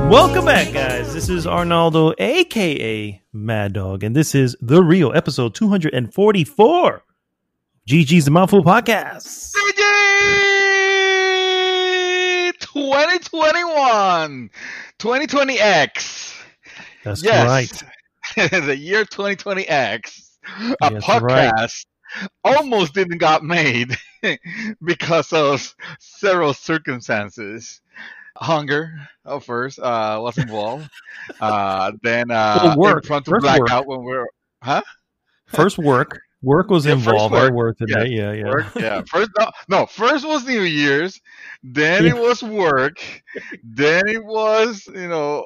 Welcome back, guys. This is Arnaldo, aka Mad Dog, and this is The Real, episode 244. GG's the Mouthful Podcast. GG 2021 2020X. That's right. The year 2020X. A podcast almost didn't got made because of several circumstances. Hunger, first, was involved. Then work. In front of First blackout work. when we were, First work. Work was involved. I worked today. Yeah. Work, yeah. First was New Year's. Then it was work. Then it was,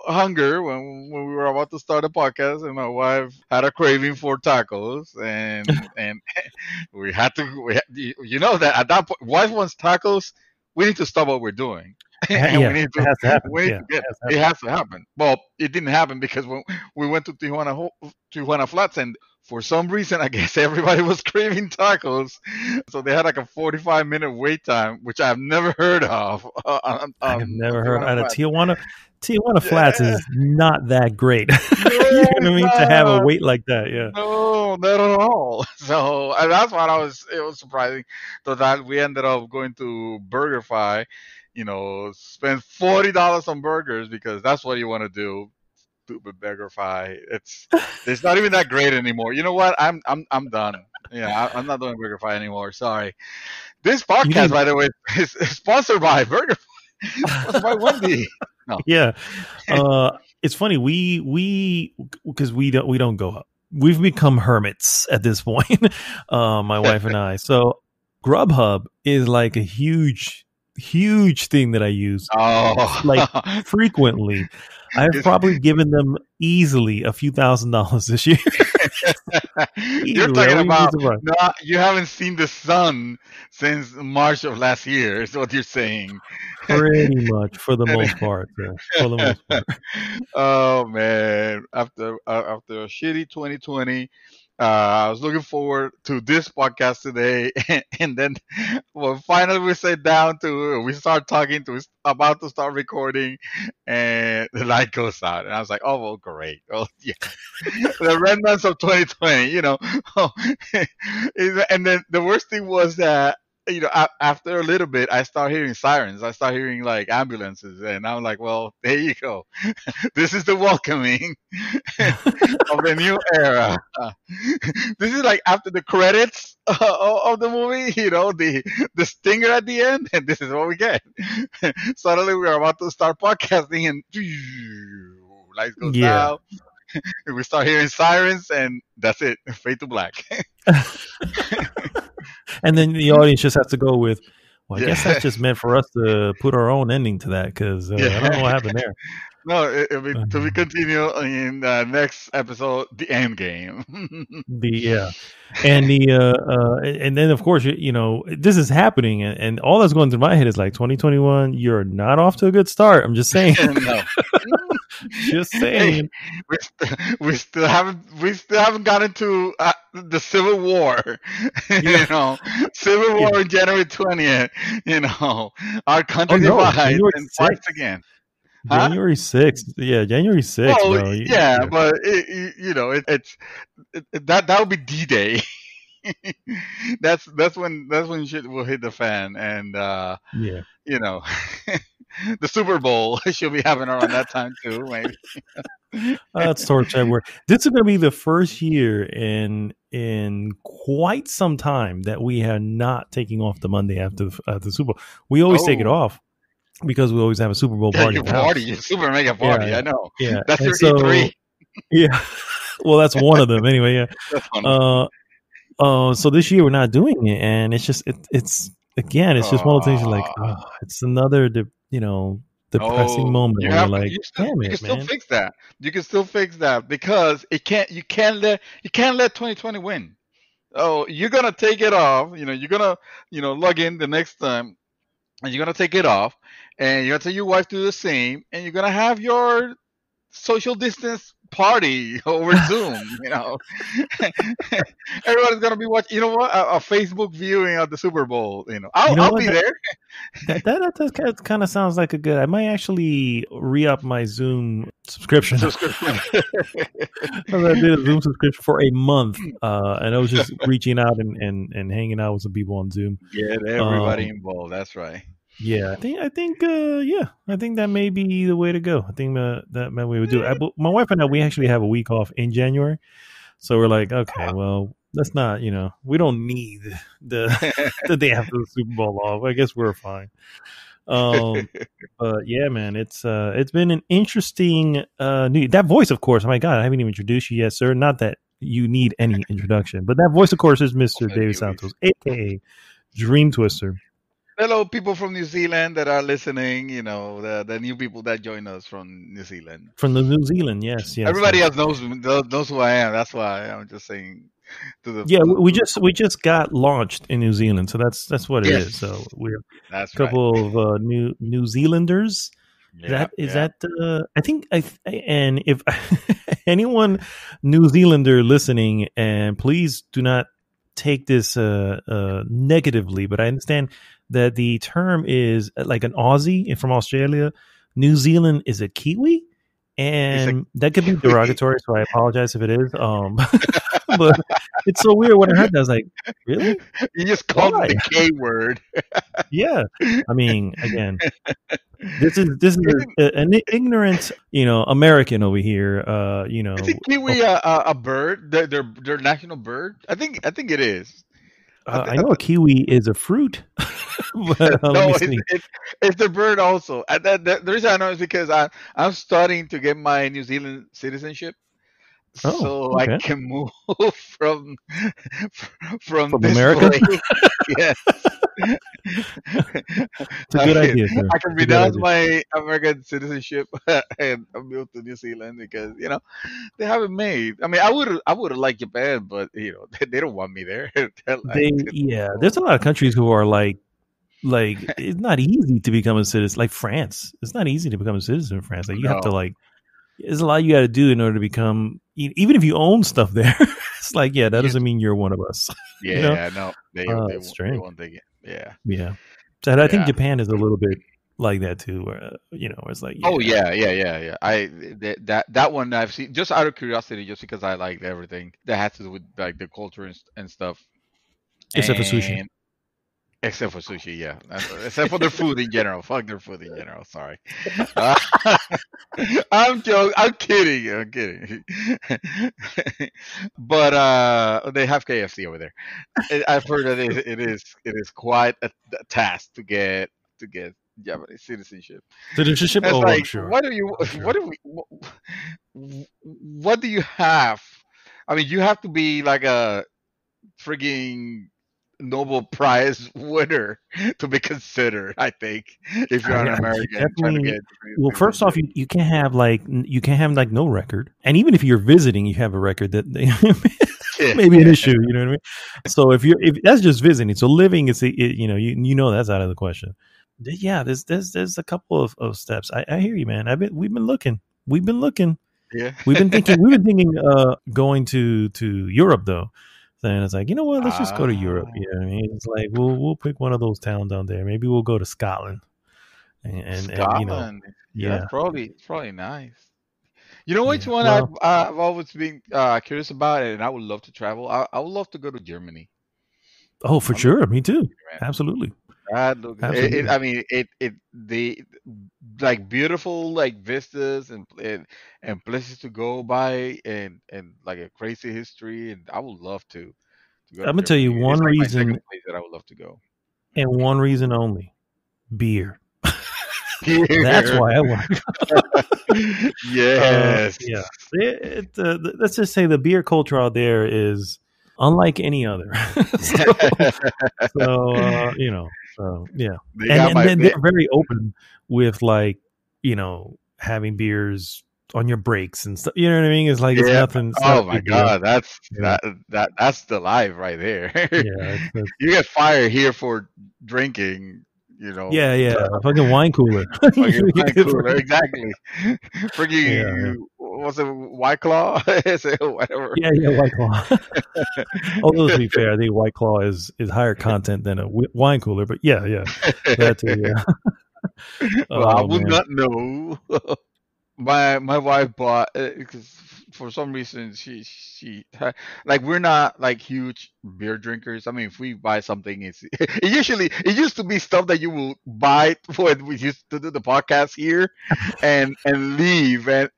hunger when we were about to start a podcast, and my wife had a craving for tacos, and we had to. That at that point, wife wants tacos. We need to stop what we're doing. And we need to, it has to happen. It has to happen. Well, it didn't happen because when we went to Tijuana Flats, and for some reason, I guess everybody was craving tacos, so they had like a 45-minute wait time, which I've never heard of. I've never heard of Tijuana. Tijuana Flats is not that great. You know what I mean? To have a wait like that, yeah. No, not at all. So that's why it was surprising. So that we ended up going to BurgerFi, spend $40 on burgers because that's what you want to do. Stupid BurgerFi. It's not even that great anymore. You know what? I'm done. Yeah, I'm not doing BurgerFi anymore. Sorry. This podcast, by the way, is sponsored by BurgerFi. Sponsored by Wendy. No. Yeah. It's funny. Because we don't go up. We've become hermits at this point. My wife and I. So Grubhub is like a huge thing that I use frequently. I've probably given them easily a few $1,000s this year. You're talking about you haven't seen the sun since March of last year, is what you're saying. Pretty much, for the most part. Yeah, for the most part. Oh man! After a shitty 2020. I was looking forward to this podcast today, and then finally we sat down we start talking about to start recording, and the light goes out, and I was like, oh, well, great. Oh, yeah. The remnants of 2020, and then the worst thing was that, after a little bit, I start hearing sirens. I start hearing like ambulances, and I'm like, well, there you go. This is the welcoming of the new era. This is like after the credits of the movie, the stinger at the end, and this is what we get. Suddenly we're about to start podcasting, and lights goes out. We start hearing sirens, and that's it. Fade to black. And then the audience just has to go with, well, I guess that's just meant for us to put our own ending to that, because I don't know what happened there. No, to be continued in the next episode, the end game. And then of course this is happening, and all that's going through my head is like 2021. You're not off to a good start. I'm just saying. No. Just saying. Hey, we still haven't gotten to the Civil War. Civil War on January 20th. Our country divides and fights again. January 6th. Yeah, January 6th. Well, bro. Yeah, but that would be D-Day. that's when shit will hit the fan, and the Super Bowl should be happening around that time too, maybe. That's torture work. This is going to be the first year in quite some time that we are not taking off the Monday after the Super Bowl. We always take it off because we always have a Super Bowl party. Super mega party. Yeah, I know. Yeah, that's your E3. Yeah. Well, that's one of them anyway. Yeah. So this year we're not doing it, and it's just it's one of those things. You're like, it's another depressing moment. Where you're like, damn it, you can still fix that. You can still fix that because you can't let 2020 win. Oh, you're gonna take it off. You're gonna log in the next time, and you're gonna take it off, and you're gonna tell your wife to do the same, and you're gonna have your social distance party over Zoom. Everybody's gonna be watching. You know what? A Facebook viewing of the Super Bowl. You know I'll what? be there. That kind of sounds like a good. I might actually re-up my Zoom subscription. I did a Zoom subscription for a month, and I was just reaching out and hanging out with some people on Zoom. Get everybody involved. That's right. Yeah, I think that may be the way to go. I think that may we would do it. My wife and I, we actually have a week off in January, so we're like, okay, well, let's not, we don't need the day after the Super Bowl off. I guess we're fine. But yeah, man, it's been an interesting that voice, of course. Oh my God, I haven't even introduced you yet, sir. Not that you need any introduction, but that voice, of course, is Mr. David Santos, aka Dream Twister. Hello, people from New Zealand that are listening. The new people that join us from New Zealand. From the New Zealand, yes. Everybody else knows who I am. That's why I'm just saying. We just got launched in New Zealand, so that's what it is. So we're a couple of New Zealanders. I think and if anyone New Zealander listening, and please do not take this negatively, but I understand that the term is like an Aussie from Australia. New Zealand is a Kiwi, and that could be derogatory, so I apologize if it is. But it's so weird when I heard that. I was like, really? You just called it the K word. Yeah. I mean, again, this is an ignorant, American over here. Is a Kiwi a bird? Their national bird? I think it is. I know a kiwi is a fruit. But, no, it's the bird also. The reason I know is because I'm starting to get my New Zealand citizenship, so okay. I can move from this America. place. Yes, it's a good idea, sir. I can renounce my American citizenship and move to New Zealand because they haven't made. I mean, I would have liked Japan, but they don't want me there. There's a lot of countries who are like it's not easy to become a citizen. Like France, it's not easy to become a citizen in France. Like you have to there's a lot you got to do in order to become. Even if you own stuff there, it's like that doesn't mean you're one of us. Yeah, no, they won't take it. Yeah. So I think Japan is a little bit like that too, where it's like. Oh yeah. That one I've seen just out of curiosity, just because I like everything that has to do with like the culture and stuff. Except for sushi. Except for sushi, yeah. Except for their food in general. Fuck their food in general. Sorry. I'm joking. I'm kidding. But they have KFC over there. I've heard that it is quite a task to get Japanese citizenship. Citizenship? Oh, I'm sure. What do you have? I mean, you have to be like a frigging Nobel Prize winner to be considered, I think, if you're an American trying to get. Well, first off, you can't have no record, and even if you're visiting, you have a record that may be an issue. You know what I mean? So if that's just visiting, so living is that's out of the question. Yeah, there's a couple of steps. I hear you, man. We've been looking. Yeah, we've been thinking going to Europe though. And it's like, you know what? Let's just go to Europe. You know what I mean? It's like we'll pick one of those towns down there. Maybe we'll go to Scotland. And Scotland, it's probably nice. You know which one I've always been curious about, and I would love to travel. I would love to go to Germany. Oh, for sure. Me too. Absolutely. The like beautiful like vistas and places to go by and like a crazy history, and I would love to go. I'm gonna tell you one reason my place that I would love to go, and one reason only: beer. That's why I want to. Yes. Let's just say the beer culture out there is unlike any other. So yeah, and they're very open with having beers on your breaks and stuff. You know what I mean? It's like it's nothing. Oh my God, that's the life right there. Yeah, you get fired here for drinking. A fucking wine cooler. Exactly. Freaking was it White Claw? Is it whatever? Yeah, yeah, White Claw. Although to be fair, I think White Claw is higher content than a wine cooler. But yeah, yeah, that too. Yeah. Well, I Oh would man. not know. My wife bought because for some reason like we're not like huge beer drinkers. I mean, if we buy something, it used to be stuff that you will buy when we used to do the podcast here, and leave, and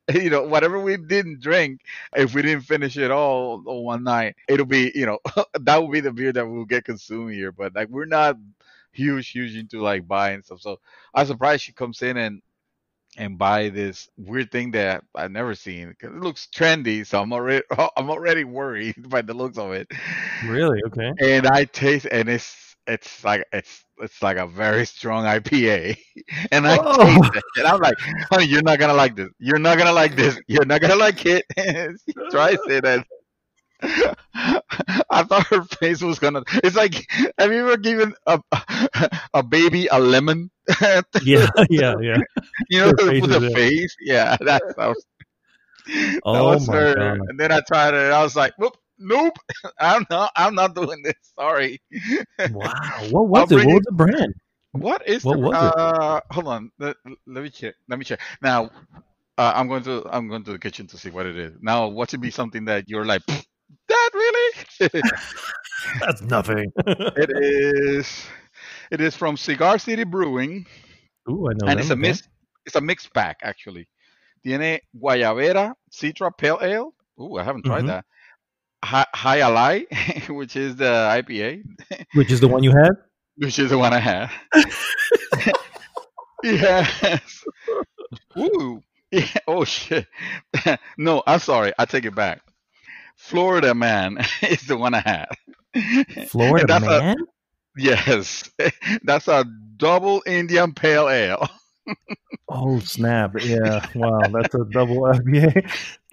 whatever we didn't drink, if we didn't finish it all one night, it'll be that will be the beer that will get consumed here. But like we're not huge into like buying stuff. So I'm surprised she comes in and buy this weird thing that I've never seen because it looks trendy. So I'm already worried by the looks of it. Really? Okay. And I taste, and it's like a very strong IPA, and I Oh. taste it, and I'm like, honey, you're not gonna like this. You're not gonna like this. You're not gonna like it. And she tries it, and I thought her face was gonna. It's like, have you ever given a baby a lemon? Yeah, yeah, yeah. Her face With is the there. face. Yeah, that Oh was my her. god. And then I tried it, and I was like, whoop, nope, I'm not doing this. Sorry. Wow. What I'll was it? bring What it. was the brand? What is What the? was it? Hold on. Let me check. Let me check. Now, I'm going to the kitchen to see what it is. Now, what should be something that you're like, that really? That's nothing. It is. It is from Cigar City Brewing, Ooh, I know and it's them. a Okay. mix. It's a mixed pack actually. Tiene Guayabera Citra Pale Ale. Ooh, I haven't tried Hmm. that. High Alai, which is the IPA, Which is the one you had? which is the one I had. Yes. Ooh. Yeah. Oh shit. No, I'm sorry. I take it back. Florida Man is the one I had, and Florida that's a Man? yes. That's a double Indian Pale Ale. Oh snap! Yeah, wow, that's a double IPA.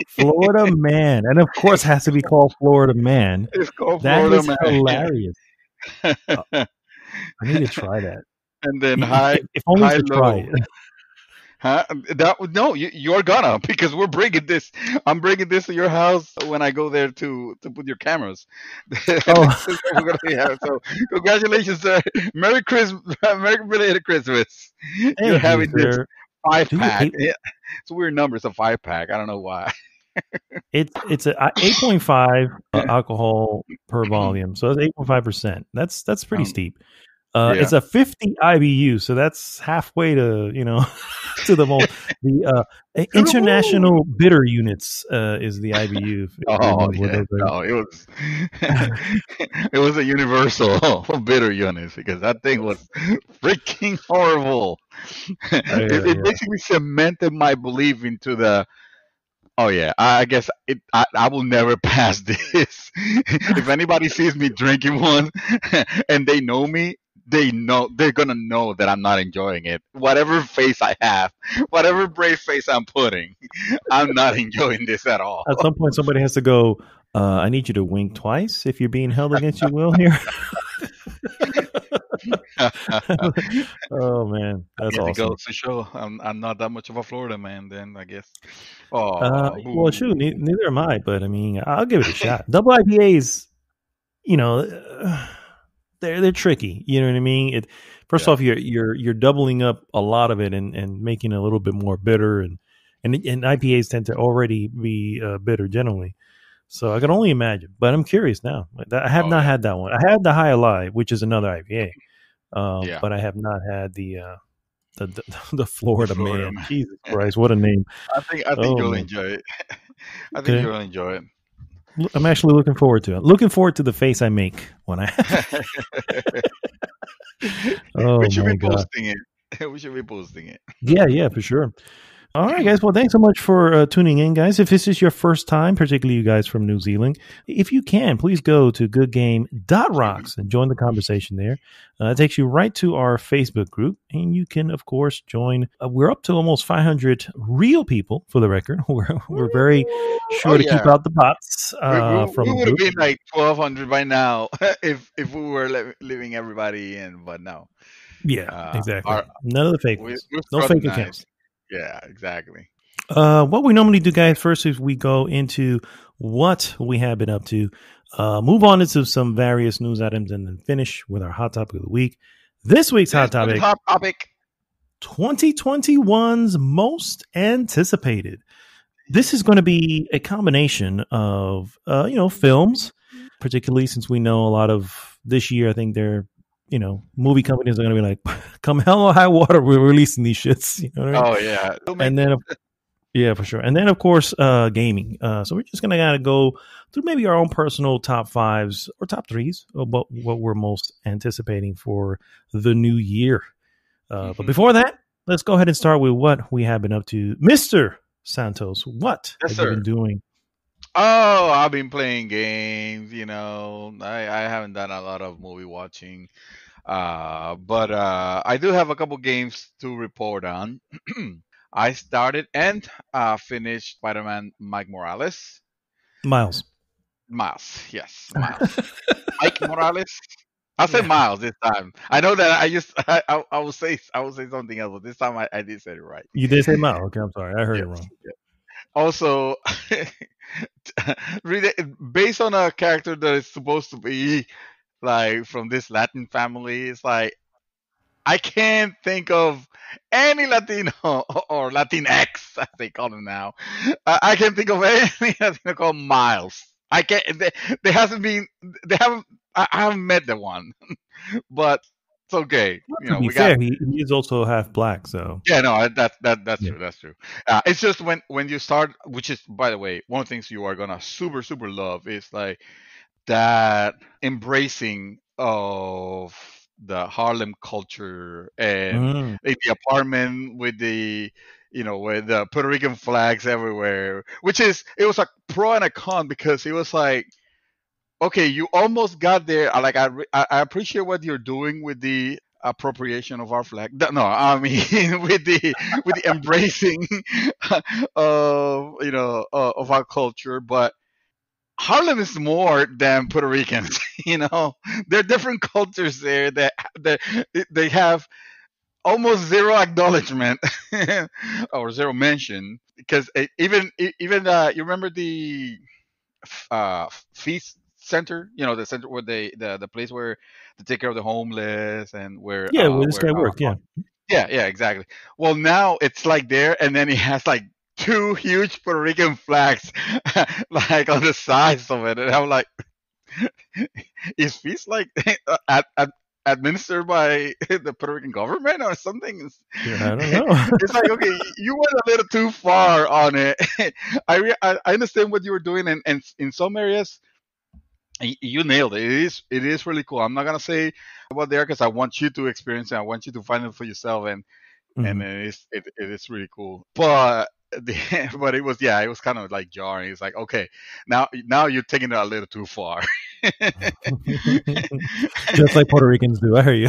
Florida Man, and of course has to be called Florida Man. It's called That Florida is Man. hilarious. Uh, I need to try that. And then If, high if only high to try low. it. Huh? That no, you're gonna because we're bringing this. I'm bringing this to your house when I go there to put your cameras. This Oh, is what we're gonna be having. So congratulations, sir. Merry Christmas, Merry belated Christmas. You're thank you, having this sir. five Do you pack. eight? Yeah, it's a weird number. It's a 5 pack. I don't know why. It's a 8.5 alcohol per volume, so that's 8.5%. That's pretty Um, steep. yeah. It's a 50 IBU, so that's halfway to to the Woo! international bitter units is the IBU. If you Oh remember what yeah, those are. no, it was it was a universal bitter unit because that thing was freaking horrible. It Yeah. basically cemented my belief into the. Oh yeah, I guess I will never pass this. If anybody sees me drinking one, and they know me, they're gonna know that I'm not enjoying it. Whatever face I have, whatever brave face I'm putting, I'm not enjoying this at all. At some point, somebody has to go. I need you to wink twice if you're being held against your will here. Oh man, I that's guess it awesome. goes to show I'm not that much of a Florida man. Then I guess. Oh, Well, shoot, boo. neither am I, but I mean, I'll give it a shot. Double IPAs, you know, they're tricky. You know what I mean? First Yeah. off, you're doubling up a lot of it and making it a little bit more bitter, and IPAs tend to already be bitter generally. So I can only imagine, but I'm curious now. I have Oh not yeah. had that one. I had the High Alive, which is another IPA, Yeah. but I have not had the The Florida Florida Man. man. Jesus Christ, what a name! I think Oh you'll man. enjoy it. I think Okay. you'll enjoy I'm actually looking forward to it. Looking forward to the face I make when I have it. it. We Oh should be my god. posting it. We should be posting it. Yeah, yeah, for sure. All right, guys. Well, thanks so much for tuning in, guys. If this is your first time, particularly you guys from New Zealand, if you can, please go to goodgame.rocks and join the conversation there. It takes you right to our Facebook group, and you can, of course, join. We're up to almost 500 real people, for the record. We're very Oh sure to keep yeah. out the bots We from the would have group. been like 1,200 by now if we were leaving everybody in, but no. Yeah, exactly. Our None of the fake we ones. we're No fake scrutinized. accounts. Yeah, exactly. What we normally do, guys, first is we go into what we have been up to, move on into some various news items, and then finish with our hot topic of the week. This week's hot This is topic: hot topic. 2021's most anticipated. This is going to be a combination of, films, particularly since we know a lot of this year. I think they're, movie companies are going to be like, come hell or high water, we're releasing these shits. You know what I mean? Oh yeah, And then, yeah, for sure. And then, of course, gaming. So we're just going to kind of go through maybe our own personal top fives or top threes of what we're most anticipating for the new year. But before that, let's go ahead and start with what we have been up to. Mr. Santos, what yes, have you sir. been doing? Oh, I've been playing games. I haven't done a lot of movie watching, but I do have a couple games to report on. I started and finished Spider-Man Mike Morales. Miles. Miles, yes, Miles. Mike Morales. I said Yeah. Miles this time. I know that I will say something else, but this time I did say it right. You did say Miles. Okay, I'm sorry. I heard it Yes. wrong. Yeah. Also, really, based on a character that is supposed to be like from this Latin family, it's like I can't think of any Latino or Latinx, as they call them now. I can't think of any Latino called Miles. I can't. There hasn't been. They haven't. I haven't met the one, but it's okay. Well, to be We got. fair, he is also half black, so Yeah, no, that's yeah. true. That's true. It's just when you start, which is by the way, one of the things you are gonna super love is like that embracing of the Harlem culture and Mm. in the apartment with with the Puerto Rican flags everywhere, which is it was a pro and a con because it was like okay, you almost got there. I appreciate what you're doing with the appropriation of our flag. No, I mean with the embracing of of our culture, but Harlem is more than Puerto Ricans. There are different cultures there that they have almost zero acknowledgement or zero mention because you remember the feast center, the center where the place where they take care of the homeless and where Yeah, well, this guy worked. Yeah. yeah, exactly. Well, now it's like there, and then it has like two huge Puerto Rican flags, like on the sides of it, and I'm like, is feast like administered by the Puerto Rican government or something? Yeah, I don't know. It's like okay, you went a little too far on it. I understand what you were doing, and in some areas you nailed it. It is really cool. I'm not gonna say about there because I want you to experience it. I want you to find it for yourself, and Mhm. it is really cool. But but it was kind of like jarring. It's like okay, now you're taking it a little too far. Just like Puerto Ricans do. I hear you.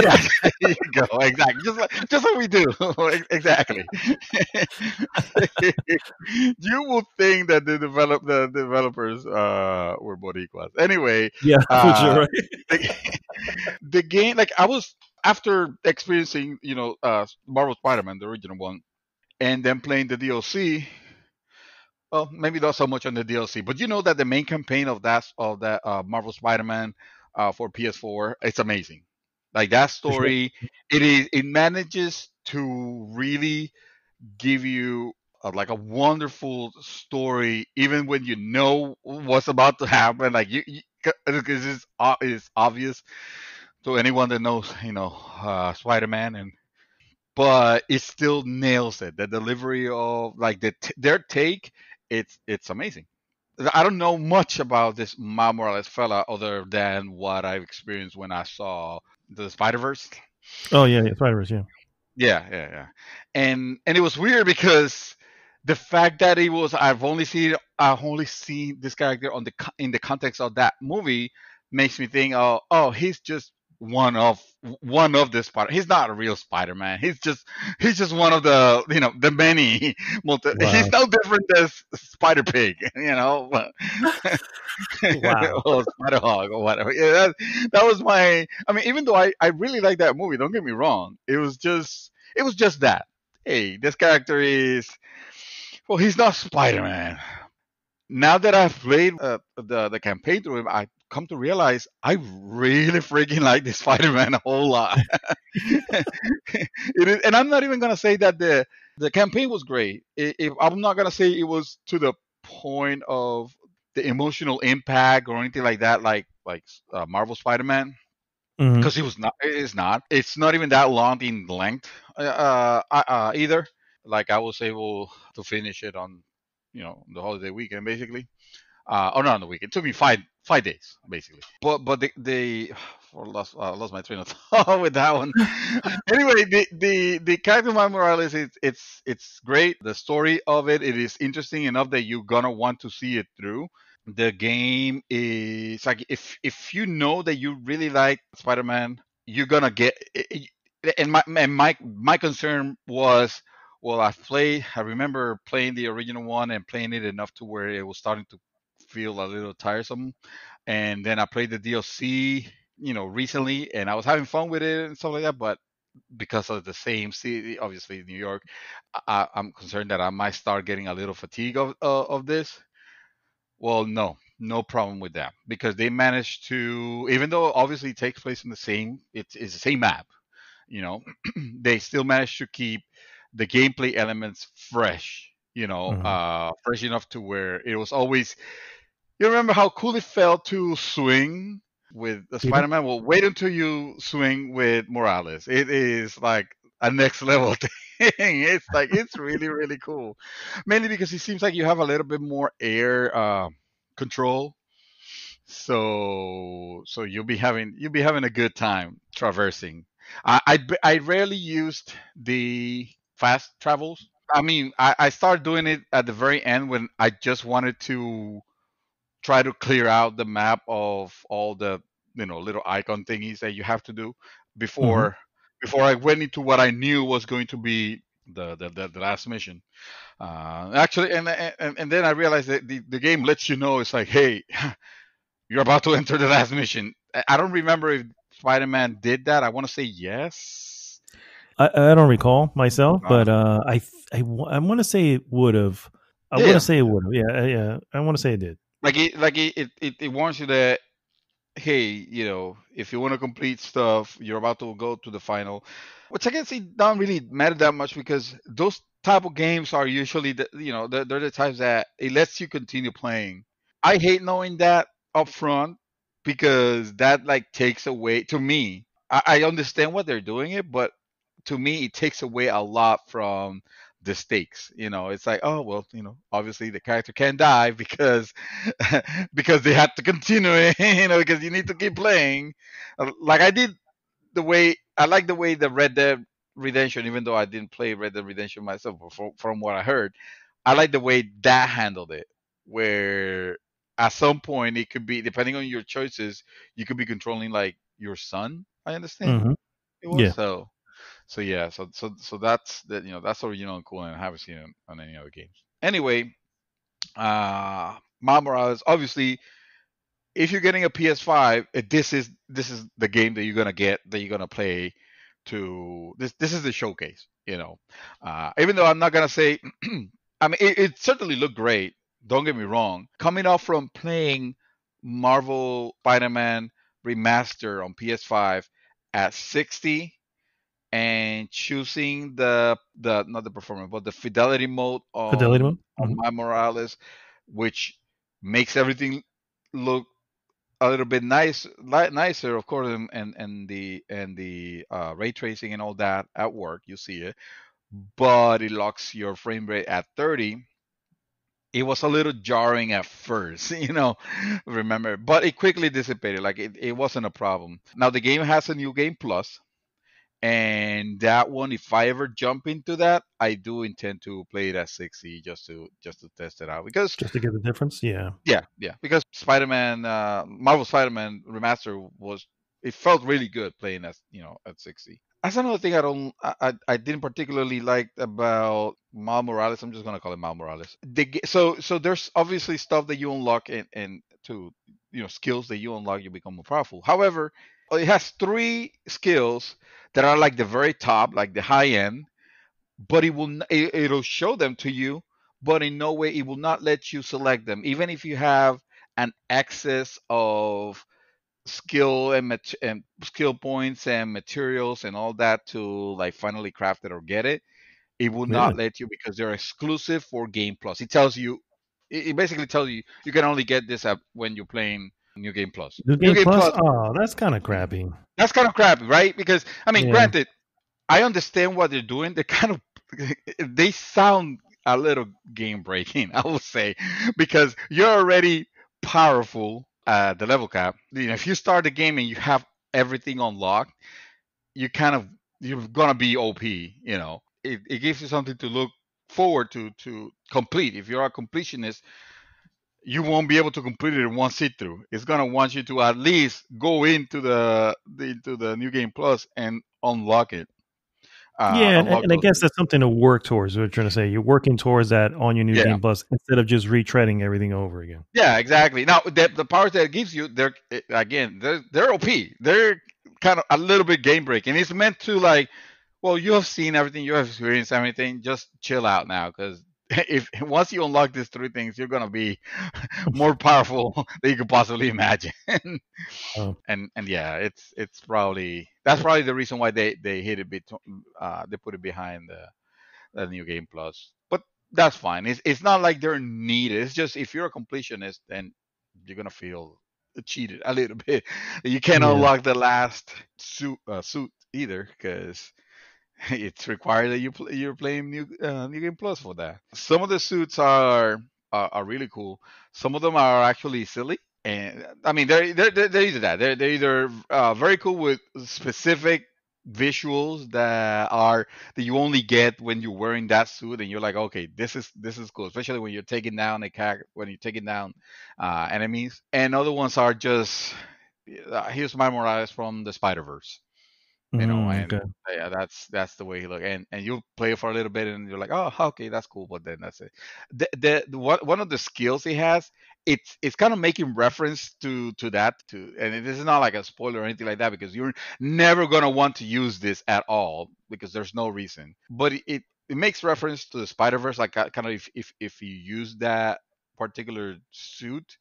Yeah, there you go. Exactly. Just like we do. Exactly. You will think that the developers were Boricuas. Anyway, Yeah, for uh, sure. Right? the, the game like I was after experiencing Marvel Spider-Man, the original one, and then playing the DLC. Well, maybe not so much on the DLC, but you know that the main campaign of that Marvel Spider-Man for PS4, it's amazing. Like that For sure. story, it manages to really give you like a wonderful story, even when you know what's about to happen. Like because it's obvious to anyone that knows, Spider-Man, but it still nails it. The delivery of like their take, it's amazing. I don't know much about this Miles Morales fella other than what I've experienced when I saw the Spider Verse. Oh yeah, yeah, Spider-Verse. Yeah. Yeah. And it was weird because the fact that I've only seen this character in the context of that movie makes me think, oh, he's just one of the Spider. He's not a real Spider-Man. He's just one of the many. He's Wow. no different than Spider Pig, Wow. or Spider Hog or whatever. Yeah, that was my. I mean, even though I really like that movie, don't get me wrong. It was just that. Hey, this character is. Well, he's not Spider-Man. Now that I've played the campaign through him, I come to realize I really freaking like this Spider-Man a whole lot. It is, and I'm not even gonna say that the campaign was great. If I'm not gonna say it was to the point of the emotional impact or anything like that, like Marvel Spider-Man, Hmm. because it was not. It is not. It's not even that long in length either. Like I was able to finish it on, the holiday weekend basically. Oh, not on the weekend. It took me five days basically. But the lost my train of thought with that one. Anyway, the character of Miles Morales, it's great. The story of it is interesting enough that you're gonna want to see it through. The game is like, if you know that you really like Spider-Man, you're gonna get. And my concern was, well, I remember playing the original one and playing it enough to where it was starting to feel a little tiresome. And then I played the DLC, recently, and I was having fun with it and stuff like that. But because of the same city, obviously New York, I'm concerned that I might start getting a little fatigue of this. Well, no problem with that, because they managed to, even though obviously it takes place in it's the same map, they still managed to keep the gameplay elements fresh, Hmm. fresh enough to where it was always. You remember how cool it felt to swing with the Peter. Spider-Man? Well, wait until you swing with Morales. It is like a next level thing. It's like, it's really really cool, mainly because it seems like you have a little bit more air control. So you'll be having a good time traversing. I rarely used the fast travels. I mean, I started doing it at the very end when I just wanted to try to clear out the map of all the, little icon thingies that you have to do Hmm. before before I went into what I knew was going to be the last mission. Actually, and then I realized that the game lets you know, it's like, hey, you're about to enter the last mission. I don't remember if Spider-Man did that. I want to say yes. I don't recall myself, Uh, but I want to say it would have. I want to yeah, say it would have. Yeah, yeah. I want to say it did. like it warns you that, hey, if you want to complete stuff, you're about to go to the final, which I guess it don't really matter that much, because those type of games are usually they're the types that it lets you continue playing. I hate knowing that up front, because that like takes away to me. I understand what they're doing it, but to me it takes away a lot from the stakes. It's like, oh well, obviously the character can't die because because they had to continue it, because you need to keep playing. Like I did the way I like the way the Red Dead Redemption, even though I didn't play Red Dead Redemption myself, but from what I heard, I like the way that handled it, where at some point it could be, depending on your choices, you could be controlling like your son. I understand Hmm. it was Yeah. so yeah, so that's that, that's original and cool, and I haven't seen it on any other games. Anyway, Miles Morales, obviously, if you're getting a PS5, this is the game that you're gonna play. To this is the showcase. Even though I'm not gonna say, I mean, it certainly looked great. Don't get me wrong. Coming off from playing Marvel Spider-Man Remaster on PS5 at 60, and choosing the not the performance but the fidelity mode Fidelity mode. on Hmm. my Morales, which makes everything look a little bit nicer, of course, and the ray tracing and all that at work, you see it, but it locks your frame rate at 30. It was a little jarring at first, remember, but it quickly dissipated. Like it wasn't a problem. Now the game has a new game plus, and that one, if I ever jump into that, I do intend to play it at 60, just to test it out, because Just to get the difference. Yeah. yeah, because Spider-Man, Marvel Spider-Man Remaster was, it felt really good playing at 60. That's another thing I didn't particularly like about Miles Morales. I'm just gonna call it Miles Morales. So there's obviously stuff that you unlock, and to skills that you unlock, you become more powerful. However, it has three skills that are like the very top, like the high end, but it'll show them to you, but in no way it will not let you select them, even if you have an excess of and skill points and materials and all that to like finally craft it or get it. It will not Really? let you because they're exclusive for Game Plus. It tells you, it basically tells you you can only get this app when you're playing New Game Plus. New New Game Game Plus? Plus, Oh, that's kind of mhm, crappy. that's kind of crappy, right? Because I mean, Yeah. granted, I understand what they're doing. They kind of they sound a little game breaking, I will say, because you're already powerful at the level cap. If you start the game and you have everything unlocked, you kind of you're gonna be OP. It gives you something to look forward to complete. If you're a completionist, you won't be able to complete it in one sit through. It's gonna want you to at least go into the new game plus and unlock it. Yeah, and, Unlock and I those guess things. that's something to work towards. What we're trying to say, you're working towards that on your new Yeah, Game Plus instead of just retreading everything over again. yeah, exactly. Now the powers that it gives you, they're OP. They're kind of a little bit game breaking. It's meant to like, well, you have seen everything, you have experienced everything. Just chill out now, because if once you unlock these three things, you're gonna be more powerful than you could possibly imagine. Uh, And yeah, it's probably that's probably the reason why they hit it they put it behind the new game plus. But that's fine. It's not like they're needed. It's just if you're a completionist, then you're gonna feel cheated a little bit. You can't yeah, unlock the last suit either, because it's required that you're playing new game plus for that. Some of the suits are really cool. Some of them are actually silly, and I mean they're either that they're either very cool with specific visuals that you only get when you're wearing that suit, and you're like, okay, this is cool, especially when you're taking down when you're taking down enemies. And other ones are just here's my Morales from the Spider Verse, okay. and yeah, that's the way he look. And you play it for a little bit, and you're like, oh, okay, that's cool, but then that's it. One of the skills he has, it's kind of making reference to that, and this is not like a spoiler or anything like that, because you're never gonna want to use this at all because there's no reason. But it makes reference to the Spider Verse, like kind of if you use that particular suit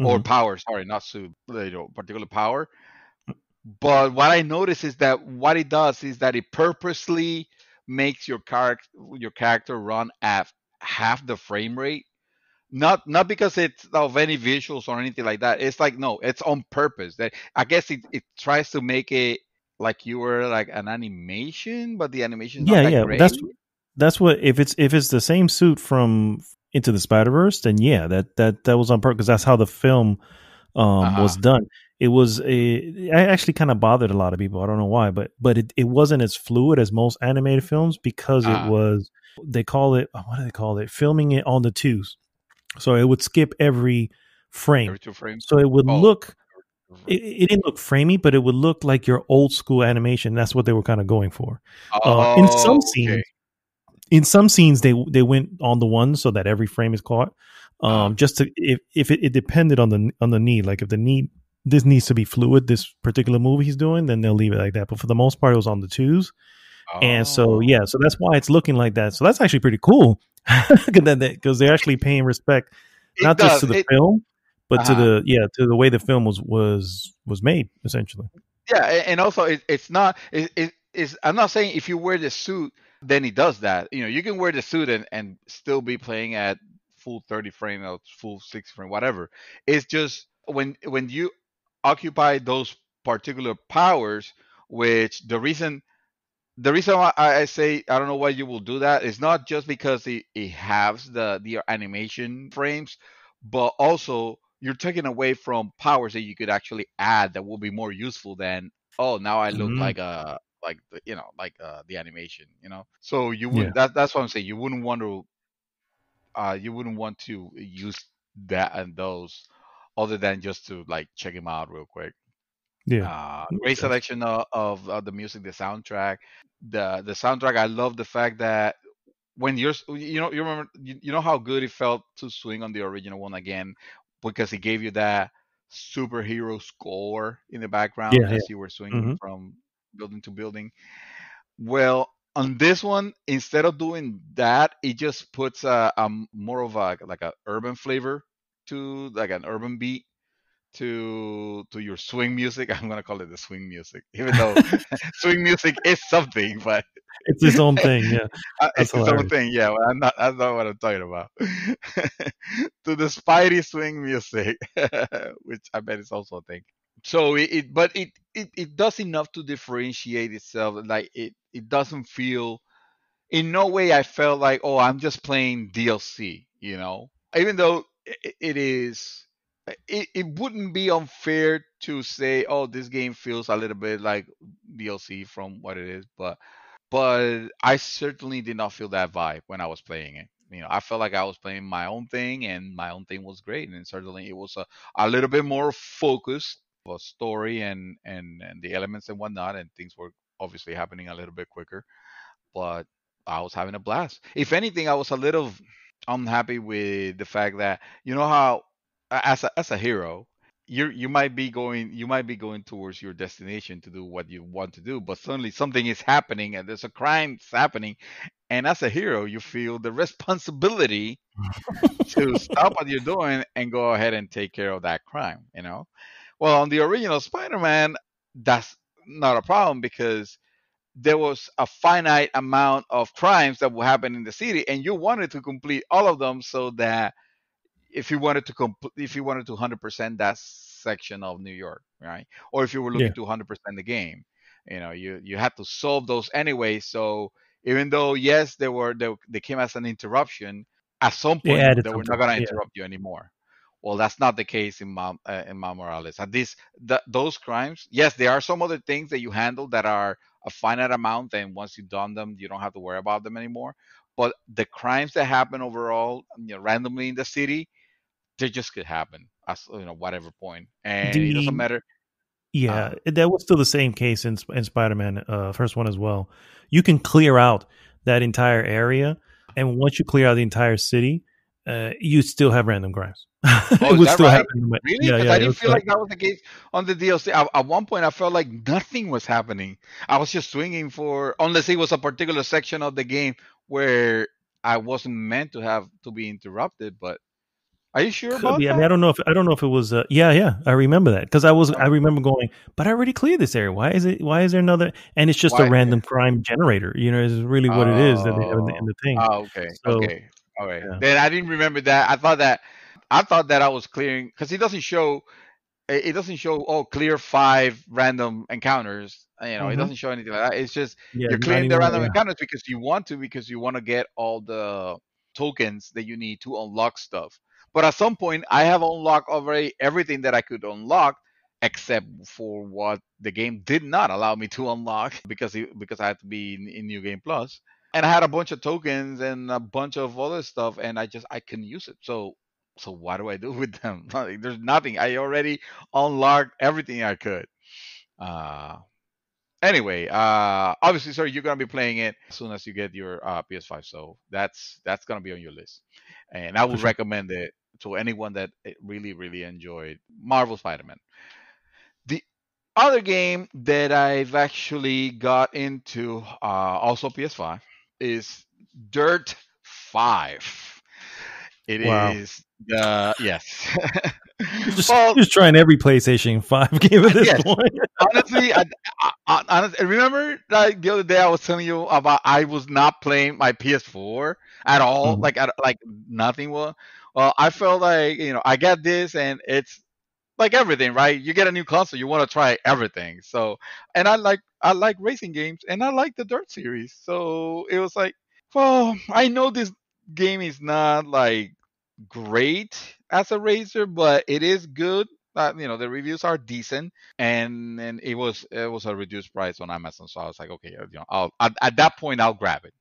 or Hmm. power, sorry, not suit, particular power. But what I notice is that what it does is that it purposely makes your character run at half the frame rate. Not because it's of any visuals or anything like that. It's like, no, it's on purpose. That I guess it tries to make it like you were like an animation, but the animation is Yeah, not that yeah. great. That's what if it's the same suit from Into the Spider Verse, then yeah, that was on purpose because that's how the film Uh was huh. done. It was it actually kind of bothered a lot of people. I don't know why, but it wasn't as fluid as most animated films because it Uh huh. was they call it what do they call it? Filming it on the twos, so it would skip every frame. Every 2 frames. So it would Oh. look it didn't look framey, but it would look like your old school animation. That's what they were kind of going for. In some Oh. Okay. scenes, they went on the one so that every frame is caught. Uh Just to if it depended on the need, like if the need this needs to be fluid, this particular movie he's doing, then they'll leave it like that. But for the most part, it was on the twos, and so oh. yeah, so that's why it's looking like that. So that's actually pretty cool because they're actually paying respect It not just to does. the film, but Uh huh. to the way the film was made essentially. Yeah, and also it's not it's I'm not saying if you wear the suit then it does that. You can wear the suit and still be playing at full 30 frame or full 60 frame, whatever. It's just when you occupy those particular powers, which the reason why I say I don't know why you will do that is not just because it halves the animation frames, but also you're taking away from powers that you could actually add that will be more useful than, oh, now I look Mm, like the animation. So you yeah, wouldn't that's what I'm saying. You wouldn't want to use that and those other than just to like check them out real quick. yeah, makes Great sense. selection of the music, the soundtrack. The soundtrack. I love the fact that when you remember, you know how good it felt to swing on the original one again, because it gave you that superhero score in the background Yeah, yeah. as you were swinging Hmm. from building to building. Well, On this one, instead of doing that, it just puts a more of a like a urban flavor to like an urban beat to your swing music. I'm gonna call it the swing music, even though swing music is something, but It's its own thing. Yeah, that's it's its own hilarious. thing. Yeah, well, I'm not. That's not what I'm talking about. To the Spidey swing music, which I bet is also a thing. So but it does enough to differentiate itself. Like it doesn't feel, in no way I felt like, oh, I'm just playing DLC, even though it is, it wouldn't be unfair to say, oh, this game feels a little bit like DLC from what it is, but I certainly did not feel that vibe when I was playing it. I felt like I was playing my own thing, and my own thing was great, and certainly it was a little bit more focused of a story and the elements and whatnot, and things were obviously happening a little bit quicker, but I was having a blast. If anything, I was a little unhappy with the fact that, how, as a hero, you might be going towards your destination to do what you want to do, but suddenly something is happening and there's a crime happening, and as a hero you feel the responsibility to stop what you're doing and go ahead and take care of that crime. Well, on the original Spider-Man, that's not a problem because there was a finite amount of crimes that will happen in the city, and you wanted to complete all of them so that if you wanted to 100% that section of New York, right? Or if you were Yeah, looking to 100% the game, you had to solve those anyway. So even though, yes, they came as an interruption, at some they point added they were not something. going to Yeah, interrupt you anymore. Well, that's not the case in Miles Morales. At least those crimes, yes, there are some other things that you handle that are a finite amount, and once you've done them, you don't have to worry about them anymore. But the crimes that happen overall, randomly in the city, they just could happen at whatever point, and it doesn't the matter. yeah, Uh, that was still the same case in Spider-Man first one as well. You can clear out that entire area, and once you clear out the entire city, you still have random crimes. oh, It is would that still right? happen. Really? Yeah, Because yeah, I it didn't was feel like that was the case on the DLC. At one point, I felt like nothing was happening. I was just swinging for, unless it was a particular section of the game where I wasn't meant to have to be interrupted. But are you sure could about be. I mean, that? I don't know if it was. Yeah, yeah. I remember that because I Oh, remember going, but I already cleared this area. Why is it? Why is there another? And it's just a why? random crime generator. Is really what it is that they have in Oh, the thing. okay, So okay, okay. yeah. Then I didn't remember that. I thought that I was clearing because it doesn't show, oh, clear 5 random encounters. It Hmm. doesn't show anything like that. It's just Yeah, you're not clearing the even. random Yeah, encounters because you want to get all the tokens that you need to unlock stuff. But at some point I have unlocked already everything that I could unlock, except for what the game did not allow me to unlock because I had to be in New Game Plus, and I had a bunch of tokens and a bunch of other stuff, and I couldn't use it. So what do I do with them? Like, there's nothing. I already unlocked everything I could. Uh, anyway, obviously, sir, you're gonna be playing it as soon as you get your PS5, so that's gonna be on your list, and I for would sure. recommend it to anyone that really really enjoyed Marvel Spider-Man. The other game that I've actually got into, also PS5, is Dirt 5. It Wow. is the yes. You're Well, just trying every PlayStation 5 game at this yes. point. Honestly, I remember like the other day I was telling you about I was not playing my PS4 at all. Mhm. Like nothing was. Well, I felt like I got this, and it's like everything, right? You get a new console, you want to try everything. So, and I like racing games, and I like the Dirt series. So it was like, well, I know this game is not like great as a racer, but it is good. The reviews are decent, and it was a reduced price on Amazon, so I was like, okay, I'll at that point I'll grab it.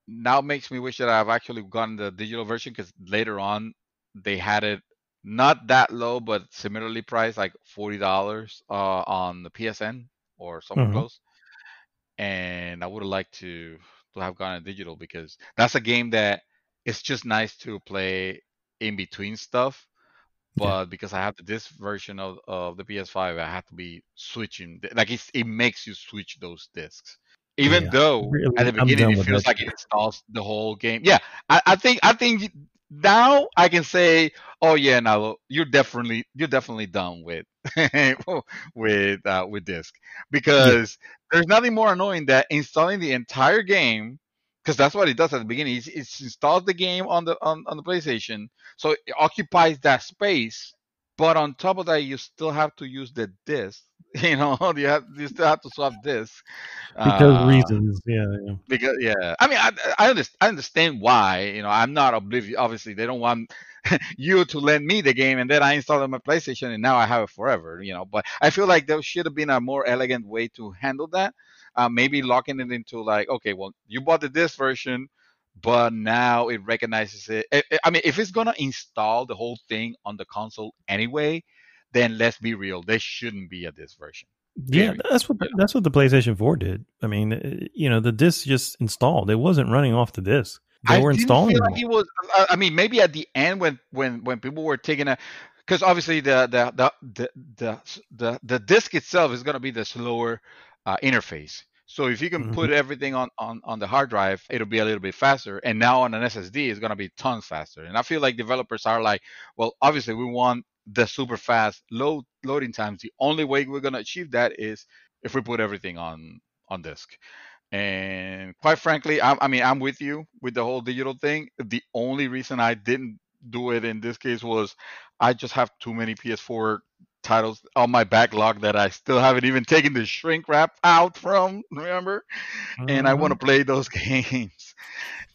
Now it makes me wish that I've actually gotten the digital version, because later on they had it not that low, but similarly priced, like $40 on the PSN or somewhere Mhm. close. And I would have liked to have gotten digital, because that's a game that it's just nice to play in between stuff. Yeah. But because I have this version of the PS5, I have to be switching. Like it makes you switch those discs. even Yeah, though at really, the I'm beginning done it with feels that like it shit. installs the whole game. Yeah, I think now I can say, oh yeah, now you're definitely done with with disc, Yeah, because there's nothing more annoying than installing the entire game, because that's what it does at the beginning. It installs the game on the PlayStation, so it occupies that space. But on top of that, you still have to use the disc. You still have to swap discs. because Uh, reasons. Yeah, yeah. because yeah, I mean, I understand why. I'm not oblivious. Obviously, they don't want you to lend me the game and then I install it on my PlayStation and now I have it forever. But I feel like there should have been a more elegant way to handle that. Maybe locking it into like, okay, well, you bought the disc version, but now it recognizes it. I mean, if it's gonna install the whole thing on the console anyway, then let's be real, there shouldn't be a disc version. Yeah, Period. that's what the PlayStation 4 did. I mean, the disc just installed. It wasn't running off the disc. They I were didn't installing feel them like all. it was. I mean, maybe at the end when people were taking a, because obviously the disc itself is going to be the slower interface. So if you can Mhm. put everything on the hard drive, it'll be a little bit faster. And now on an SSD, it's going to be tons faster. And I feel like developers are like, well, obviously we want the super fast loading times. The only way we're going to achieve that is if we put everything on disk. And quite frankly, I mean, I'm with you with the whole digital thing. The only reason I didn't do it in this case was I just have too many PS4 titles on my backlog that I still haven't even taken the shrink wrap out from, remember? And I want to Mhm. play those games,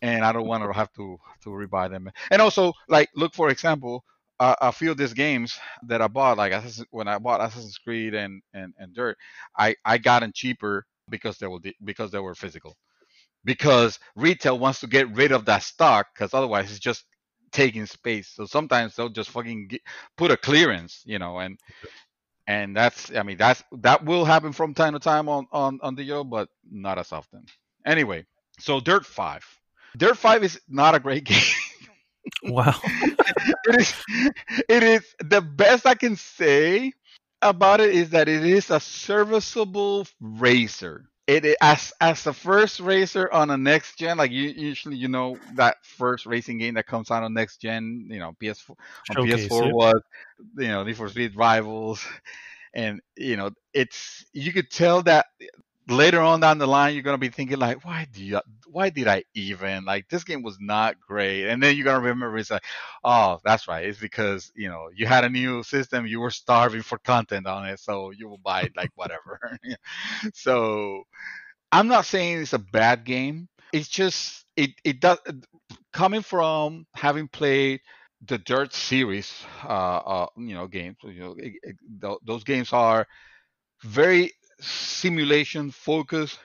and I don't want to have to rebuy them. And also, like, look for example, a few of these games that I bought, like when I bought Assassin's Creed and Dirt, I got them cheaper because they were physical. Because retail wants to get rid of that stock, because otherwise it's just taking space. So sometimes they'll just put a clearance, and that's, I mean, that will happen from time to time on digital, but not as often. Anyway, so Dirt 5 is not a great game. Wow. it is it is the best I can say about it is that it is a serviceable racer. As the first racer on a next gen, like you usually, that first racing game that comes out on next gen, PS4 on Showcase PS4 it. was, Need for Speed Rivals. And it's, you could tell that later on down the line you're gonna be thinking like, why did I even, like, this game was not great, and then you're gonna remember it's like, oh, that's right, it's because you had a new system, you were starving for content on it, so you will buy it like whatever. So I'm not saying it's a bad game. It's just it does, coming from having played the Dirt series, games. Those games are very simulation focused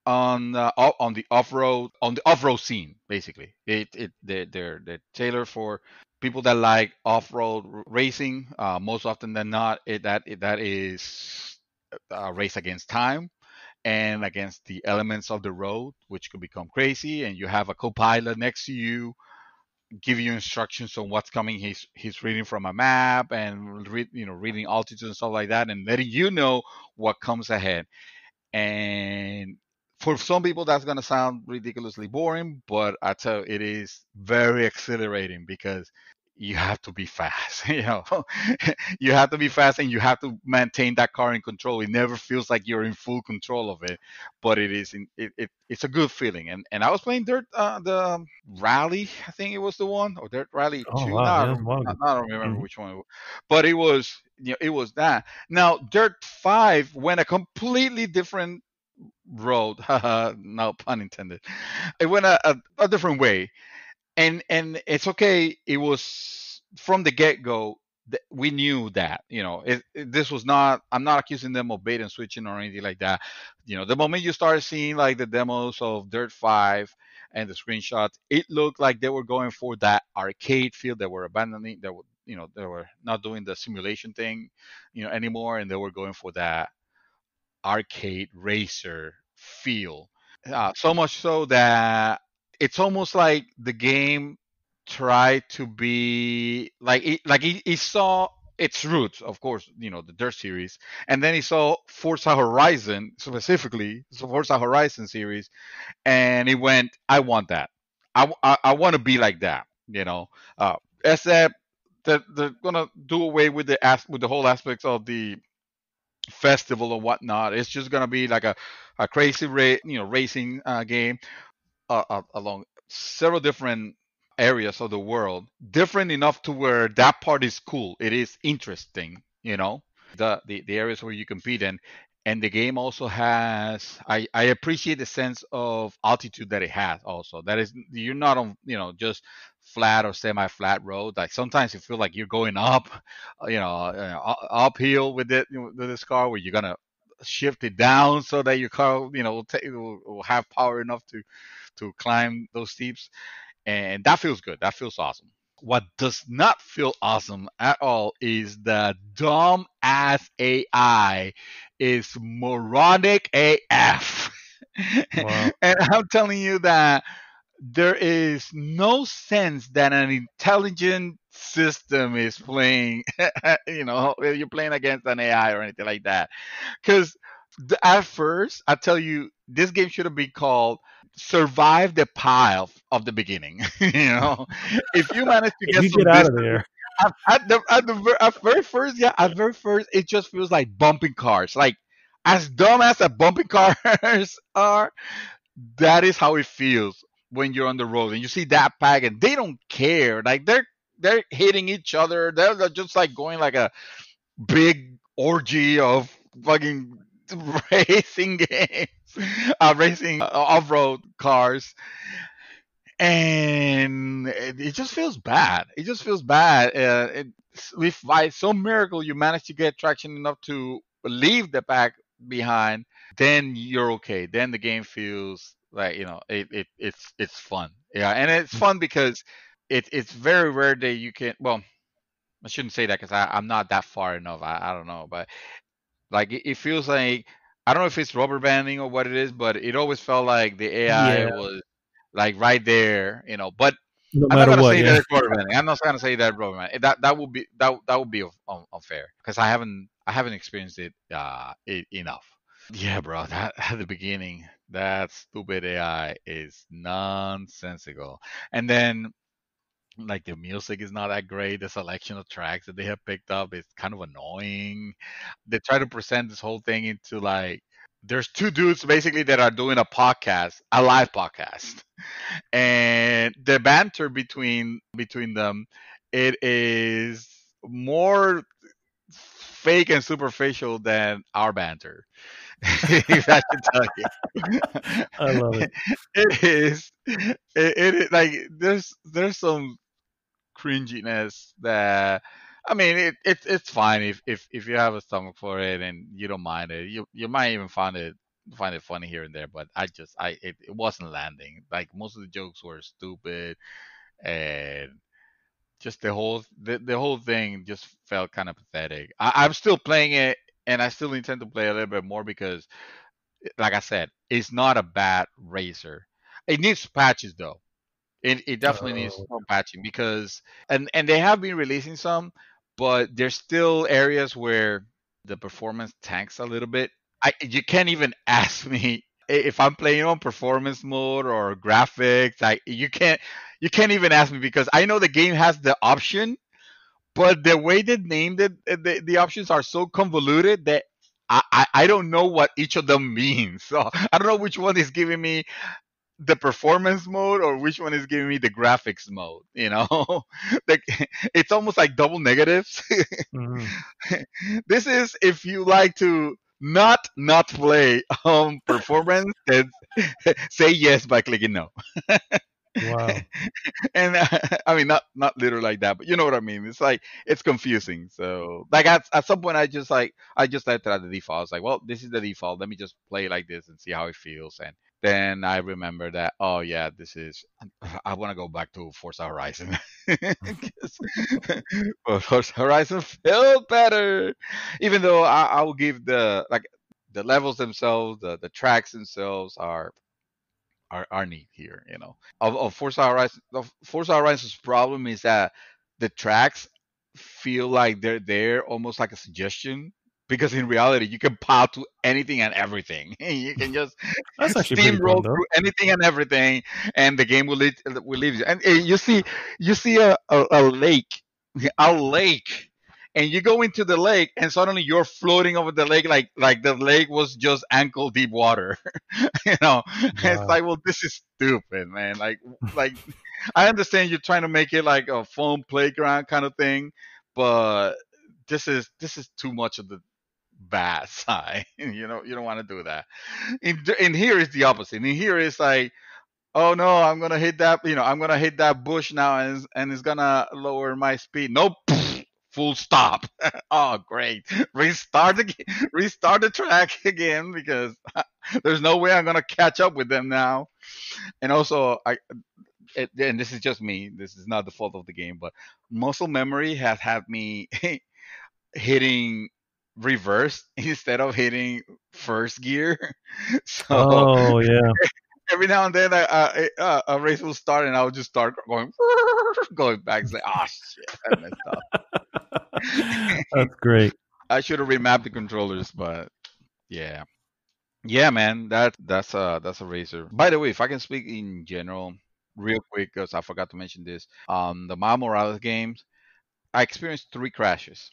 on the off road scene. Basically, they're tailored for people that like off road racing. Most often than not, that is a race against time and against the elements of the road, which could become crazy. And you have a co-pilot next to you, give you instructions on what's coming. He's reading from a map and reading altitude and stuff like that, and letting you know what comes ahead. And for some people, that's gonna sound ridiculously boring, but I tell you, it is very exhilarating because you have to be fast. You have to be fast, and you have to maintain that car in control. It never feels like you're in full control of it, but it is. It's a good feeling. And I was playing Dirt, the Rally, I think it was the one, or Dirt Rally Oh Two. wow, Now yeah, that's wild. I don't remember Mhm. which one, but it was, it was that. Now Dirt 5 went a completely different road. No pun intended. It went a different way, and it's okay. It was from the get go. We knew that, this was not. I'm not accusing them of bait and switching or anything like that. The moment you start seeing like the demos of Dirt 5 and the screenshots, it looked like they were going for that arcade feel. They were abandoning. They were not doing the simulation thing, anymore, and they were going for that arcade racer feel. So much so that it's almost like the game tried to be like it saw. its roots, of course, the Dirt series, and then he saw Forza Horizon, specifically, so Forza Horizon series, and he went, "I want that. I want to be like that." Except that they're gonna do away with with the whole aspects of the festival or whatnot. It's just gonna be like a crazy racing game along several different areas of the world, different enough to where that part is cool. It is interesting, the areas where you compete in. And the game also has, I appreciate the sense of altitude that it has. Also, that is, you're not on just flat or semi-flat road. Like sometimes you feel like you're going up, uphill with with this car, where you're gonna shift it down so that your car will have power enough to climb those steeps, and that feels good. That feels awesome. What does not feel awesome at all is the dumb ass AI is moronic AF. Wow. And I'm telling you that there is no sense that an intelligent system is playing, you're playing against an AI or anything like that. Because at first, I tell you, this game should have been called "Survive the Pile" of the beginning. If you manage to If get you some get out of distance there, at very first, yeah, at very first, it just feels like bumping cars. Like as dumb as the bumping cars are, that is how it feels when you're on the road and you see that pack and they don't care. Like they're hitting each other. They're just like going like a big orgy of fucking racing games, racing off-road cars, and it just feels bad. It just feels bad. If by some miracle you manage to get traction enough to leave the pack behind, then you're okay. Then the game feels like it's fun. Yeah, and it's fun because it's very rare that you can. Well, I shouldn't say that because I'm not that far enough. I don't know, but like it feels like, I don't know if it's rubber banding or what it is, but it always felt like the AI yeah, was like right there, But no I'm not matter gonna what, say that yeah. it's rubber banding. I'm not gonna say that rubber banding. That would be that would be unfair because I haven't experienced it enough. Yeah, bro. That at the beginning, that stupid AI is nonsensical, and then like the music is not that great. The selection of tracks that they have picked up is kind of annoying. They try to present this whole thing into like there's two dudes basically that are doing a podcast, a live podcast, and the banter between them, it is more fake and superficial than our banter. If I should tell you, I love it. it is. It is like there's some cringiness that, I mean, it's fine if you have a stomach for it and you don't mind it. You might even find it funny here and there, but it wasn't landing. Like most of the jokes were stupid, and just the whole thing just felt kind of pathetic. I'm still playing it, and I still intend to play a little bit more because, like I said, it's not a bad racer. It needs patches though. It definitely needs Oh, some patching because, and they have been releasing some, but there's still areas where the performance tanks a little bit. You can't even ask me if I'm playing on performance mode or graphics. Like you can't even ask me because I know the game has the option, but the way they named it, the options are so convoluted that I don't know what each of them means. So I don't know which one is giving me the performance mode or which one is giving me the graphics mode. Like it's almost like double negatives. mhm. This is if you like to not play performance, then say yes by clicking no. Wow. And I mean, not literally like that, but you know what I mean. It's like it's confusing. So like at some point, I just left it at the default. I was like, well, this is the default. Let me just play like this and see how it feels. And then I remember that, oh yeah, this is. I want to go back to Forza Horizon. 'Cause- well, Forza Horizon felt better, even though I will give the levels themselves, the tracks themselves are neat here. Of Forza Horizon, Forza Horizon's problem is that the tracks. feel like they're there almost like a suggestion, because in reality you can pile to anything and everything. You can just That's actually pretty fun steamroll though. through anything and everything, and the game will leave you. And you see a lake, a lake, and you go into the lake, and suddenly you're floating over the lake, like the lake was just ankle deep water. you know, it's Wow. like, well, this is stupid, man. Like I understand you're trying to make it like a foam playground kind of thing, but this is too much of the bad side. You don't want to do that. In here is the opposite. In here is like, oh no, I'm gonna hit that. I'm gonna hit that bush now, and it's gonna lower my speed. Nope. Full stop. Oh, great. Restart the track again, because there's no way I'm gonna catch up with them now. And also, and this is just me. This is not the fault of the game, but muscle memory has had me hitting reverse instead of hitting first gear. So Oh yeah, every now and then, a race will start, and I would just start going going back. Say, oh shit, I messed up. that's great. I should have remapped the controllers, but yeah, yeah, man, that's a racer. By the way, if I can speak in general, real quick, because I forgot to mention this, the Miles Morales games, I experienced three crashes,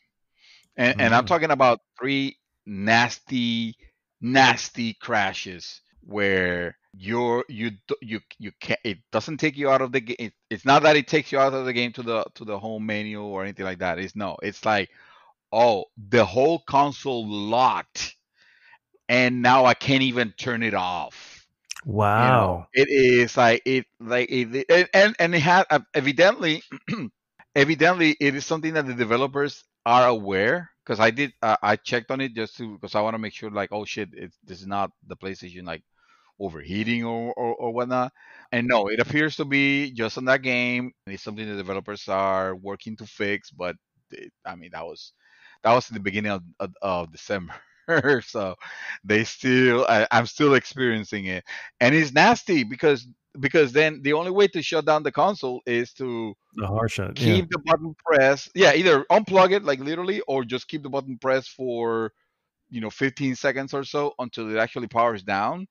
and I'm Mm. talking about three nasty, nasty crashes where you can't. It doesn't take you out of the game. It's not that it takes you out of the game to the home menu or anything like that. It's no. It's like, oh, the whole console locked, and now I can't even turn it off. Wow. It is and it had evidently evidently it is something that the developers are aware, because I checked on it just to because I want to make sure, like, oh shit, this is not the PlayStation like overheating or whatnot. And no, it appears to be just on that game. It's something the developers are working to fix, but I mean, that was in the beginning of December. So I'm still experiencing it, and it's nasty, because then the only way to shut down the console is to The hard shot. Yeah. keep the button pressed. Yeah, either unplug it, like, literally, or just keep the button pressed for 15 seconds or so until it actually powers down.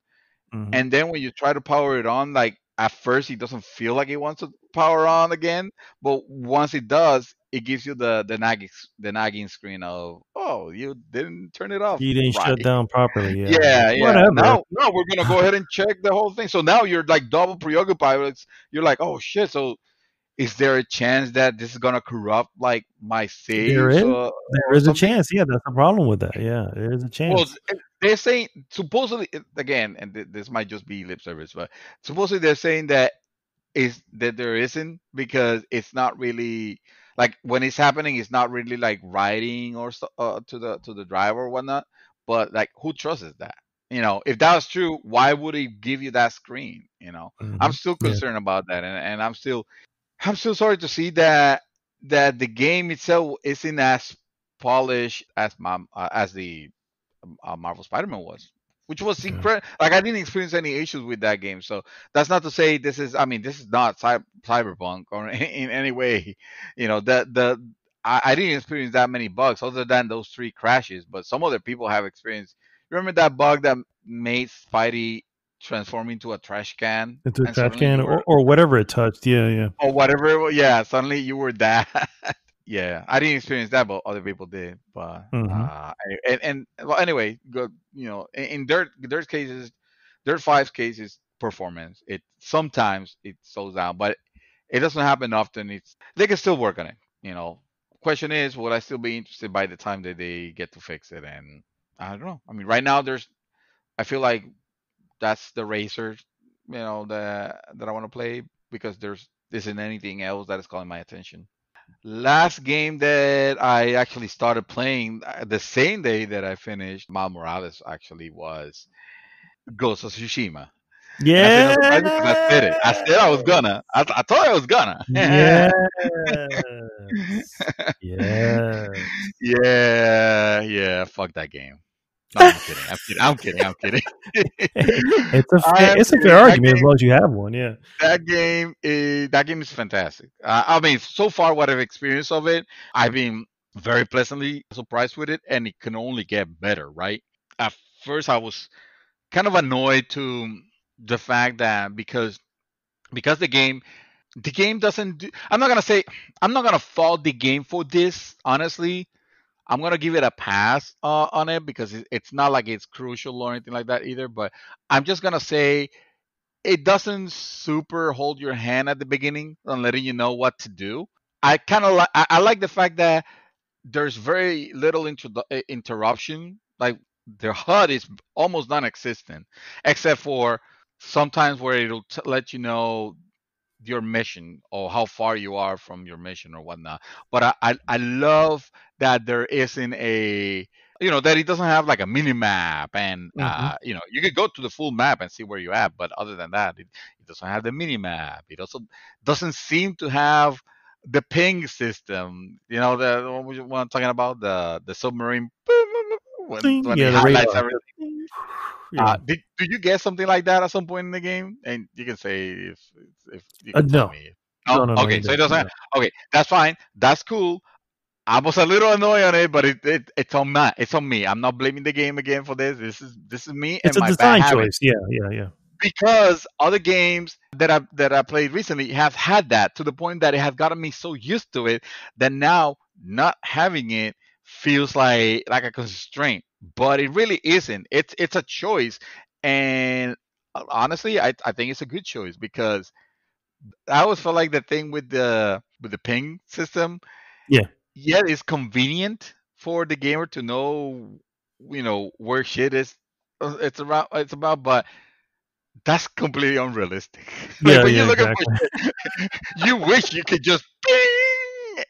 Hmm. And then when you try to power it on, like, at first it doesn't feel like it wants to power on again, but once it does, it gives you the nagging screen of, oh, you didn't turn it off You didn't right. shut down properly. Yeah. Like Yeah, yeah. whatever. Now we're gonna go ahead and check the whole thing. So now you're like double preoccupied. You're like, oh shit. So is there a chance that this is gonna corrupt like my There saves, is. There or is a something? chance. Yeah, that's the problem with that. Yeah, there is a Well, chance. they're saying supposedly, again, and this might just be lip service, but supposedly they're saying that there isn't, because it's not really like, when it's happening, it's not really like writing or to the driver or whatnot. But like, who trusts that? If that was true, why would it give you that screen? I'm Hmm. still Yeah. concerned about that, and I'm still sorry to see that the game itself isn't as polished as the Marvel Spider-Man was, which was Yeah. incredible. Like, I didn't experience any issues with that game, so that's not to say this is. I mean, this is not cyberpunk or in any way. I didn't experience that many bugs other than those three crashes, but some other people have experienced. Remember that bug that made Spidey transform into a trash can, Into a and trash suddenly can you were, or whatever it touched. Yeah. Yeah. or whatever. Yeah, suddenly you were that. Yeah, I didn't experience that, but other people did. But Hmm. well, anyway, go. In Dirt cases, Dirt Five's cases, performance. It sometimes it slows down, but it doesn't happen often. They can still work on it. Question is, will I still be interested by the time that they get to fix it? And I don't know. I mean, right now I feel like that's the racer, that I want to play, because there's isn't anything else that is calling my attention. Last game that I actually started playing, the same day that I finished Miles Morales, actually, was Ghost of Tsushima. And I say no surprise, because I said it. I said I was Yes. gonna. I thought I was gonna. Yes. Yes. Yeah, yeah. Fuck that game. No, I'm kidding. I'm kidding. I'm kidding. I'm kidding. I am It's a fair kidding. argument as long as you have one. Yeah. That game is fantastic. I mean, so far what I've experienced of it, I've been very pleasantly surprised with it, and it can only get better. Right? At first, I was kind of annoyed to the fact that because the game doesn't. I'm not gonna say I'm not gonna fault the game for this. Honestly, I'm gonna give it a pass on it because it's not like it's crucial or anything like that either. But I'm just gonna say it doesn't super hold your hand at the beginning on letting you know what to do. I kind of like I like the fact that there's very little interruption. Like the HUD is almost non-existent, except for sometimes where it'll let you know your mission or how far you are from your mission or whatnot. But I love that there isn't a that it doesn't have like a mini map and Hmm. you could go to the full map and see where you're at, but other than that it doesn't have the mini map. It also doesn't seem to have the ping system, the what I'm talking about, the submarine when Yeah, it the highlights radar. everything. Yeah. Did you get something like that at some point in the game? And you can say if you can tell No. me. No, No, no, no, okay. you So it didn't. doesn't. No. Okay, that's fine. That's cool. I was a little annoyed on it, but it's on my it's on me. I'm not blaming the game again for this. This is me It's and a my bad design habit. choice. Yeah, yeah, yeah. Because other games that I played recently have had that to the point that it has gotten me so used to it that now not having it feels like a constraint. But it really isn't. It's a choice, and honestly, I think it's a good choice because I always felt like the thing with the ping system. Yeah. Yeah, it's convenient for the gamer to know, where shit is. It's about, but that's completely unrealistic. Like Yeah, when yeah, you're looking for exactly. shit, you wish you could just ping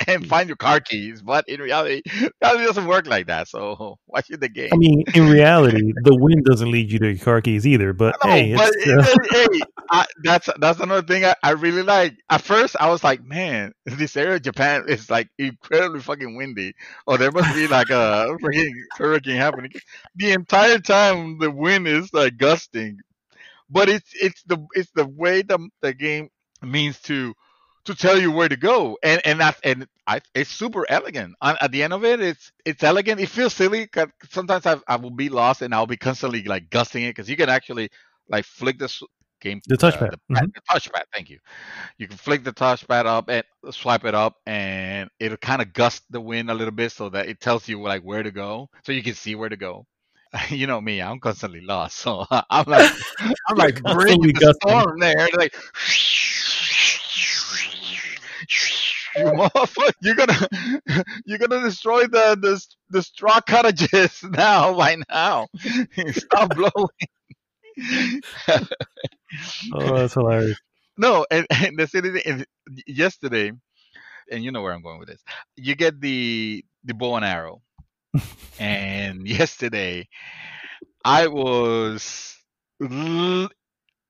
and find your car keys, but in reality, that doesn't work like that. So why should the I game? mean, in reality, the wind doesn't lead you to your car keys either. But No, hey, but it's hey, that's another thing I really like. At first, I was like, man, this area of Japan is like incredibly fucking windy. Oh, there must be like a freaking hurricane happening. The entire time, the wind is like gusting, but it's the way the game means to tell you where to go, it's super elegant. At the end of it, it's elegant. It feels silly 'cause sometimes I will be lost and I'll be constantly like gusting it because you can actually like flick game the touchpad. Hmm. the touchpad. Thank you. You can flick the touchpad up and swipe it up, and it'll kind of gust the wind a little bit so that it tells you like where to go, so you can see where to go. You know me, I'm constantly lost, so I'm like bringing Constantly the gusting. storm there, like you motherfucker, you're gonna destroy the straw cottages now, by now. Stop blowing. Oh, that's hilarious. No, and the silly thing is, yesterday, and you know where I'm going with this. You get the bow and arrow, and yesterday I was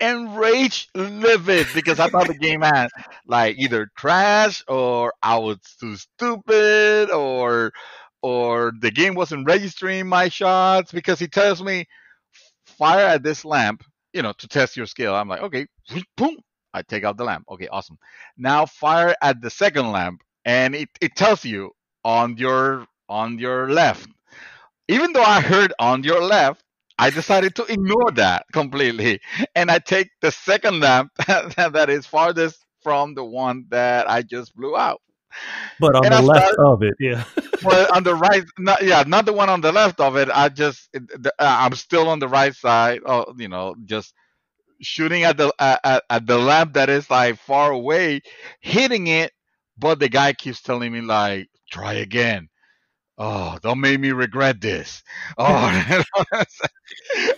enraged, livid, because I thought the game had like either trash or I was too stupid or the game wasn't registering my shots because he tells me fire at this lamp, to test your skill. I'm like, okay, boom. I take out the lamp. Okay, awesome. Now fire at the second lamp, and it tells you on your left. Even though I heard on your left, I decided to ignore that completely. And I take the second lamp that is farthest from the one that I just blew out. But on And the I left start, of it, yeah. well, on the right, not the one on the left of it. I'm still on the right side, just shooting at the lamp that is like far away, hitting it. But the guy keeps telling me like, try again. Oh, don't make me regret this. Oh,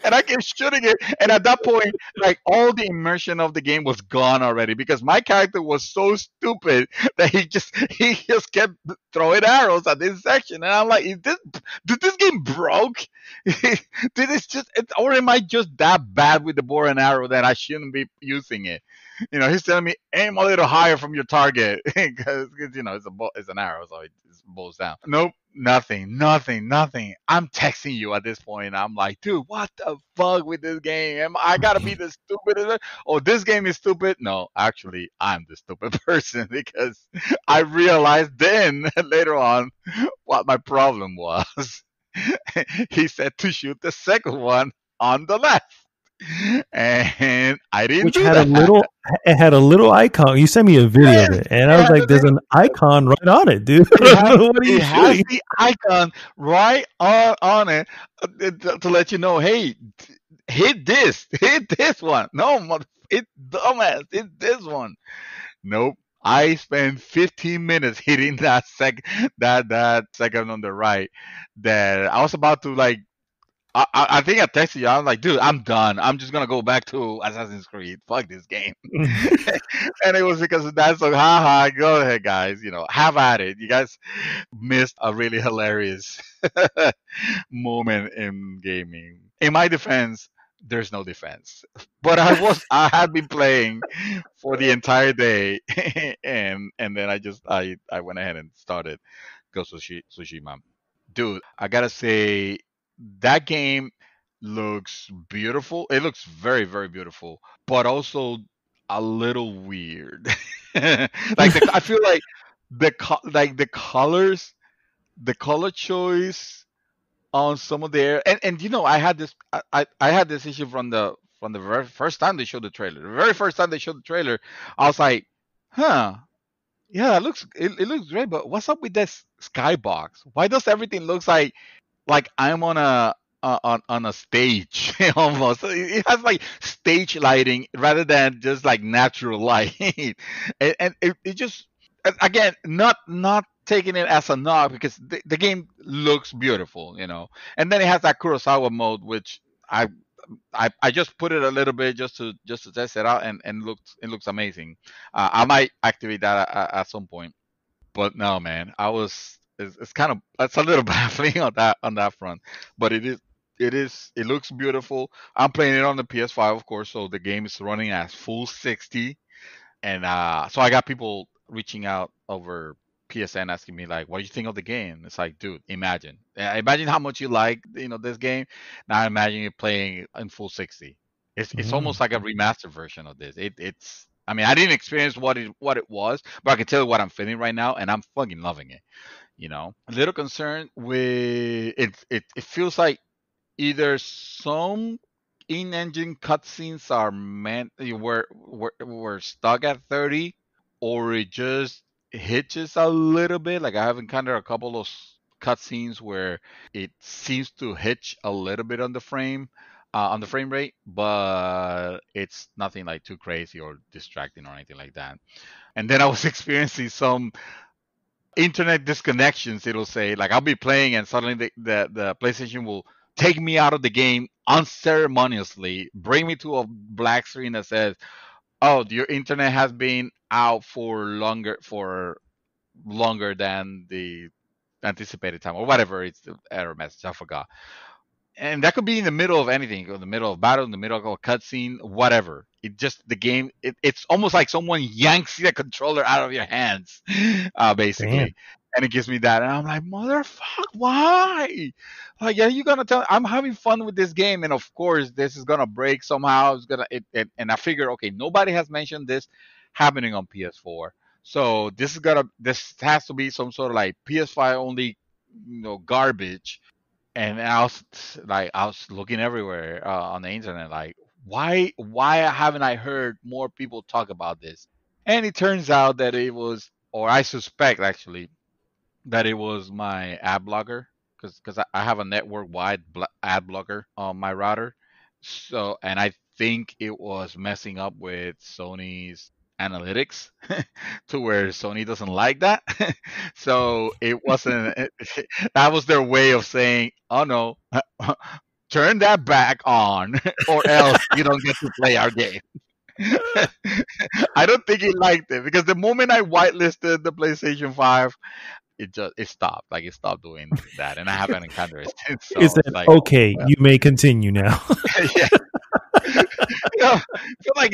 and I kept shooting it. And at that point, like all the immersion of the game was gone already because my character was so stupid that he just kept throwing arrows at this section. And I'm like, did this game broke? Or am I just that bad with the bow and arrow that I shouldn't be using it? He's telling me aim a little higher from your target because it's an arrow, so it bows down. Nope. Nothing, nothing, nothing. I'm texting you at this point. I'm like, dude, what the fuck with this game? I gotta be the stupid? Oh, this game is stupid? No, actually, I'm the stupid person because I realized then later on what my problem was. He said to shoot the second one on the left, and I didn't Which do had a that. little, it had a little icon. You sent me a video of Yes, it, and I it was had like, a "There's little an icon right on it, dude. It has What are you it has shooting?" the icon right on it to let you know, hey, hit this one. No, hit dumbass, hit this one. Nope. I spent 15 minutes hitting that second on the right. That I was about to like. I think I texted you. I'm like, dude, I'm done. I'm just gonna go back to Assassin's Creed. Fuck this game. And it was because of that. So, haha, go ahead, guys. Have at it. You guys missed a really hilarious moment in gaming. In my defense, there's no defense. But I had been playing for the entire day, and then I went ahead and started Ghost of Tsushima. Dude, I gotta say that game looks beautiful. It looks very, very beautiful, but also a little weird. I feel like the colors, the color choice on some of their and I had this issue from the very first time they showed the trailer. The very first time they showed the trailer, I was like, huh. Yeah, it looks great, but what's up with this skybox? Why does everything looks like I'm on on a stage almost. It has like stage lighting rather than just like natural light, and it just again not taking it as a knock because the game looks beautiful, and then it has that Kurosawa mode which I just put it a little bit just to test it out and it looks amazing. I might activate that at some point. But no, man, it's kind of that's a little baffling on that front, but it looks beautiful. I'm playing it on the PS5, of course, so the game is running at full 60, and so I got people reaching out over PSN asking me like, "What do you think of the game?" It's like, dude, imagine how much you like this game. Now imagine you playing in full 60. It's Mm. almost like a remastered version of this. It's I mean, I didn't experience what it was, but I can tell you what I'm feeling right now, and I'm fucking loving it. A little concerned with it. It feels like either some in-engine cutscenes are meant we're stuck at 30, or it just hitches a little bit. Like I have encountered a couple of cutscenes where it seems to hitch a little bit on the frame rate, but it's nothing like too crazy or distracting or anything like that. And then I was experiencing some internet disconnections. It'll say like I'll be playing and suddenly the PlayStation will take me out of the game unceremoniously, bring me to a black screen that says, "Oh, your internet has been out for longer than the anticipated time," or whatever. It's the error message. I forgot. And that could be in the middle of anything, in the middle of battle, in the middle of a cutscene, whatever. The game. It's almost like someone yanks the controller out of your hands, Damn. basically. And it gives me that, and I'm like, motherfuck, why? Like, yeah, you gonna tell? I'm having fun with this game, and of course, this is gonna break somehow. And I figure, okay, nobody has mentioned this happening on PS4, so this has to be some sort of like PS5 only, garbage. And I was looking everywhere on the internet, like, why haven't I heard more people talk about this? And it turns out that it was, or I suspect actually, that it was my ad blocker, because I have a network wide ad blocker on my router. So, and I think it was messing up with Sony's analytics to where Sony doesn't like that. So it wasn't that was their way of saying, "Oh no, turn that back on or else you don't get to play our game." I don't think he liked it because the moment I whitelisted the PlayStation 5, it stopped. Like it stopped doing that, and I haven't encountered it since. It So it's said, like, "Okay, well, you may continue now." yeah, I feel like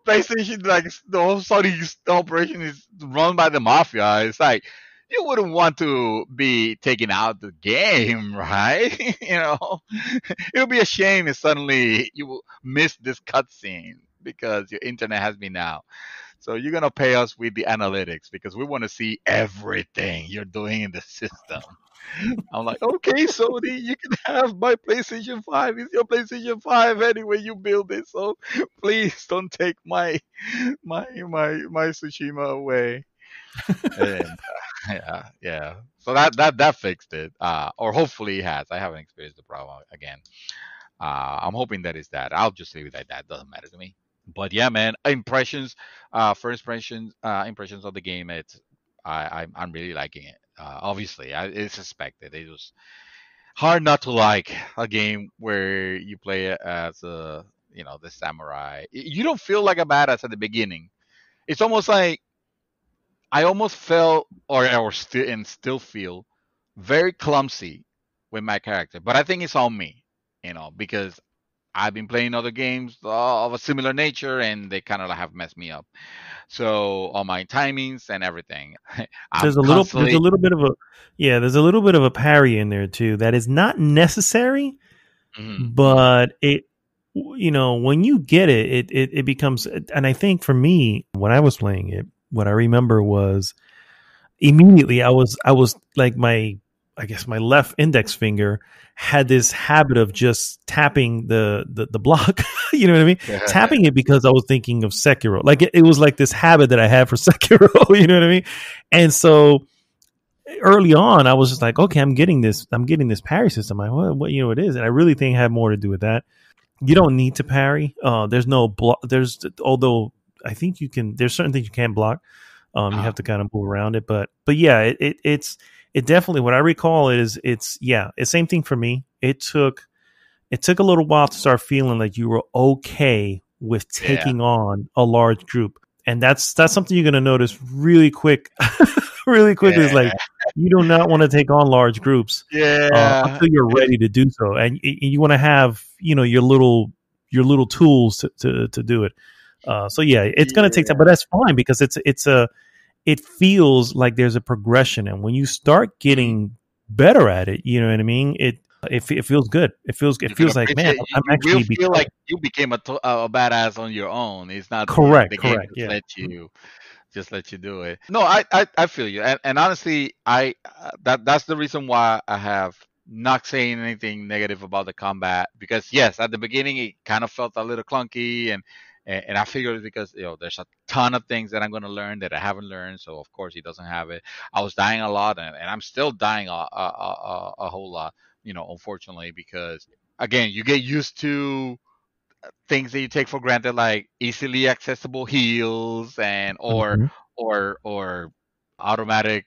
PlayStation, like the whole Sony operation is run by the mafia. It's like, you wouldn't want to be taken out the game, right? It would be a shame if suddenly you will miss this cutscene because your internet has been out. So you're gonna pay us with the analytics because we want to see everything you're doing in the system. I'm like, okay, Sony, you can have my PlayStation 5. It's your PlayStation 5 anyway. You build it, so please don't take my Tsushima away. And yeah, yeah. So that fixed it, or hopefully it has. I haven't experienced the problem again. I'm hoping that is that. I'll just leave it like that. Doesn't matter to me. But yeah, man, impressions, first impressions of the game. I'm really liking it. Obviously, it's expected. It was hard not to like a game where you play it as the samurai. You don't feel like a badass at the beginning. It's almost like I almost felt, or still feel very clumsy with my character. But I think it's on me, because I've been playing other games of a similar nature, and they kind of have messed me up. So all my timings and everything, I'm There's a constantly. little bit of a yeah, there's a little bit of a parry in there too that is not necessary, Mhm, mhm. but when you get it becomes. And I think for me, when I was playing it, what I remember was immediately I was like, I guess my left index finger had this habit of just tapping the block. You know what I mean? Tapping it because I was thinking of Sekiro. Like it was like this habit that I had for Sekiro. You know what I mean? And so early on, I was just like, okay, I'm getting this parry system. What it is, and I really think it had more to do with that. You don't need to parry. There's no block. Although I think you can. There's certain things you can block. You uh, have to kind of move around it, but yeah, it definitely. What I recall is it's same thing for me. It took a little while to start feeling like you were okay with yeah, taking on a large group, and that's something you're gonna notice really quick, really quickly. Is yeah, like you do not want to take on large groups yeah. until you're It's ready to do so, and you want to have your little tools to do it. So yeah, it's gonna take time, yeah. but that's fine because it feels like there's a progression, and when you start Mhm. getting better at it, you know what I mean. It feels good. It You can feels like, man, appreciate. I'm You will actually feel like becoming. you became a badass on your own. It's not the Correct, game correct, just yeah. let you do it. No, I feel you, and honestly, that's the reason why I have not saying anything negative about the combat, because yes, at the beginning it kind of felt a little clunky, and I figured it's because there's a ton of things that I'm going to learn that I haven't learned, so of course he doesn't have it. I was dying a lot, and I'm still dying a whole lot, unfortunately, because again, you get used to things that you take for granted, like easily accessible heals and Hmm. or automatic,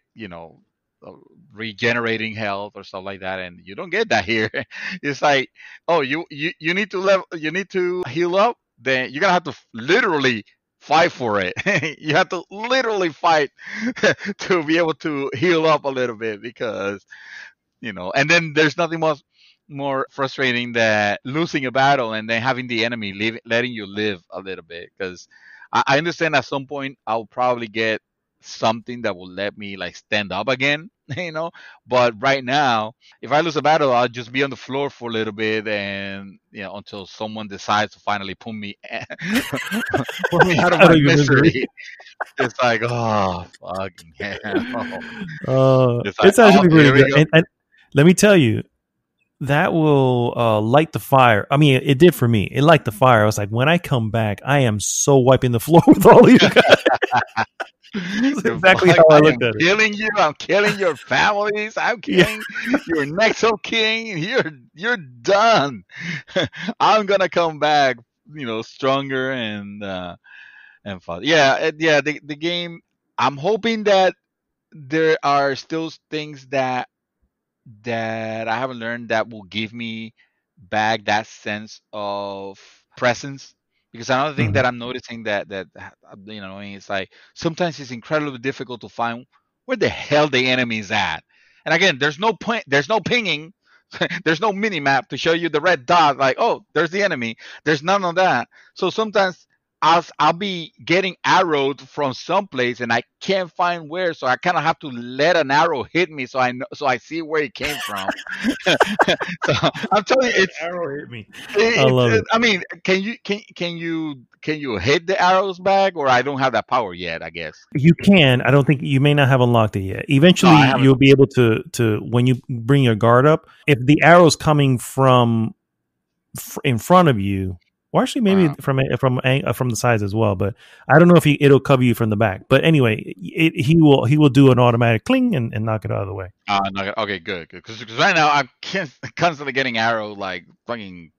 uh, regenerating health or stuff like that, and you don't get that here. It's like, oh, you need to you need to heal up, then you're gonna have to literally fight for it. You have to literally fight to be able to heal up a little bit, because and then there's nothing more frustrating than losing a battle and then having the enemy letting you live a little bit, because I understand at some point I'll probably get something that will let me like stand up again. But right now, if I lose a battle, I'll just be on the floor for a little bit, and until someone decides to finally pull me pull me out of Out my of your misery. misery. It's like, oh, fucking hell. It's like, It's oh, actually pretty here we good, go. and let me tell you, that will light the fire. I mean, it did for me. It light the fire. I was like, when I come back, I am so wiping the floor with all of you guys. That's You're exactly like, how I I looked am at it. killing you. I'm killing your families. I'm Yeah. killing your next of king. You're done. I'm gonna come back, stronger and fun. Yeah, yeah. The game. I'm hoping that there are still things that I haven't learned that will give me back that sense of presence. Because another thing Mhm. that I'm noticing that it's like sometimes it's incredibly difficult to find where the hell the enemy is at. And again, there's no point, there's no pinging, there's no mini map to show you the red dot, like, oh, there's the enemy. There's none of that. So sometimes I'll be getting arrowed from someplace and I can't find where, so I kind of have to let an arrow hit me so I know, so I see where it came from. So I'm telling you, An arrow hit me. I it's love it. I mean, can you hit the arrows back, or I don't have that power yet? I guess. You can. I don't think you may not have unlocked it yet. No, Eventually, I haven't. you'll be able to when you bring your guard up. If the arrow's coming from in front of you, or actually maybe Uh, from the sides as well. But I don't know if it'll cover you from the back. But anyway, he will do an automatic cling and knock it out of the way. no, okay, good, good. Because right now I'm constantly getting arrowed like fucking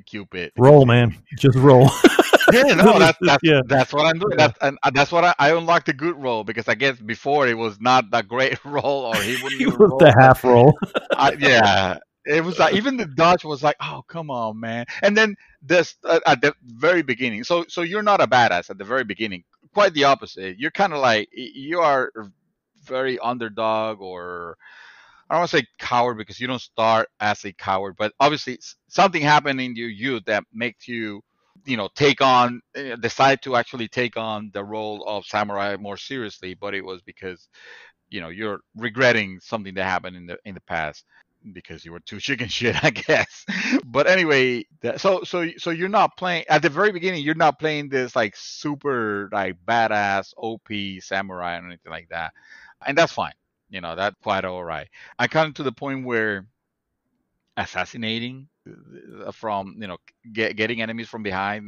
Cupid. Roll, man, just roll. Yeah, no, Yeah, that's what I'm doing. yeah. That's what I unlocked a good roll, because I guess before it was not that great roll, or he wouldn't He even was the roll. But half roll. yeah, it was like even the dodge was like, oh come on, man. And then this at the very beginning. So you're not a badass at the very beginning. Quite the opposite. You're kind of like you are very underdog, or I don't want to say coward because you don't start as a coward, but obviously something happened in your youth that makes you, take on, decide to actually take on the role of samurai more seriously. But it was because you're regretting something that happened in the past because you were too chicken shit, I guess. But anyway, so you're not playing at the very beginning. You're not playing this like super like badass OP samurai or anything like that, and that's fine. That's quite all right. I come to the point where assassinating from getting enemies from behind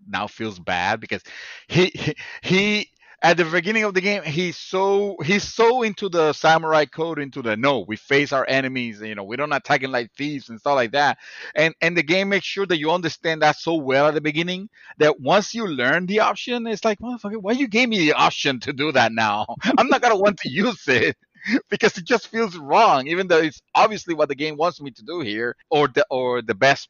now feels bad because he at the beginning of the game he's so into the samurai code, into the no, we face our enemies, we don't attack them like thieves and stuff like that, and the game makes sure that you understand that so well at the beginning that once you learn the option, it's like, motherfucker, why you gave me the option to do that now? I'm not gonna want to use it because it just feels wrong, even though it's obviously what the game wants me to do here, or the best,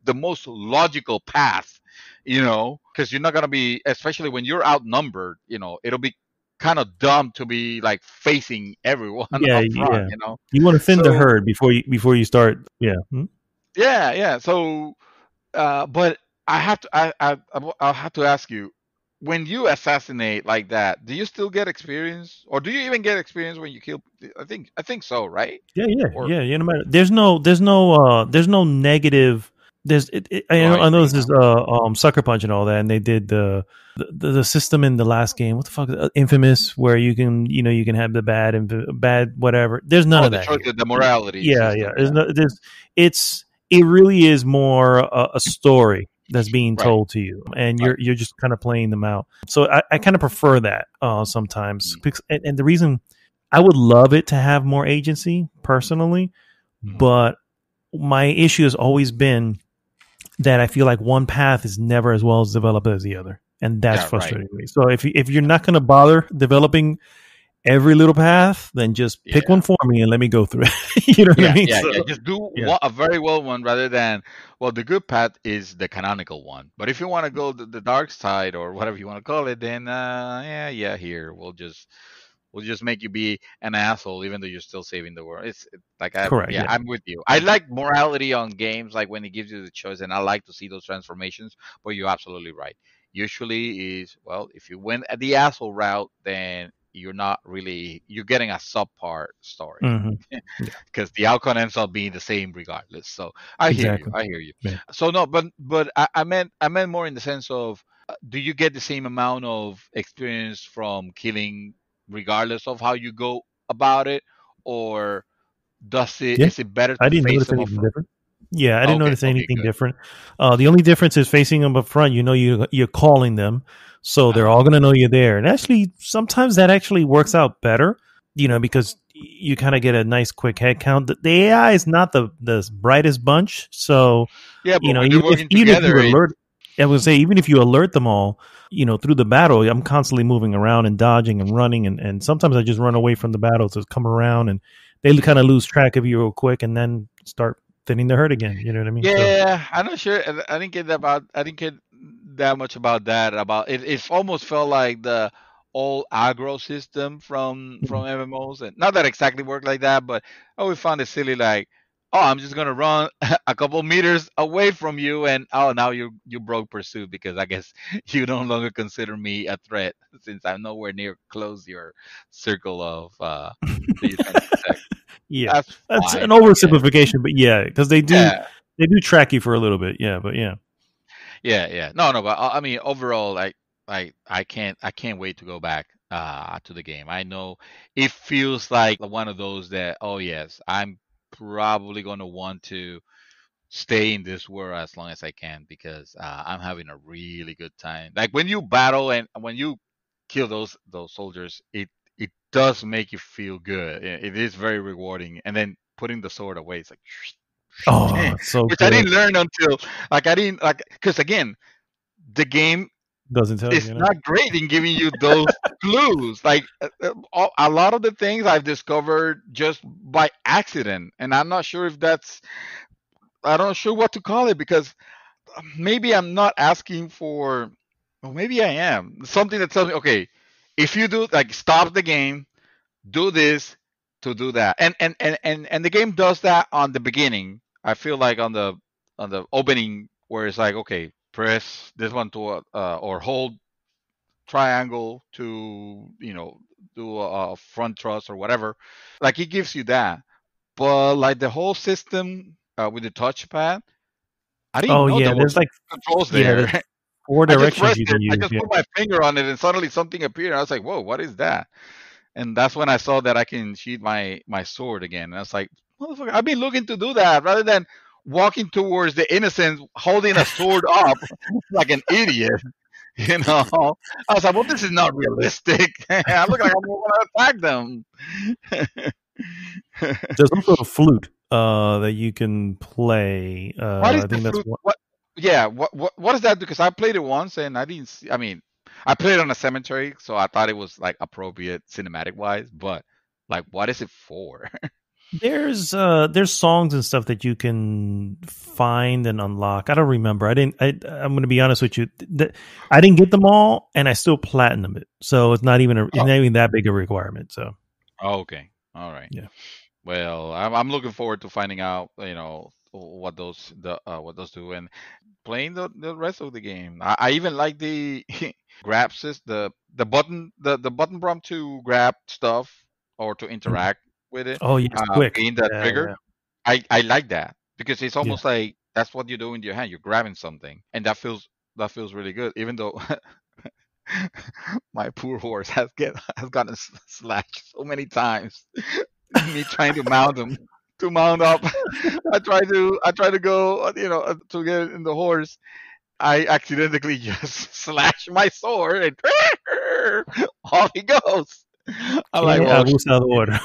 the most logical path, because you're not gonna be, especially when you're outnumbered, it'll be kind of dumb to be like facing everyone Yeah, up front, yeah. You want to thin the So herd before you start. Yeah. Hmm? yeah, yeah. So, but I'll have to ask you, when you assassinate like that, do you still get experience, or do you even get experience when you kill? I think so, right? Yeah, yeah, Or yeah. No matter. There's no negative. oh, I I know see. this is Sucker Punch and all that, and they did the system in the last game. What the fuck, Infamous, where you can have the bad and bad whatever. There's none Oh, of that here. the morality Yeah, yeah. system. Yeah. It really is more a story that's being Right. told to you, and Right. you're just kind of playing them out. So I kind of prefer that sometimes, Mm, and the reason I would love it to have more agency personally, mhm. but my issue has always been that I feel like one path is never as well as developed as the other, and that's Yeah. Right. frustrating me. So if you're not going to bother developing every little path, then just pick Yeah. one for me and let me go through it. You know what I Yeah, mean? yeah, So yeah. Just do yeah, a very well one rather than, well, the good path is the canonical one. But if you want to go the dark side or whatever you want to call it, then yeah, yeah. Here we'll just make you be an asshole, even though you're still saving the world. Like correct. yeah, Yeah, I'm with you. I like morality on games, like when it gives you the choice, and I like to see those transformations. But you're absolutely right. Usually is, well, if you went at the asshole route, then you're getting a subpar story hmm yeah, because the outcome ends up being the same regardless. So I hear you. exactly. I hear you. Yeah. So no, but I meant more in the sense of, do you get the same amount of experience from killing regardless of how you go about it, or Yeah, is it better I to didn't face notice them up anything front? different. Yeah, I didn't Okay, notice okay, anything good. different. The only difference is facing them up front. You're calling them, so they're Uh-huh. all going to know you're there. And actually, sometimes that actually works out better. Because you kind of get a nice quick head count. The AI is not the brightest bunch, so Yeah, but when you're working even if you together, alert, I would say even if you alert them all, through the battle, I'm constantly moving around and dodging and running, and sometimes I just run away from the battle to come around, and they kind of lose track of you real quick, and then start thinning the herd again. You know what I mean? So yeah, I'm not sure. I didn't get that much about that. About it, it almost felt like the old aggro system from mhm. MMOs, and not that exactly worked like that, but I always found it silly. Like, oh, I'm just gonna run a couple meters away from you, and oh, now you broke pursuit because I guess you no longer consider me a threat since I'm nowhere near close your circle of that you're trying to protect. Yeah, That's that's an fine, I guess. oversimplification, but yeah, because Yeah, they do track you for a little bit. Yeah, but yeah. yeah. No, no, but I mean, overall, I can't wait to go back to the game. I know it feels like one of those that, oh yes, I'm probably gonna want to stay in this world as long as I can because I'm having a really good time. Like when you battle and when you kill those soldiers, it does make you feel good. It is very rewarding. And then putting the sword away, it's like, Oh, it's so which I good. didn't learn until I didn't like because again the game Doesn't tell is you, not great in giving you those clues. Like a lot of the things I've discovered just by accident, and I'm not sure if that's I don't sure what to call it because maybe I'm not asking for, or maybe I am something that tells me, okay, if you do like stop the game, do this to do that, and the game does that on the beginning. I feel like on the opening where it's like, okay, press this one to or hold triangle to do a front thrust or whatever. Like it gives you that, but like the whole system with the touchpad, I didn't Oh know there yeah, was there's like controls there. there's 4 I just directions pressed you it. can I use. just Yeah. put my finger on it, and suddenly something appeared. I was like, "Whoa, what is that?" And that's when I saw that I can sheath my sword again. And I was like, "Motherfucker, I've been looking to do that rather than walking towards the innocent holding a sword up like an idiot." You know, I was like, "Well, this is not realistic. I look like I'm going to attack them." There's also a flute that you can play. What is I the think that's flute? what. What? Yeah. What does that do? Because I played it once and I didn't see. I mean, I played it on a cemetery, so I thought it was like appropriate cinematic wise. But like, what is it for? There's songs and stuff that you can find and unlock. I don't remember. I'm going to be honest with you. I didn't get them all, and I still platinum it. So it's Oh, not even that big a requirement. So okay. All right. yeah. Well, I'm looking forward to finding out. What those do and playing the rest of the game. I even like the grab the button the button prompt to grab stuff or to Mhm. interact with it. Oh yes, quick. Being the Yeah, trigger. yeah, I like that because it's yeah. almost like that's what you do in your hand. You're grabbing something, and that feels really good. Even though my poor horse has gotten slashed so many times, me trying to mount him to mount up. I try to go to get in the horse. I accidentally just slash my sword and off he goes. I'm Que like, well, abusador.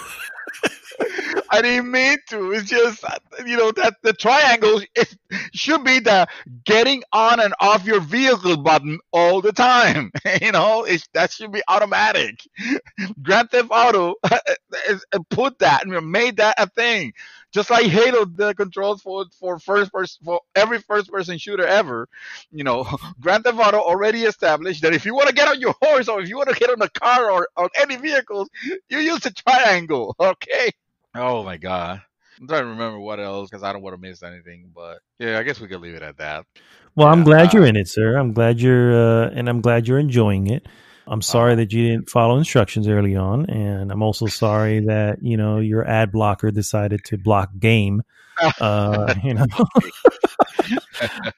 I didn't mean to. It's just, that the triangle it should be the getting on and off your vehicle button all the time. That should be automatic. Grand Theft Auto put that and made that a thing. Just like Halo, the controls for first person for every first person shooter ever. Grand Theft Auto already established that if you want to get on your horse or if you want to get on a car or on any vehicles, you use the triangle. Okay. Oh my god. I'm trying to remember what else because I don't want to miss anything. But yeah, I guess we could leave it at that. Well, I'm Yeah. glad you're in it, sir. I'm glad you're enjoying it. I'm sorry Uh, that you didn't follow instructions early on, and I'm also sorry that your ad blocker decided to block game. You know,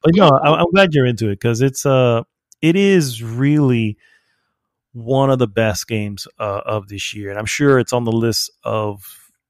but no, I'm glad you're into it because it is really one of the best games of this year, and I'm sure it's on the list of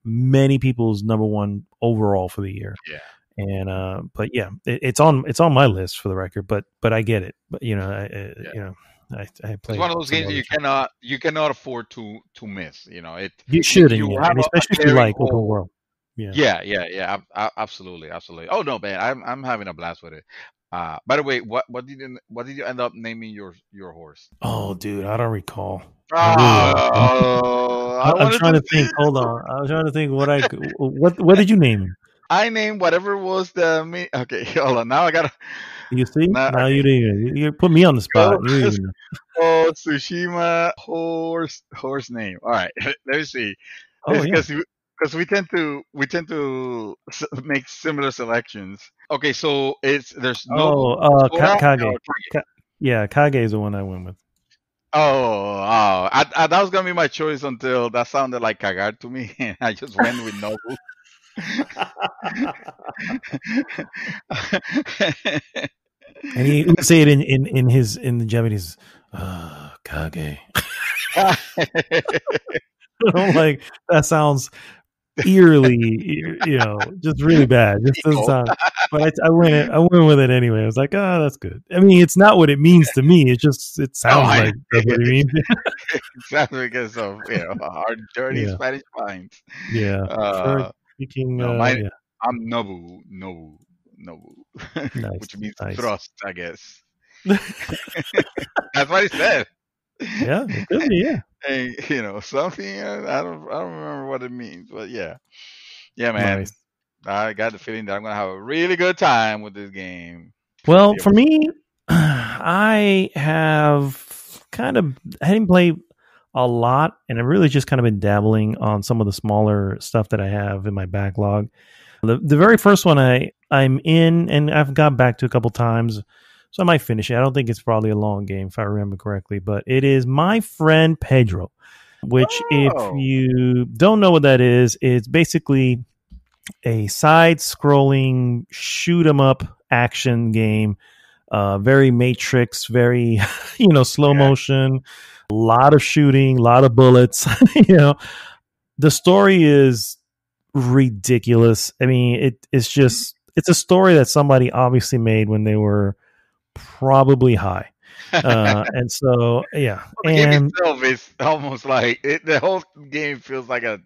many people's number one overall for the year. yeah. And but yeah, it's on my list for the record. But I get it. But Yeah. I It's played one of those some games that other stuff. you cannot afford to miss. You shouldn't, You yeah, have and a especially if you glaring like open hole. world. Yeah. Yeah, yeah, yeah. Absolutely, absolutely. Oh no, man, I'm having a blast with it. By the way, what did you end up naming your horse? Oh, dude, I don't recall. I really don't. Oh, I I'm wanted trying to to see. think. Hold on. I was trying to think what did you name him? I named whatever was the me. Okay, hold on. Now I gotta. You see? Now, Now okay, you didn't. You put me on the spot. go. You didn't even know. Oh, Tsushima horse name. All right, let me see. Oh It's yeah. because because make similar selections. Okay, so it's there's Nobu, Oh, Sora, Kage. or Kage. Yeah, Kage is the one I went with. That was gonna be my choice until that sounded like cagar to me, and I just went with Nobu. And he would say it in the Japanese, Kage. I'm like, that sounds eerily, just really bad. Just doesn't sound. But I went with it anyway. I was like, oh, that's good. I mean, it's not what it means to me. It Oh, sounds like that's what it means. exactly because of our dirty Yeah, Spanish minds. yeah. For Uh, speaking, no, mine. yeah, I'm Nobu, nice, which means nice. thrust, I guess. That's what he said. Yeah, it could be. Yeah, And, something I don't remember what it means, but yeah, man. nice. I got the feeling that I'm gonna have a really good time with this game. Well, Yeah. for me, I hadn't played a lot, and I've really just kind of been dabbling on some of the smaller stuff that I have in my backlog. The very first one I'm in, and I've got back to a couple times, so I might finish it. I don't think it's probably a long game if I remember correctly, but it is My Friend Pedro, which if Oh, you don't know what that is, it's basically a side-scrolling shoot 'em up action game. Very Matrix, very slow yeah. motion, a lot of shooting, a lot of bullets. The story is ridiculous. I mean, it's a story that somebody obviously made when they were probably high. And so yeah, Well, the game and itself is almost like the whole game feels like a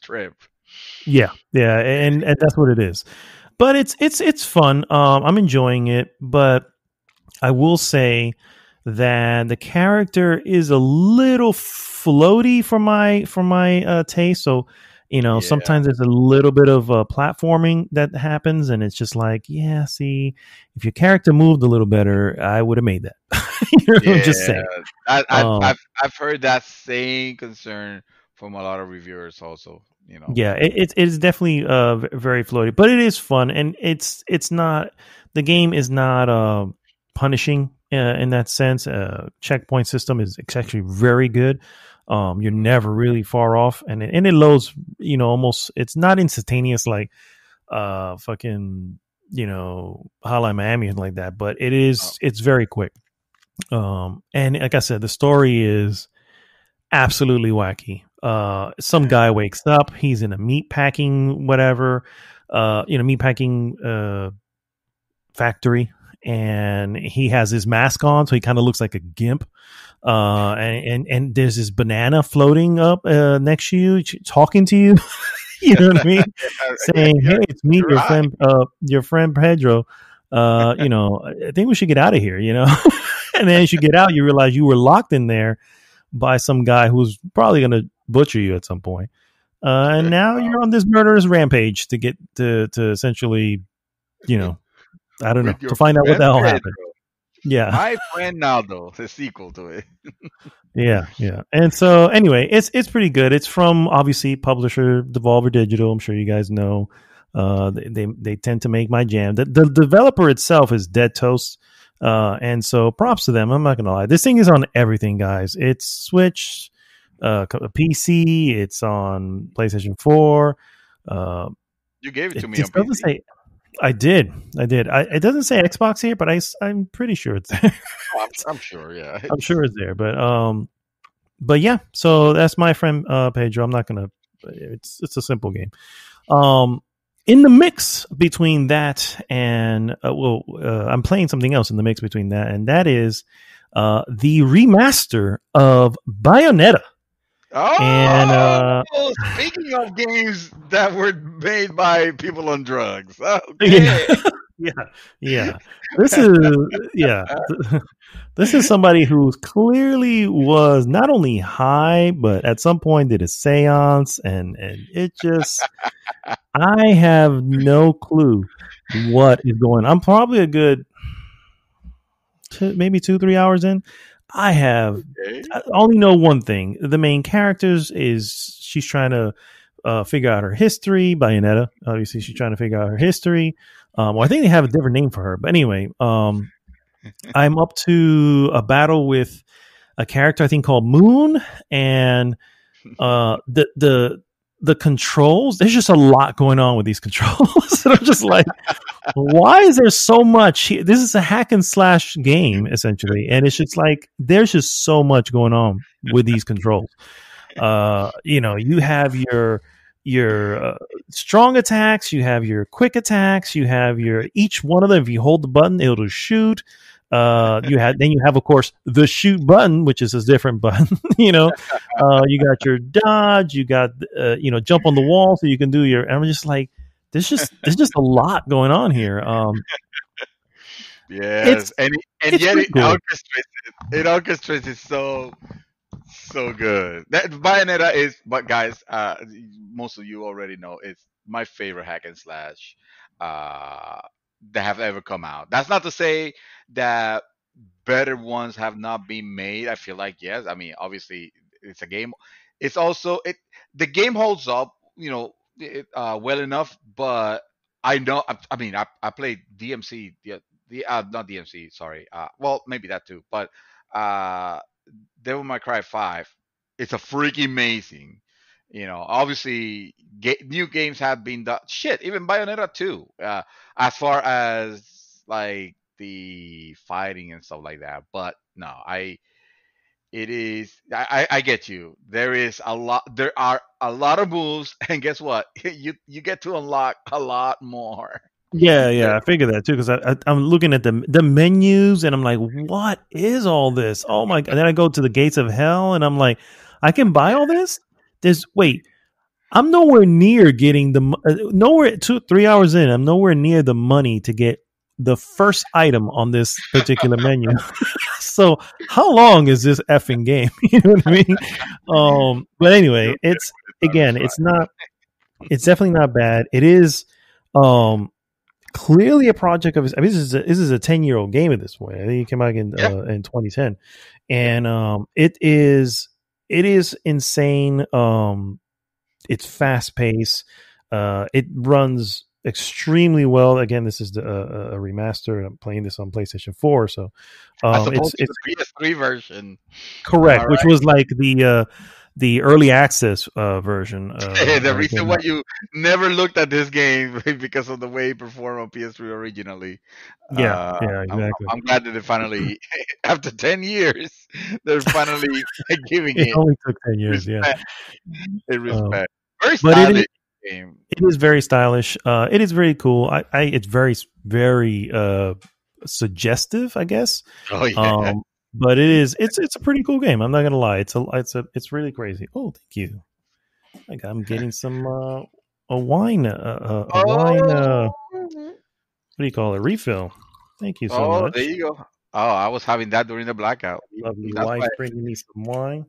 trip. yeah, and that's what it is. But it's fun. I'm enjoying it, but I will say that the character is a little floaty for my taste. So Yeah, sometimes there's a little bit of platforming that happens, and it's just like, yeah, see, if your character moved a little better, I would have made that. Just yeah. saying. I've Um, I've heard that same concern from a lot of reviewers also. Yeah, it is definitely very floaty, but it is fun, and it's not the game is not punishing in that sense. Checkpoint system is actually very good. You're never really far off, and it loads. Almost it's not instantaneous like fucking Hotline Miami and like that, but Oh, it's very quick. And like I said, the story is absolutely wacky. Some yeah. guy wakes up, he's in a meat packing whatever, meat packing factory, and he has his mask on, so he kind of looks like a gimp. And there's this banana floating up next to you, talking to you. You know what I mean? Yeah, Saying, "Hey, it's me, you're right. your friend Pedro. I think we should get out of here." And then as you get out, you realize you were locked in there by some guy who's probably going to butcher you at some point. And now you're on this murderous rampage to get to essentially, you know, I don't know, With to your find out what the friend hell happened. Pedro, Yeah. my friend Naldo, the sequel to it. Yeah, yeah. And so anyway, it's pretty good. It's from obviously publisher Devolver Digital. I'm sure you guys know. They tend to make my jam. The developer itself is Dead Toast. And so props to them. I'm not gonna lie. This thing is on everything, guys. It's Switch, PC, it's on PlayStation 4. You gave it It to me on just doesn't PC. say I did. It doesn't say Xbox here, but I'm pretty sure it's there. Oh, I'm sure. Yeah, I'm sure it's there, but yeah, so that's my friend Pedro. I'm not gonna. It's a simple game. In the mix between that and I'm playing something else in the mix between that, and that is the remaster of Bayonetta. And Oh, speaking of games that were made by people on drugs. yeah, Okay. yeah, yeah. This is yeah. This is somebody who clearly was not only high, but at some point did a seance, and it just I have no clue what is going on. I'm probably a good maybe 2-3 hours in. I Okay. only know one thing. The main characters is she's trying to figure out her history. Baynetta, obviously, she's trying to figure out her history. Well, I think they have a different name for her, but anyway, I'm up to a battle with a character I think called Moon, and the controls. There's just a lot going on with these controls. And I'm just like, why is there so much? This is a hack and slash game essentially, and it's just like there's just so much going on with these controls. You have your strong attacks, you have your quick attacks, you have your each one of them. If you hold the button, it'll shoot. You have of course the shoot button, which is a different button. You got your dodge, you got jump on the wall so you can do your. And I'm just like, there's just a lot going on here. Yes, and yet cool. it orchestrates it so good. That Bayonetta is, but guys, most of you already know it's my favorite hack and slash that have ever come out. That's not to say that better ones have not been made. I feel like yes. I mean, obviously, it's a game. It's also the game holds up, well enough. But I know. I mean, I played DMC. Not DMC. Sorry. Well, maybe that too. But Devil May Cry 5. It's a freaking amazing. Obviously, new games have been done. Shit, even Bayonetta 2. As far as like the fighting and stuff like that. But no, it is. I get you. There is a lot. There are a lot of moves, and guess what? You get to unlock a lot more. Yeah, I figured that too because I'm looking at the menus and I'm like, what is all this? Oh my! And then I go to the gates of hell and I'm like, I can buy all this. I'm nowhere near getting nowhere 2-3 hours in. I'm nowhere near the money to get the first item on this particular menu. So how long is this effing game? You know what I mean? But anyway, it's definitely not bad. It is, clearly a project of. I mean, this is a 10-year-old game at this point. I think it came out in 2010, and it is insane. It's fast paced. It runs extremely well. Again, this is a remaster, and I'm playing this on PlayStation 4. So it's the PS3 version, correct? Which was like the early access version. The reason why you never looked at this game because of the way it performed on PS3 originally. Yeah, exactly. I'm glad that they finally, after 10 years, they're finally giving it. It only took 10 years, respect. Respect. Very stylish game. It is very stylish. It is very cool. It's very, very suggestive, I guess. Oh yeah. But it's a pretty cool game. I'm not gonna lie. It's really crazy. Oh, thank you. I'm getting some a wine. Wine. What do you call it? Refill. Thank you so much. There you go. Oh, I was having that during the blackout. Lovely wife bringing me some wine.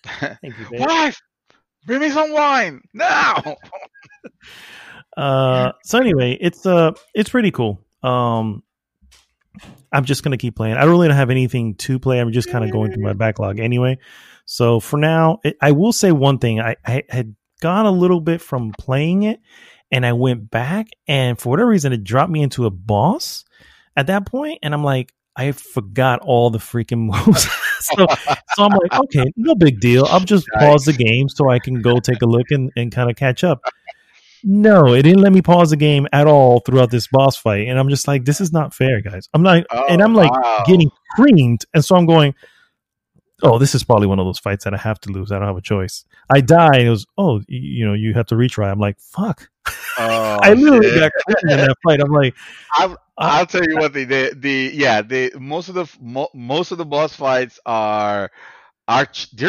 Thank you, babe. Wife, bring me some wine now. So anyway, it's pretty cool. I'm just gonna keep playing. I don't really have anything to play. I'm just kind of going through my backlog anyway. So for now, I will say one thing. I had gone a little bit from playing it, and I went back, and for whatever reason, it dropped me into a boss at that point, and I'm like, I forgot all the freaking moves. so I'm like, okay, no big deal. I'll just pause the game so I can go take a look and kind of catch up. No, it didn't let me pause the game at all throughout this boss fight. And I'm just like, this is not fair, guys. I'm getting creamed. And so I'm going, oh, this is probably one of those fights that I have to lose. I don't have a choice. I die. And it was, you have to retry. I'm like, fuck. I literally got creamed in that fight. I'm like, I'll tell you what they did. Most of the boss fights they're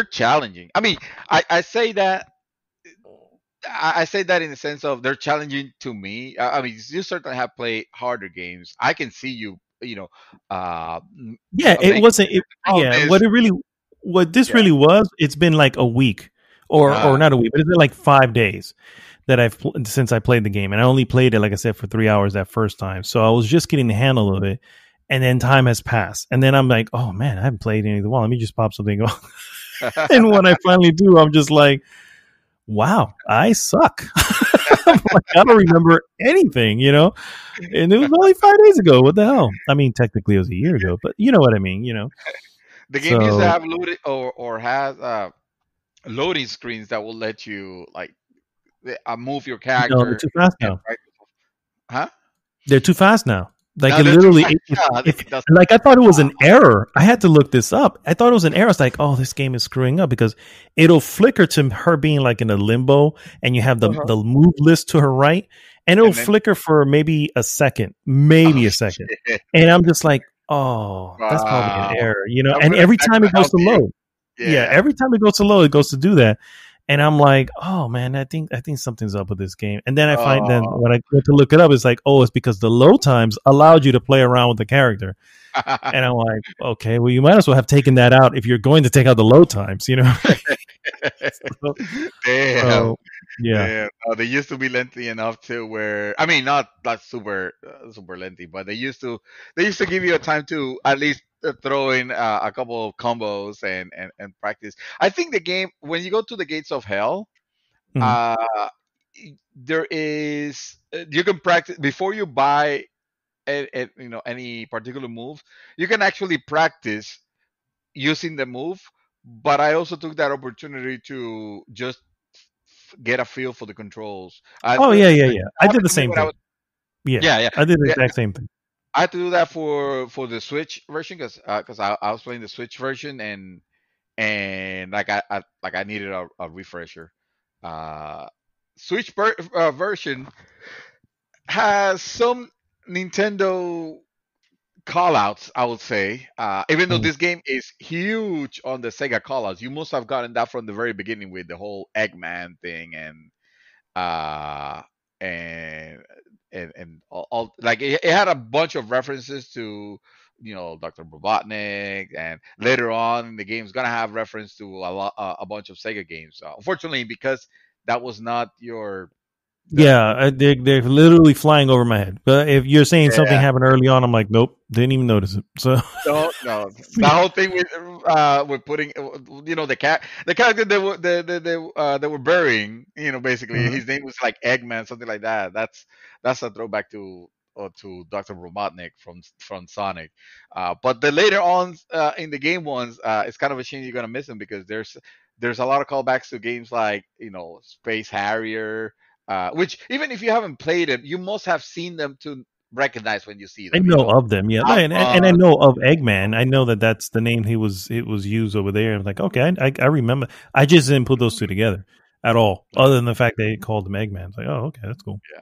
challenging. I mean, I say that. I say that in the sense of they're challenging to me. I mean, you certainly have played harder games. I can see you. It wasn't. Really was. It's been like a week, or not a week, but it's been like 5 days that since I played the game, and I only played it, like I said, for 3 hours that first time. So I was just getting the handle of it, and then time has passed, and then I'm like, oh man, I haven't played any of the while. Let me just pop something on, and when I finally do, I'm just like, wow, I suck. I'm like, I don't remember anything, and it was only 5 days ago. What the hell? I mean, technically it was a year ago, but you know what I mean. The game used to So, have loaded or has loading screens that will let you like move your no, they're character too fast and now. practice. Huh? They're too fast now. Like No, it they're too literally, fast. Yeah, if it does. like I thought it was an error. I had to look this up. I thought it was an error. It's like, oh, this game is screwing up because it'll flicker to her being like in a limbo, and you have the Uh-huh. the move list to her right, and it'll And then flicker for maybe a second, oh shit! and I'm just like, oh, that's probably an Wow, error, I'm And gonna every check time the it goes to LTA. load, yeah, Yeah. every time it goes to load, it goes to do that. And I'm like, oh man, I think something's up with this game. And then I find then Oh. when I go to look it up, it's like, oh, it's because the load times allowed you to play around with the character. And I'm like, okay, well, you might as well have taken that out if you're going to take out the load times. so, Damn. so, yeah. Yeah, they used to be lengthy enough to where I mean, not super super lengthy, but they used to give you a time to at least throw in a couple of combos and practice. I think the game when you go to the gates of hell, Mhm. uh, there is you can practice before you buy any particular move. You can actually practice using the move. But I also took that opportunity to just get a feel for the controls. Oh, yeah, yeah, It yeah. I did happened the to me same when I thing. was Yeah. yeah, yeah, I did the yeah. exact same thing. I had to do that for the Switch version because I was playing the Switch version and like I needed a refresher. Uh, version has some Nintendo callouts, I would say. Even though Mhm. this game is huge on the Sega callouts, you must have gotten that from the very beginning with the whole Eggman thing uh and and all like it had a bunch of references to Dr. Robotnik, and later on the game's gonna have reference to a bunch of Sega games. Unfortunately, because that was not your Yeah, the they're literally flying over my head. But if you're saying something yeah. happened early on, I'm like, nope, didn't even notice it. So, No, no, the whole thing with putting the character they were burying, basically Mhm. his name was like Eggman, something like that. That's a throwback to Dr. Robotnik from Sonic. But the later on in the game ones, it's kind of a shame you're gonna miss them because there's a lot of callbacks to games like Space Harrier, which even if you haven't played it, you must have seen them to recognize when you see I them. know of them, yeah, and I Outrun. know of Eggman. I know that that's the name it was used over there. I was like, okay, I remember. I just didn't put those two together at all, No, other than the fact they called them Eggman. It's like, oh, okay, that's cool. yeah,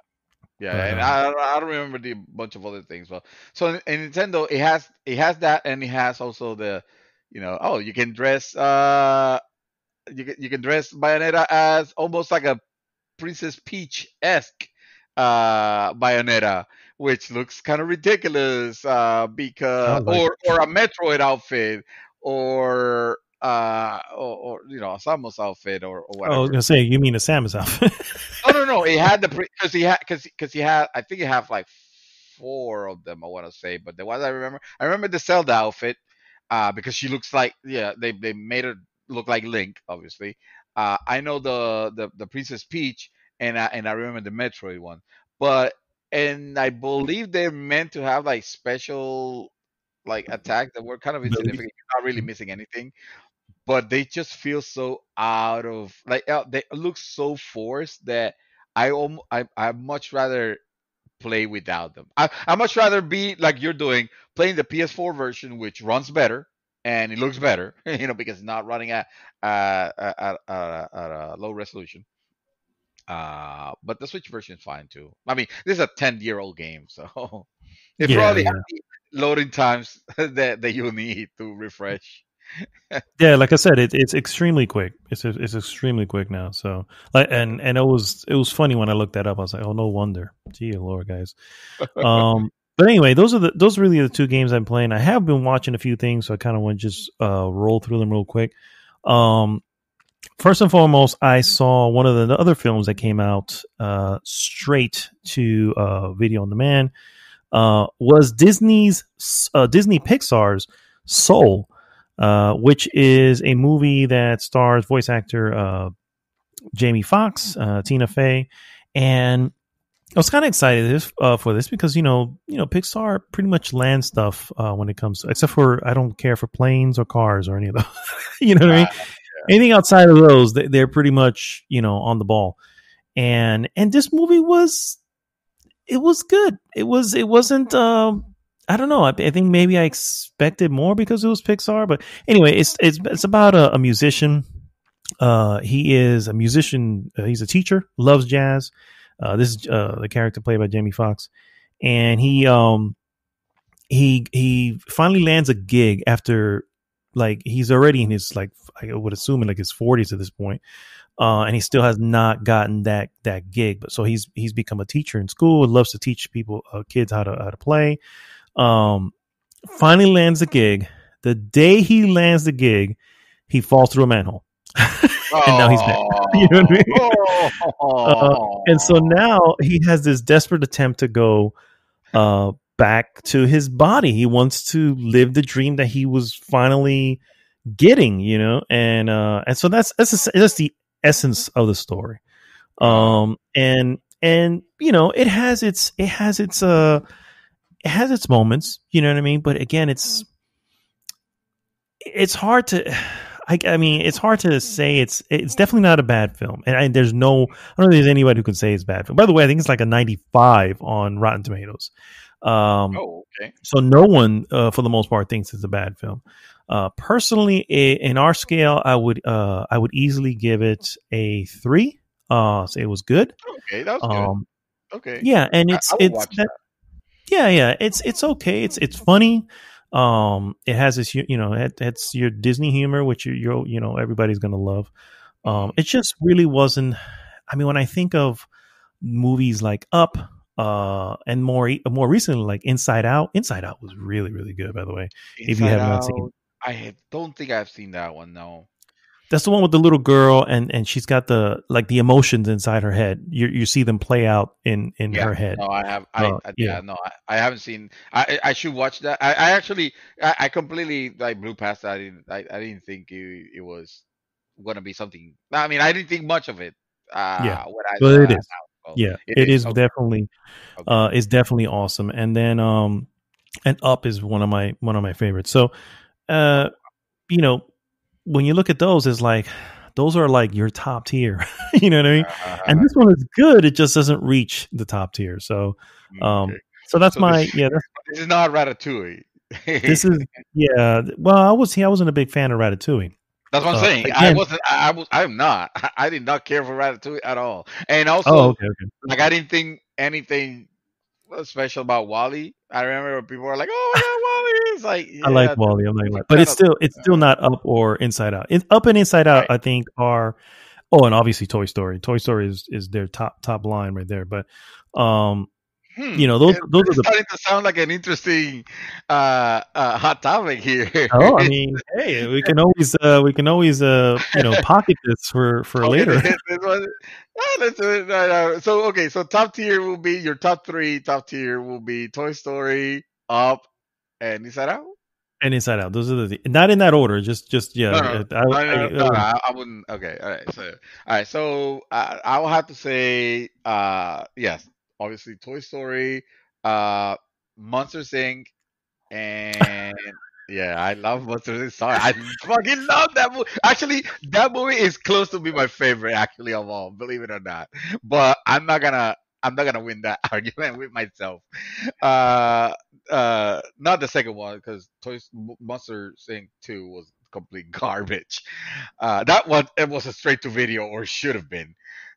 yeah, But and I don't remember the bunch of other things. But so in Nintendo, it has that, and it has also oh, you can dress you can dress Bayonetta as almost like a Princess Peach esque Bayonetta, which looks kind of ridiculous because sounds like or a Metroid outfit or a Samus outfit or I was whatever. gonna say, you mean the Samus outfit? No, no, no. It had because he had. I think he had like four of them. I want to say, but the ones I remember the Zelda outfit, because she looks like they made her look like Link, obviously. I know the Princess Peach, and I remember the Metroid one, but and I believe they're meant to have like special like attacks that were kind of Abilities. insignificant. You're not really missing anything, but they just feel so out of like they look so forced that I much rather play without them. I much rather be like you're doing, playing the PS4 version, which runs better and it looks better, because it's not running at a low resolution. But the Switch version is fine too. I mean, this is a 10-year-old game, so it Yeah, probably has yeah. the loading times that you need to refresh. Yeah, like I said, it's extremely quick. It's extremely quick now. So like, and it was funny when I looked that up. I was like, oh, no wonder. Gee, Lord, guys. But anyway, those are really the two games I'm playing. I have been watching a few things, so I kind of want to just roll through them real quick. Um, First and foremost, I saw one of the other films that came out straight to video on demand. Was Disney Pixar's Soul, which is a movie that stars voice actor Jamie Foxx, Tina Fey, and I was kind of excited for this because Pixar pretty much land stuff when it comes to, except for I don't care for planes or cars or any of those. You know what I mean? Anything outside of those, they're pretty much on the ball. And this movie was good. It wasn't. I don't know. I think maybe I expected more because it was Pixar. But anyway, it's about a musician. He is a musician. He's a teacher. Loves jazz. This is the character played by Jamie Foxx, and he finally lands a gig after he's already in his I would assume in his 40s at this point. And he still has not gotten that gig, but so he's become a teacher in school and loves to teach people, kids how to play. Finally lands a gig. The day he lands the gig, he falls through a manhole, and now he's back. You know what I mean? And so now he has this desperate attempt to go back to his body. He wants to live the dream that he was finally getting, and so that's the essence of the story. And it has its moments, you know what I mean? But again, it's hard to it's hard to say it's definitely not a bad film. And I don't know if there's anybody who can say it's a bad film. By the way, I think it's like a 95 on Rotten Tomatoes. Okay. So no one for the most part thinks it's a bad film. Personally, in our scale, I would easily give it a 3. So it was good. Okay, that was good. Okay. Yeah, and it's okay. It's funny. It has this, it's your Disney humor, which everybody's gonna love. It just really wasn't. I mean, when I think of movies like Up, and more recently, like Inside Out. Inside Out was really, really good, by the way. If you have not seen it. I don't think I've seen that one. No, that's the one with the little girl, and she's got the emotions inside her head. You see them play out in her head. No, I have. I haven't seen. I should watch that. I completely blew past that. I didn't think it was going to be something. I mean, I didn't think much of it. But it is. Yeah, it is okay. Definitely. Okay. It's definitely awesome. And then and Up is one of my favorites. So. When you look at those, it's those are your top tier. You know what I mean? And this one is good. It just doesn't reach the top tier. So, okay. So that's this is not Ratatouille. This is Well, I wasn't a big fan of Ratatouille. That's what I'm saying. Again, I'm not. I did not care for Ratatouille at all. And also, I didn't think anything special about WALL-E. I remember people were like, "Oh my God, WALL-E!" It's I like WALL-E. But it's still not Up or Inside Out. Up and Inside Out, right. I think are. Oh, and obviously Toy Story. Toy Story is their top line right there. But those are starting to sound like an interesting hot topic here. Oh, I mean, hey, we can always pocket this for later. Let's do it. No. So top tier will be your top 3. Top tier will be Toy Story, Up, and Inside Out. And Inside Out. Those are not in that order. Just No, I wouldn't. Okay, all right. So I will have to say yes. Obviously, Toy Story, Monsters Inc., and I love Monsters Inc. Sorry, I fucking love that movie. Actually, that movie is close to be my favorite, actually, of all. Believe it or not. But I'm not gonna win that argument with myself. Not the second one because Monsters Inc. 2 was complete garbage. That one it was a straight to video, or should have been.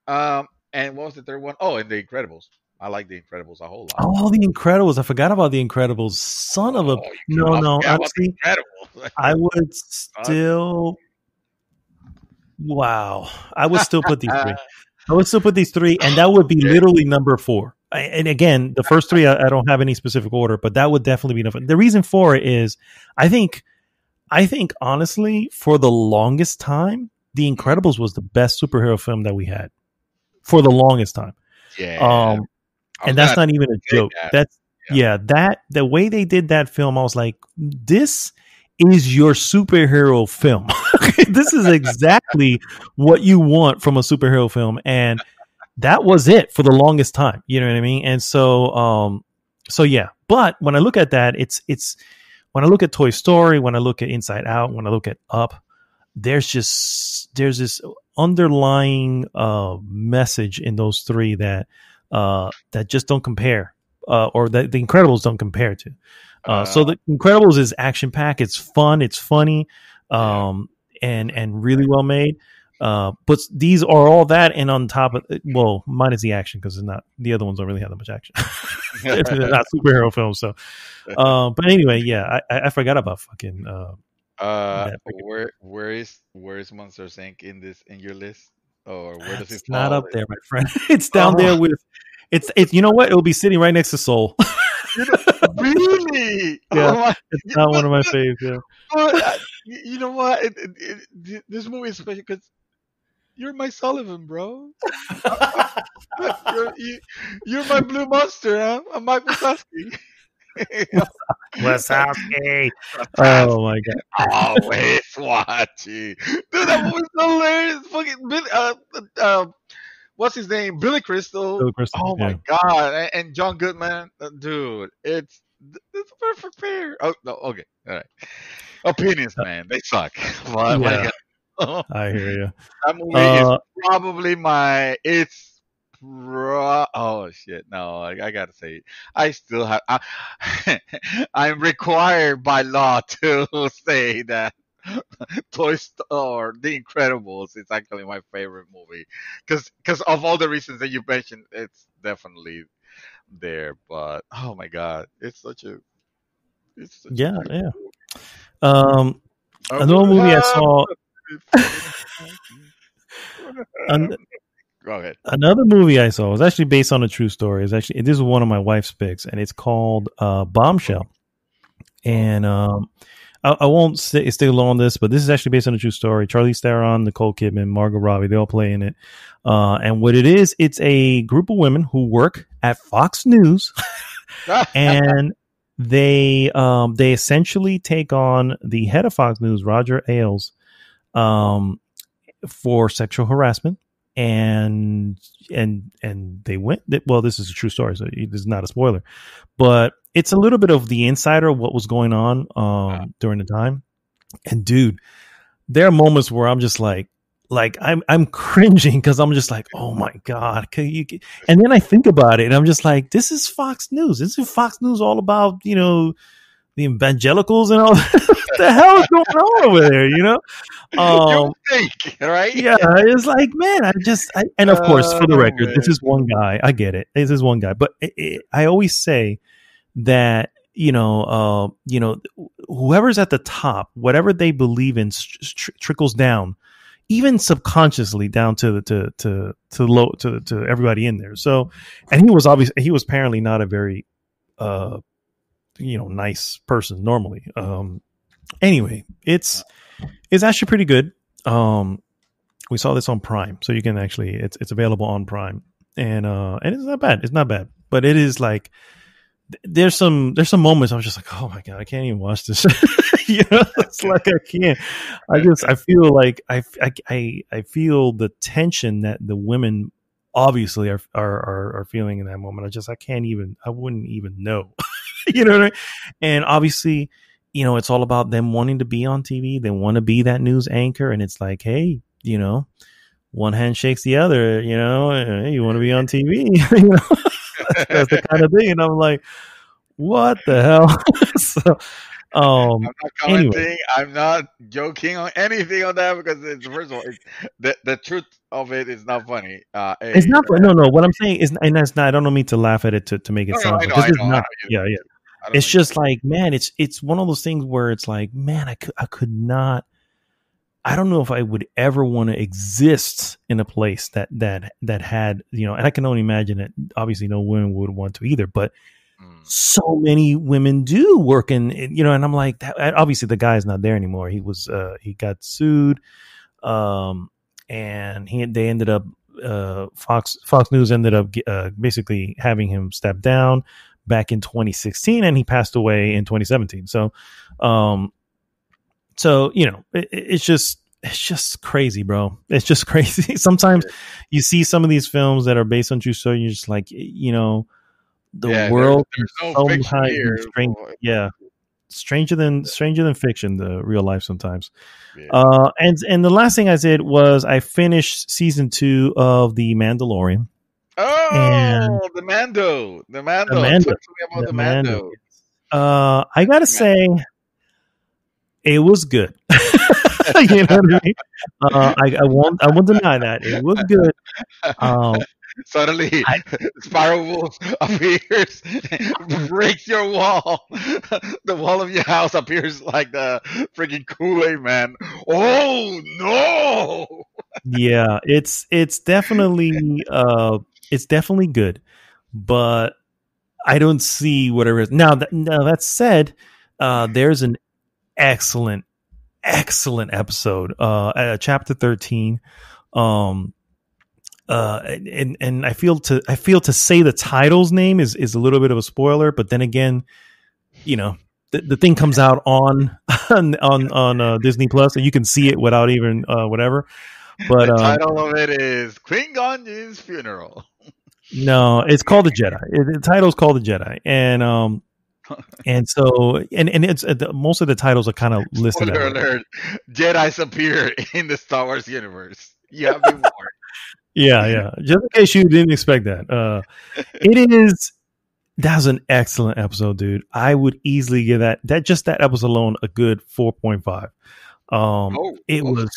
And what was the third one? Oh, and The Incredibles. I like The Incredibles a whole lot. Oh, The Incredibles. I forgot about The Incredibles. Son of a... No. Honestly, I would still... Wow. I would still put these 3. And that would be literally number 4. And again, the first 3, I don't have any specific order, but that would definitely be enough. The reason for it is, I think honestly, for the longest time, The Incredibles was the best superhero film that we had. For the longest time. Yeah. And that's not even a joke. The way they did that film, I was like, this is your superhero film. This is exactly what you want from a superhero film, and that was it for the longest time. You know what I mean? And so yeah. But when I look at that, it's when I look at Toy Story, when I look at Inside Out, when I look at Up, there's this underlying message in those three that just don't compare, or that the Incredibles don't compare to. So the Incredibles is action packed. It's fun. It's funny, and really well made. But these are all that, and on top of, well, minus the action, because it's not, the other ones don't really have that much action. They're not superhero films. So, but anyway, yeah, I forgot about fucking. Where is Monsters Inc. in your list, or where does it It's fall? not up there, my friend. It's down there with. It's you know what? It'll be sitting right next to Soul. Really? Yeah, Oh my, it's not one of my faves. Yeah. you know what? This movie is special because you're my Sullivan, bro. You're my Blue Monster. Huh? I'm Mike Wazowski. Wazowski. Oh my god. Always watching. Dude, that movie's hilarious. Fucking what's his name? Billy Crystal. Billy Crystal, Oh my god. And John Goodman. Dude, it's a perfect pair. Oh no, okay. All right. Opinions, man. They suck. But, Yeah. I hear you. that movie is probably oh shit, no, I gotta say it. I still have I'm required by law to say that Toy Story or The Incredibles is actually my favorite movie because of all the reasons that you mentioned. It's definitely there, but oh my god, it's such a yeah. Another movie I saw. Go ahead. Another movie I saw was actually based on a true story. This is one of my wife's picks, and it's called Bombshell. And I won't stay long on this, but this is actually based on a true story. Charlize Theron, Nicole Kidman, Margot Robbie, they all play in it. And what it is, it's a group of women who work at Fox News, and they essentially take on the head of Fox News, Roger Ailes, for sexual harassment. And they went. Well, this is a true story, so this is not a spoiler, but it's a little bit of the insider of what was going on during the time. And dude, there are moments where I'm just like I'm cringing because I'm just like, oh my god, and then I think about it and I'm just like, this is Fox News. This is Fox News all about, you know, the evangelicals and all that. What the hell is going on over there, you know? You think, right? Yeah, it's like, man, and of course, for the record, this is one guy. I get it. This is one guy, but I always say that, you know, whoever's at the top, whatever they believe in, trickles down, even subconsciously, down to everybody in there. So, and he was apparently not a very nice person normally. Anyway, it's actually pretty good. We saw this on Prime, so you can actually, it's available on Prime, and it's not bad. It's not bad, but it is like, there's some moments I was just like, oh my god, I can't even watch this. You know, it's like I can't. I feel like I feel the tension that the women obviously are feeling in that moment. I wouldn't even know. You know what I mean? And obviously, you know, it's all about them wanting to be on TV. They want to be that news anchor, and it's like, hey, you know, one hand shakes the other. You know, hey, you want to be on TV? You know, that's the kind of thing. And I'm like, what the hell? So, I'm not commenting. Anyway. I'm not joking on anything on that because first of all, the truth of it is not funny. It's not. No. What I'm saying is, and that's not. I don't mean to laugh at it to make it sound. I know. Yeah. It's just like, man, it's one of those things where it's like, man, I could not. I don't know if I would ever want to exist in a place that had, you know, and I can only imagine that obviously no women would want to either, but so many women do work in, you know, and I'm like, obviously the guy's not there anymore. He got sued, and they ended up, Fox News ended up basically having him step down back in 2016, and he passed away in 2017. So, you know, it's just, it's just crazy, bro. It's just crazy. Sometimes you see some of these films that are based on true story, you're just like, the world there's no fiction sometimes here. strange. Yeah, stranger than fiction. The real life sometimes. Yeah. And the last thing I did was I finished season 2 of the Mandalorian. And Oh, the Mando. the Talk Mando, to me about the Mando. I gotta say, it was good. You know what I mean? I won't deny that it was good. Suddenly, I Spiral Wolf appears, breaks your wall. The wall of your house appears like the freaking Kool-Aid man. Oh no! Yeah, it's definitely good, but I don't see whatever it is. Now that said, there's an excellent episode, chapter 13. And I feel to say the title's name is a little bit of a spoiler, but then again, the thing comes out on Disney Plus, so you can see it without even whatever. But The title of it is Qui-Gon's Funeral. no, it's called The Jedi. The title's called The Jedi, and so it's most of the titles are kind of listed. Spoiler alert: Jedi's appear in the Star Wars universe. You have been warned. Yeah. Just in case you didn't expect that, that was an excellent episode, dude. I would easily give that episode alone a good 4.5. It was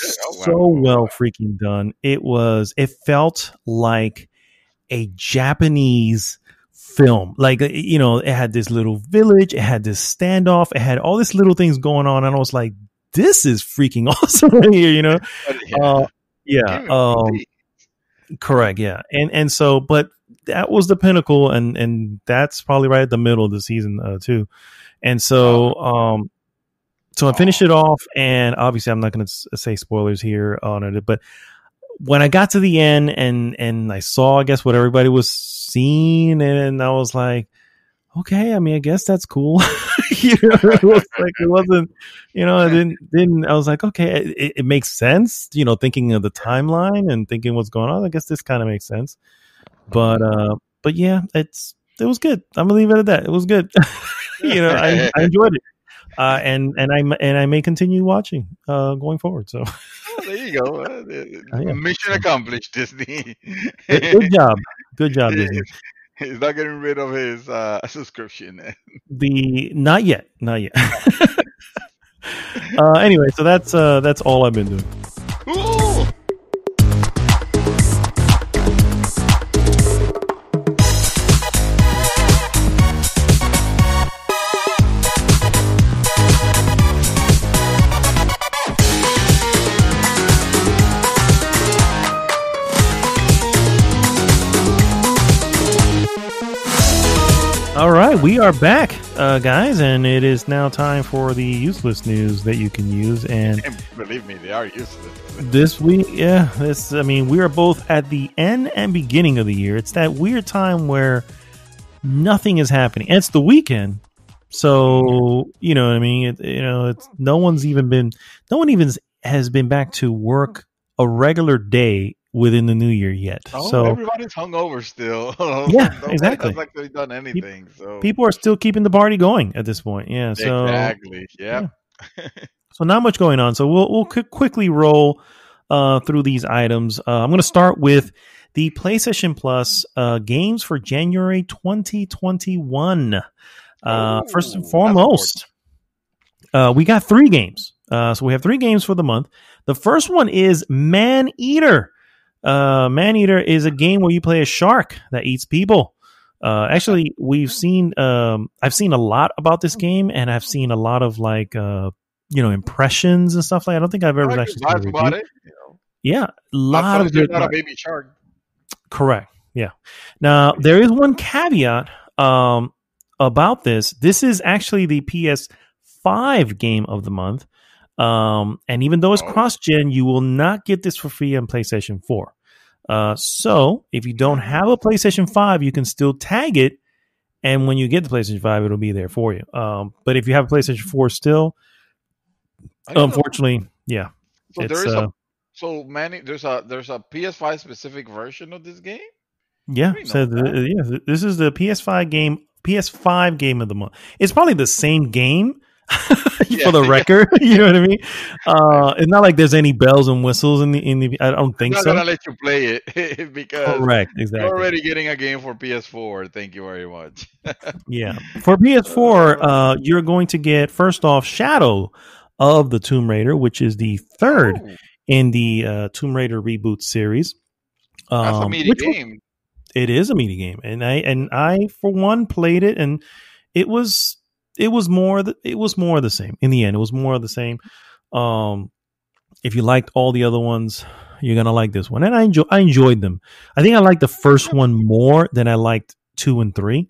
so well freaking done. It felt like a Japanese film. Like, it had this little village, it had this standoff, it had all these little things going on, and I was like, this is freaking awesome right here, correct, yeah. And so, but that was the pinnacle, and that's probably right at the middle of the season too. And so I finished it off, and obviously I'm not going to say spoilers here on it, but when I got to the end and I saw, I guess, what everybody was seeing, and I was like, okay, I mean, I guess that's cool. It was like, it wasn't, I didn't, I was like, okay, it makes sense, thinking of the timeline and thinking what's going on. I guess this kind of makes sense. But yeah, it was good. I'm gonna leave it at that. It was good. I enjoyed it. And I may continue watching going forward. So there you go. Mission accomplished, Disney. Good job, Disney. He's not getting rid of his subscription. Not yet. Anyway, so that's all I've been doing. Ooh! All right, we are back, guys, and it is now time for the useless news that you can use. And believe me, they are useless. This week, we are both at the end and beginning of the year. It's that weird time where nothing is happening. And it's the weekend, so you know what I mean. No one even has been back to work a regular day within the new year yet. So everybody's hungover still. Yeah, exactly. It's like they've done anything. So people are still keeping the party going at this point. Yeah. So exactly. Yeah. So not much going on. So we'll quickly roll through these items. I'm going to start with the PlayStation Plus games for January 2021. First and foremost, we got 3 games. So we have 3 games for the month. The first one is Man-Eater. Man-Eater is a game where you play a shark that eats people. Actually, I've seen a lot about this game, and I've seen a lot of impressions and stuff like that. I don't think I've ever actually seen a review. Yeah, a lot of good. Not a baby shark. Correct. Yeah. Now there is one caveat about this. This is actually the PS5 game of the month. And even though it's cross-gen, you will not get this for free on PlayStation 4. So if you don't have a PlayStation 5, you can still tag it, and when you get the PlayStation 5, it'll be there for you. But if you have a PlayStation 4 still, unfortunately, yeah. So there is a so many. There's a PS5 specific version of this game. Yeah, I didn't so know that. this is the PS5 game of the month. It's probably the same game Yeah, for the yeah. record. You know what I mean? I mean, It's not like there's any bells and whistles in the. I don't I'm think not so. gonna let you play it because Correct, you're exactly. already getting a game for PS4. Thank you very much. Yeah, for PS4, uh, you're going to get first off Shadow of the Tomb Raider, which is the third oh, in the Tomb Raider reboot series. that's a meaty Which game. it is a meaty game, and I for one played it, and it was it was more of the same. In the end, it was more of the same. Um, if you liked all the other ones, you're gonna like this one, and I enjoyed them. I think I liked the first one more than I liked 2 and 3,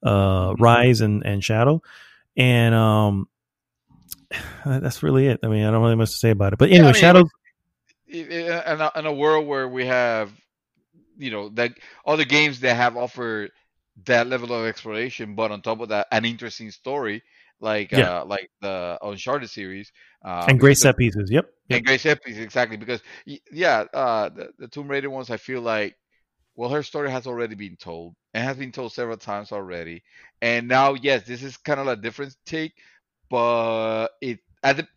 Mhm. Rise and Shadow, and that's really it. I mean, I don't really much to say about it, but Yeah, anyway, I mean, Shadow. in a world where we have, that other games that have offered that level of exploration, but on top of that, an interesting story, Yeah, like the Uncharted series, and great because set pieces. Yep, yep. and Grace Epic exactly because yeah, the Tomb Raider ones, I feel like, well, her story has already been told and has been told several times already, and now yes, this is kind of a different take, but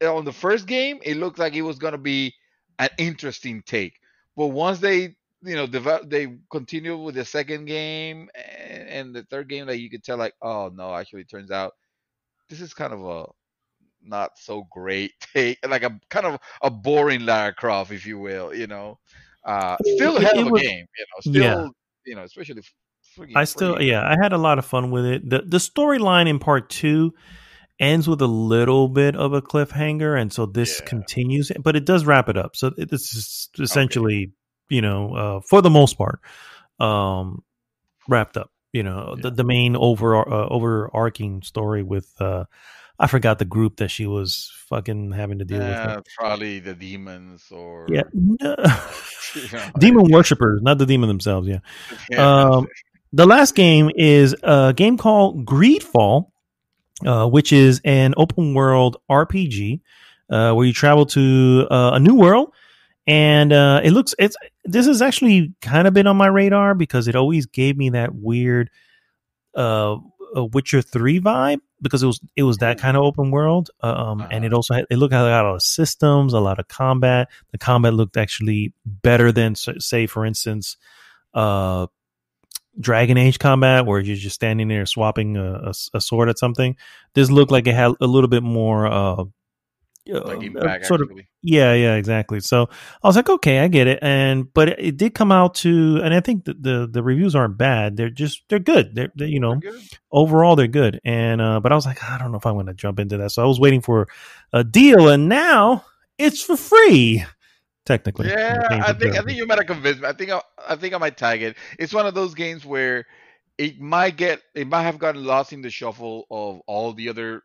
on the first game, it looked like it was gonna be an interesting take. But once they, they continue with the second game and the third game, that you could tell, like, oh no, actually, it turns out this is kind of a not so great take, like a kind of a boring Lara Croft, if you will. Still a hell It of a was, game. yeah. Still, especially I freaking still, free. yeah, I had a lot of fun with it. The storyline in part 2 ends with a little bit of a cliffhanger, and so this Yeah. continues, but it does wrap it up. So it's just Okay. essentially, for the most part, um, wrapped up. Yeah. The main overarching story with I forgot the group that she was fucking having to deal with. Probably the demons Yeah, or no. you know, Demon worshippers, not the demon themselves. Yeah. yeah. Um, the last game is a game called Greedfall, which is an open world RPG where you travel to a new world, and it's this has actually kind of been on my radar because it always gave me that weird uh, Witcher 3 vibe because it was that Ooh. kind of open world, and Uh-huh. it looked like a lot of systems, a lot of combat. The combat looked actually better than, say, for instance, uh, Dragon Age combat, where you're just standing there swapping a sword at something. This looked like it had a little bit more Like Impact, sort of. actually. Yeah, exactly. So I was like, okay, I get it. But it did come out to, and I think the reviews aren't bad. They're good. They're They're good. overall they're good. And but I was like, I don't know if I want to jump into that. So I was waiting for a deal, and now it's for free technically. Yeah, It came I for think I Thursday. think you might have convinced me. I think I might tag it. It's one of those games where it might have gotten lost in the shuffle of all the other,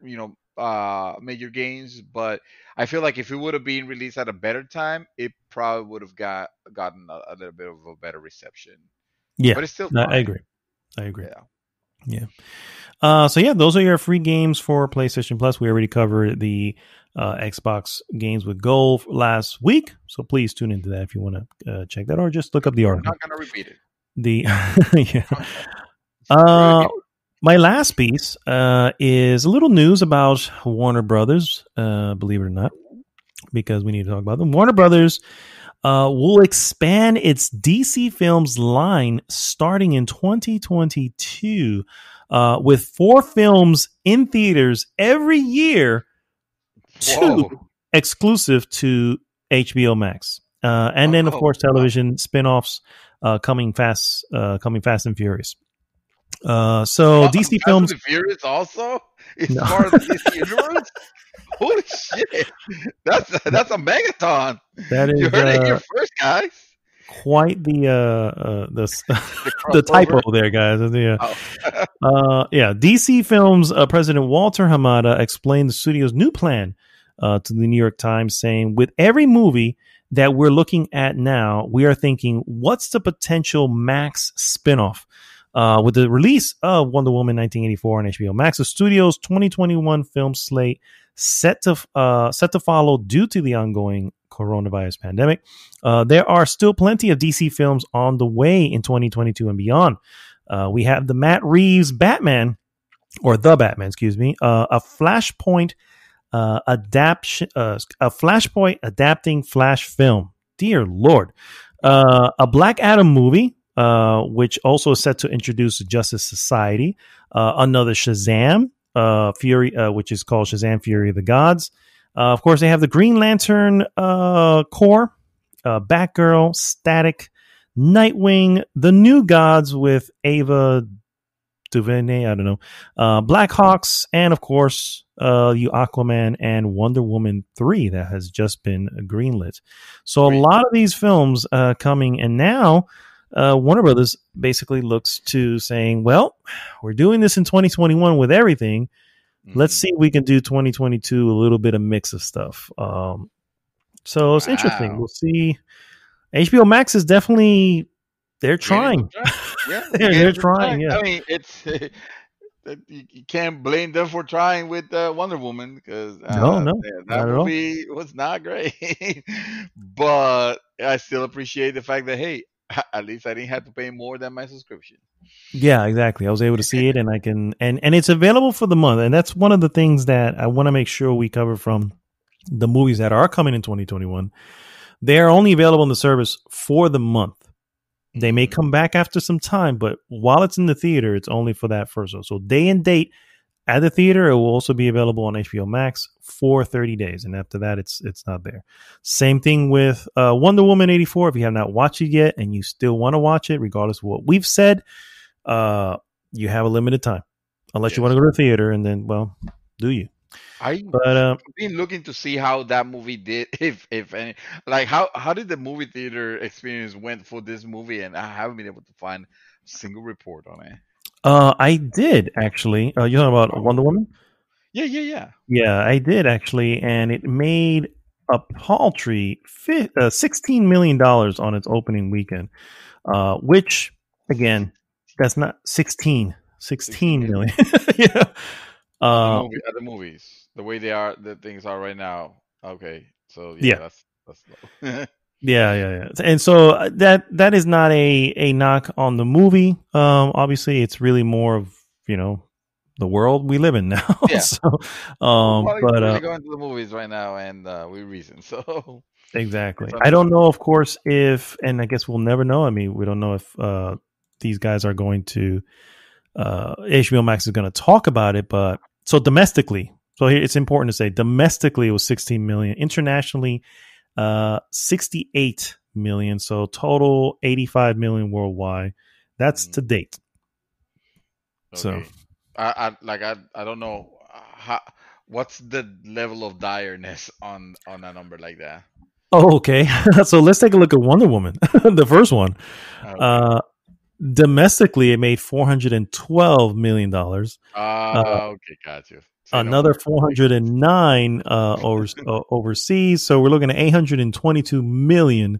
major games, but I feel like if it would have been released at a better time, it probably would have gotten a little bit of a better reception. Yeah, But it's still I fine. agree. I agree. Yeah. Yeah. So yeah, those are your free games for PlayStation Plus. We already covered the Xbox games with gold last week, so please tune into that if you want to check that, or just look up the We're article. not gonna repeat it. The yeah. It's pretty Uh, good. my last piece is a little news about Warner Brothers. Believe it or not, because we need to talk about them. Warner Brothers will expand its DC Films line starting in 2022 with 4 films in theaters every year, 2 Whoa. exclusive to HBO Max. And then, of Oh, course, wow. television spin-offs coming fast and furious. So DC Fast and Films, the Furious also is no, part of the DC universe. Holy shit! That's a megaton. that You is heard it here first, guys. quite The the typo crossover. there, guys. Yeah. Oh. DC Films President Walter Hamada explained the studio's new plan to the New York Times, saying, "With every movie that we're looking at now, we are thinking, what's the potential Max spinoff?" With the release of Wonder Woman 1984 on HBO Max, the studio's 2021 film slate set to follow due to the ongoing coronavirus pandemic. There are still plenty of DC films on the way in 2022 and beyond. We have the Matt Reeves Batman, or the Batman, excuse me, a Flashpoint adapting Flash film. Dear Lord. A Black Adam movie, which also is set to introduce the Justice Society. Another Shazam, Fury, which is called Shazam Fury of the Gods. Of course, they have the Green Lantern Corps, Batgirl, Static, Nightwing, The New Gods with Ava DuVernay, I don't know, Black Hawks, and of course, Aquaman and Wonder Woman 3 that has just been greenlit. So a lot of these films coming, and now Warner Brothers basically looks to saying, well, we're doing this in 2021 with everything. Let's see if we can do 2022 a little bit of mix of stuff. So it's interesting. We'll see. HBO Max is definitely, they're trying. Yeah, they're trying. Yeah, I mean, it's you can't blame them for trying with Wonder Woman, because no, that movie was not great. But I still appreciate the fact that, hey, at least I didn't have to pay more than my subscription. Yeah, exactly. I was able to see it, and I can, and it's available for the month. And that's one of the things that I want to make sure we cover from the movies that are coming in 2021. They are only available in the service for the month. They may come back after some time, but while it's in the theater, it's only for that first one. So day and date at the theater, it will also be available on HBO Max for 30 days. And after that, it's not there. Same thing with Wonder Woman 84. If you have not watched it yet and you still want to watch it, regardless of what we've said, you have a limited time. Unless you want to go to the theater, and then, well, do you? I've been looking to see how that movie did, if any. Like, how did the movie theater experience went for this movie, and I haven't been able to find a single report on it. I did, actually. You're talking about Wonder Woman? Yeah. Yeah, I did, actually, and it made a paltry $16 million on its opening weekend, which, again, that's not 16 million. Yeah. At the movies, the way the things are right now. Okay, so that's low. Yeah. And so that is not a knock on the movie. Obviously, it's really more of, the world we live in now. Yeah. So, we're going to the movies right now, and we reason so. Exactly. I don't know, of course, and I guess we'll never know. I mean, we don't know if these guys are going to. HBO Max is going to talk about it, but so domestically, so it's important to say domestically it was 16 million, internationally 68 million, so total 85 million worldwide. That's to date. Okay. So I don't know what's the level of direness on a number like that. Oh, okay. So let's take a look at Wonder Woman, the first one. Okay. Domestically, it made $412 million. Okay, got you. Another 409 overseas. So we're looking at 822 million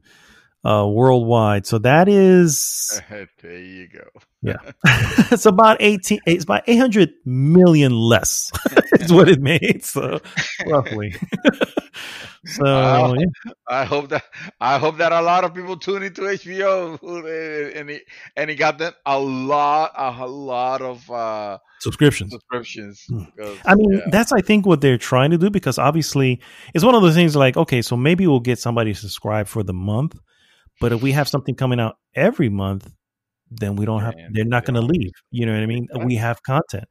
worldwide. So that is there you go. Yeah. It's about 800 million less is what it made. So roughly. So yeah. I hope that a lot of people tune into HBO and he got them a lot of subscriptions. I mean, that's I think what they're trying to do, because obviously it's one of those things like, okay, so maybe we'll get somebody to subscribe for the month, but if we have something coming out every month, then we don't have. They're not going to leave. You know what I mean? We have content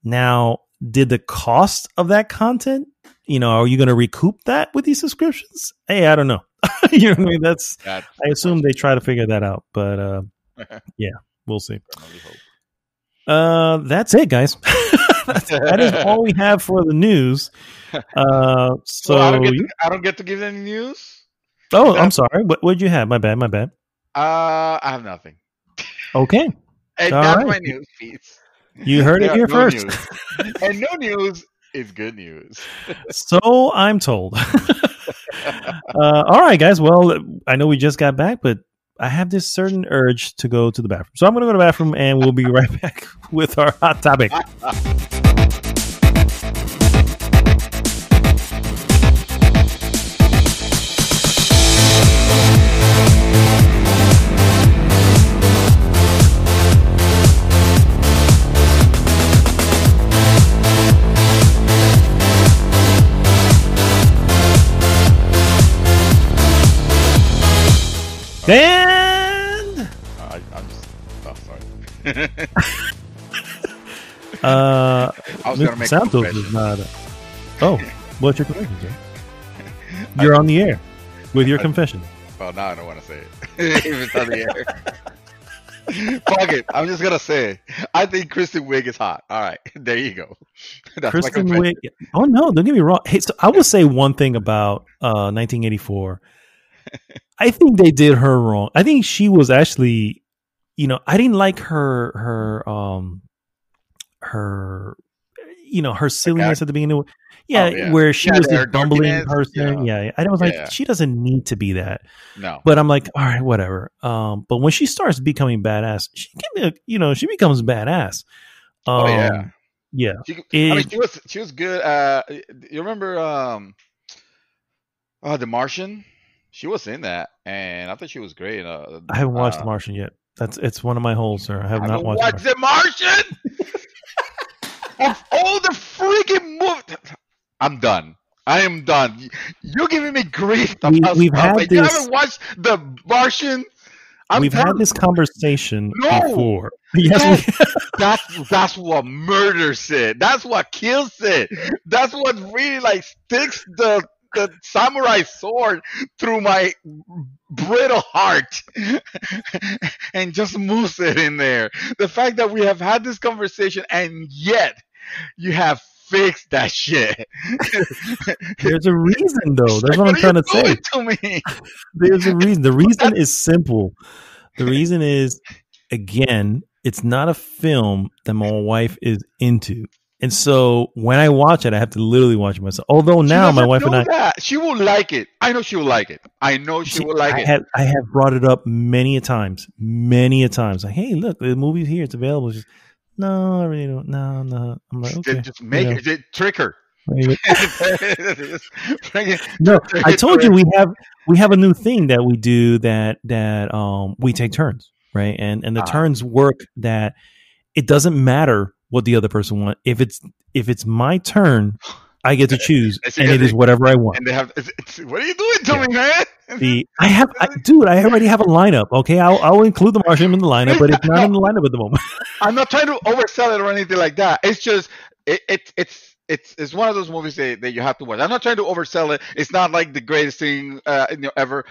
now. Did the cost of that content, are you going to recoup that with these subscriptions? Hey, I don't know. You know what I mean? I assume they try to figure that out, but yeah, we'll see. That's it, guys. That is all we have for the news. So I don't get to give any news. Oh, I'm sorry. What'd you have? My bad. I have nothing. Okay. And that's my news piece. You heard it here first. And no news is good news. So I'm told. All right, guys. Well, I know we just got back, but I have this certain urge to go to the bathroom. So I'm going to go to the bathroom, and we'll be right back with our hot topic. And I'm just. Oh, sorry. I was gonna make a Santos confession. is not. Oh, what's your confession, Jay? You're on the air with your confession. Well, now I don't want to say it. If it's on the air. Fuck it. I'm just gonna say it. I think Kristen Wiig is hot. All right, there you go. That's Kristen my confession. Wiig. Oh no, don't get me wrong. Hey, so I will say one thing about 1984. I think they did her wrong. I think she was actually, I didn't like her silliness at the beginning. Yeah, yeah. where she was her this bumbling dorkiness, person. Yeah, I was like, Yeah. she doesn't need to be that. No. But I'm like, all right, whatever. But when she starts becoming badass, she becomes badass. Oh yeah. Yeah. She was good. You remember The Martian? She was in that, and I thought she was great. I haven't watched The Martian yet. It's one of my holes, sir. I have not watched The Martian. Of all the freaking movies, I'm done. I am done. You're giving me grief. We've had You this. haven't watched The Martian? We've had this conversation before. Yes, that's what murders it. That's what kills it. That's what really sticks the samurai sword through my brittle heart and just moves it in there. The fact that we have had this conversation and yet you have fixed that shit. There's a reason, though. That's what I'm trying to say. To me? There's a reason. The reason is simple. The reason is, again, it's not a film that my wife is into. And so when I watch it, I have to literally watch it myself. Although now my wife and I, she will like it. I know she will like it. I know she will like it. I have brought it up many a times. Like, hey, look, the movie's here. It's available. She's, no, I really don't. No. I'm like, okay. Just make it. Trick her. No, I told you we have a new thing that we do that we take turns, right? And the turns work that it doesn't matter what the other person wants. If it's my turn, I get to choose, and it is whatever I want. And they have. What are you doing to me, man? I already have a lineup. Okay, I'll include the Martian in the lineup, but it's not in the lineup at the moment. I'm not trying to oversell it or anything like that. It's just it's one of those movies that you have to watch. I'm not trying to oversell it. It's not like the greatest thing ever,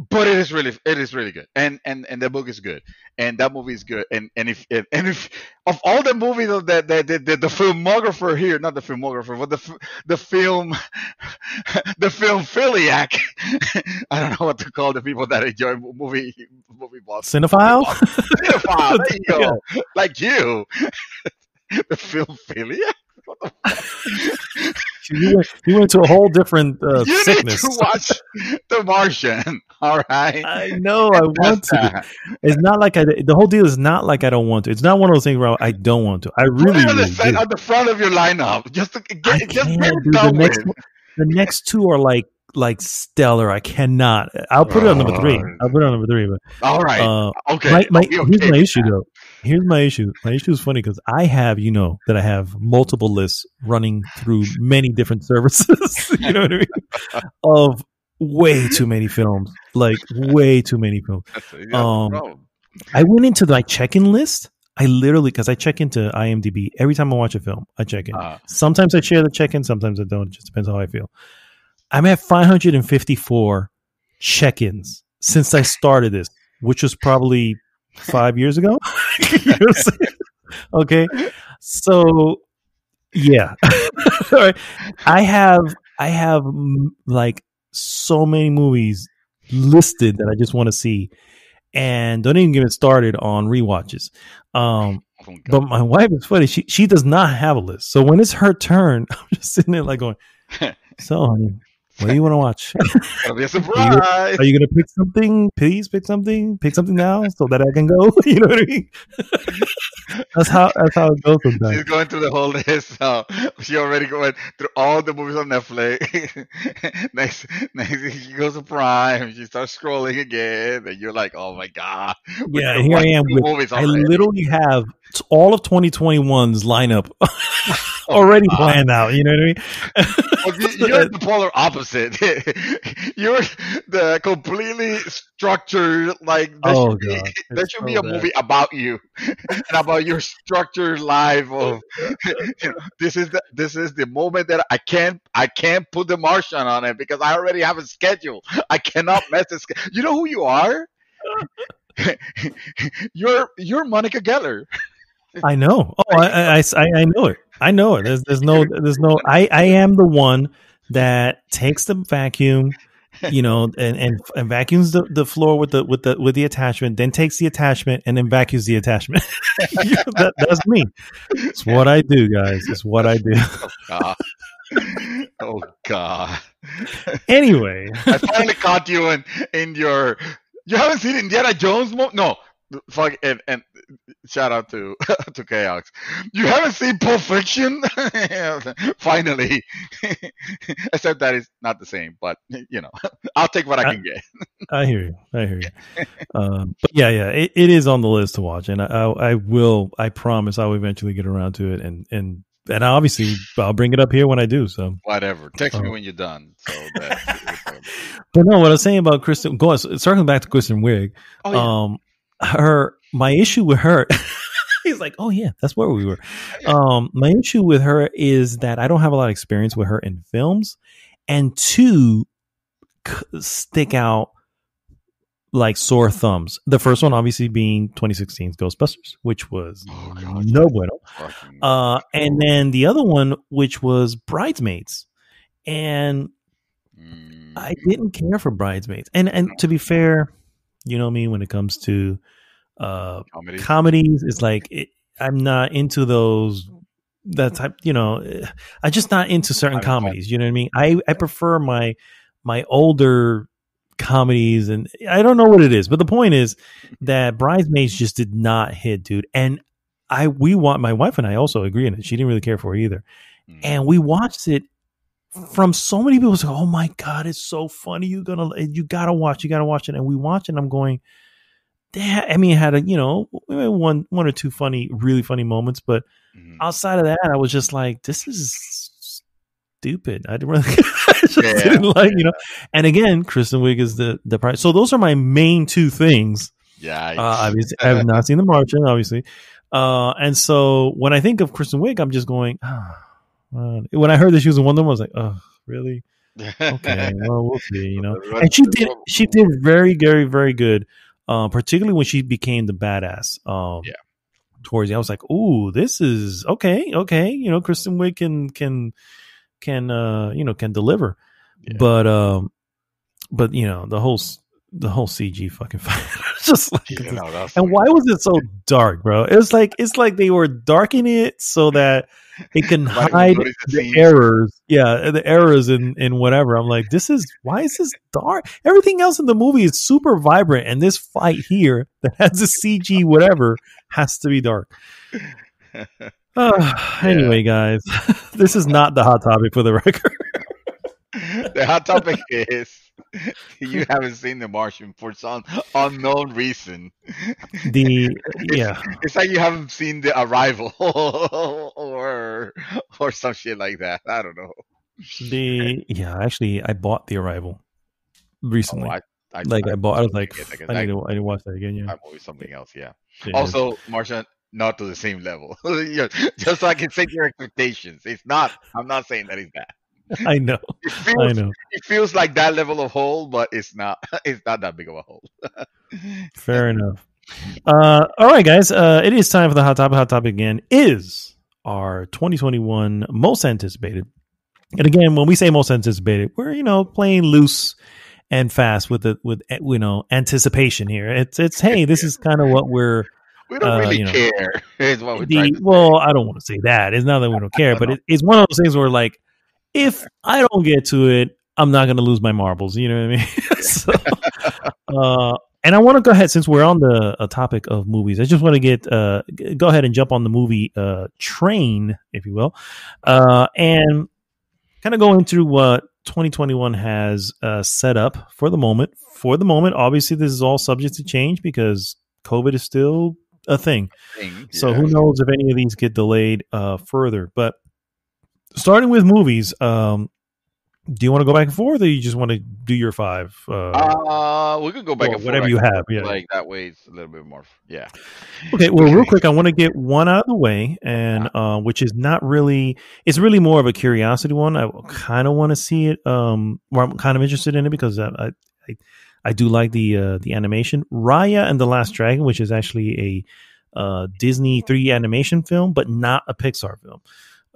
but it is really good. And the book is good, and that movie is good. And if of all the movies that the filmographer here, not the filmographer, but the film philiac, I don't know what to call the people that enjoy movie buffs. Cinephile. Cinephile. There you go. Like you, the film philiac. What the fuck? You went to a whole different you sickness. need to watch The Martian. All right. I know. I want to. It's not like the whole deal is not like I don't want to. It's not one of those things where I don't want to. I really, Put it really do. on the front of your lineup, just to get the next two are like stellar. I cannot. I'll put it on number 3. But all right. Okay. Here's my issue though. Here's my issue. My issue is funny because I have, that I have multiple lists running through many different services. You know what I mean? Of way too many films. Like way too many films. I went into my check-in list. I literally, because I check into IMDb every time I watch a film. I check in. Sometimes I share the check-in. Sometimes I don't. It just depends how I feel. I'm at 554 check-ins since I started this, which was probably 5 years ago. You know what I'm saying? Okay. So yeah. All right. I have like so many movies listed that I just want to see, and don't even get it started on rewatches. But my wife is funny. She does not have a list. So when it's her turn, I'm just sitting there like going, so honey, what do you want to watch? It'll be a surprise. Are you going to pick something? Please pick something. Pick something now so that I can go. You know what I mean? That's how it goes sometimes. She's going through the whole list. So she already going through all the movies on Netflix. next she goes to Prime. She starts scrolling again, and you're like, "Oh my god!" Yeah, here I am. I literally have all of 2021's lineup Oh, already God. planned out. You know what I Well, mean? you're the polar opposite. You're the completely structured. Like Oh god, there it's should be so a bad. movie about you and about your structured life. Of this is the moment that I can't put the Martian on it because I already have a schedule. I cannot mess this. You know who you are? You're Monica Geller. I know. Oh, I know it. I know it. There's no. I am the one that takes the vacuum, and vacuums the floor with the attachment, then takes the attachment and then vacuums the attachment. That's me. It's what I do, guys. It's what I do. Oh God. Oh God. Anyway, I finally caught you in your. You haven't seen Indiana Jones? No. Fuck and shout out to to Chaos. You haven't seen Pulp Fiction? Finally. Except that it's not the same, but I'll take what I can get. I hear you. I hear you. But yeah, it is on the list to watch, and I will. I promise I will eventually get around to it, and obviously I'll bring it up here when I do. So Whatever. Text me when you're done. So but no, what I was saying about Kristen, circling back to Kristen Wiig, oh, yeah. My issue with her, he's like, oh yeah, that's where we were. My issue with her is that I don't have a lot of experience with her in films, and two stick out like sore thumbs. The first one, obviously, being 2016's Ghostbusters, which was no bueno. And then the other one, which was Bridesmaids, and I didn't care for Bridesmaids. And to be fair, you know me when it comes to comedies, it's like I'm not into those. That type, I'm just not into certain comedies. You know what I mean? I prefer my older comedies, and I don't know what it is, but the point is that Bridesmaids just did not hit, dude. And my wife and I also agree on it. She didn't really care for it either, and we watched it from so many people. Say, "Oh my god, it's so funny! You gotta watch it." And we watch it. And I'm going, "Damn!" I mean, it had one or two really funny moments, but outside of that, I was just like, "This is stupid." I didn't really, didn't like, And again, Kristen Wiig is the price. So those are my main two things. Yeah, obviously, I have not seen The Martian, obviously, and so when I think of Kristen Wiig, I'm just going. When I heard that she was in Wonder Woman, I was like, "Oh, really? Okay, well, we'll see." And she did very, very, very good, particularly when she became the badass. Towards the, I was like, "Ooh, this is okay." Kristen Wiig can can deliver, but the whole CG fucking fight. Just like, and why was it so dark, bro? It's like they were darkening it so that it can hide the errors. Yeah, the errors in whatever. I'm like, why is this dark? Everything else in the movie is super vibrant, and this fight here that has the CG whatever has to be dark. Anyway, guys, this is not the hot topic for the record. The hot topic is you haven't seen The Martian for some unknown reason. It's like you haven't seen The Arrival or some shit like that. I don't know. Actually, I bought The Arrival recently. I was like, I need to watch that again. Yeah, movie something else. Yeah. Also, Martian, not to the same level. Just so I can set your expectations. It's not. I'm not saying that it's bad. I know. It feels like that level of hole, but it's not. It's not that big of a hole. Fair enough. All right, guys. It is time for the hot topic. Hot topic again is our 2021 most anticipated. And again, when we say most anticipated, we're playing loose and fast with anticipation here. It's hey, this is kind of what we're. We don't really care. Is what well, I don't want to say that. It's not that we don't care, but it's one of those things where like. If I don't get to it, I'm not going to lose my marbles. You know what I mean? So, and I want to go ahead, since we're on the topic of movies, I just want to go ahead and jump on the movie train, if you will, and kind of go into what 2021 has set up for the moment. For the moment, obviously, this is all subject to change because COVID is still a thing. So who knows if any of these get delayed further. But starting with movies. Do you want to go back and forth, or you just want to do your five, We could go back or and forth. whatever I you feel have? Yeah. like that way it's a little bit more. Yeah. Okay. Well, real Okay. quick, I want to get one out of the way, and which is not really. It's really more of a curiosity one. I kind of want to see it. Or I'm kind of interested in it because I, I do like the animation. Raya and the Last Dragon, which is actually a Disney 3D animation film, but not a Pixar film.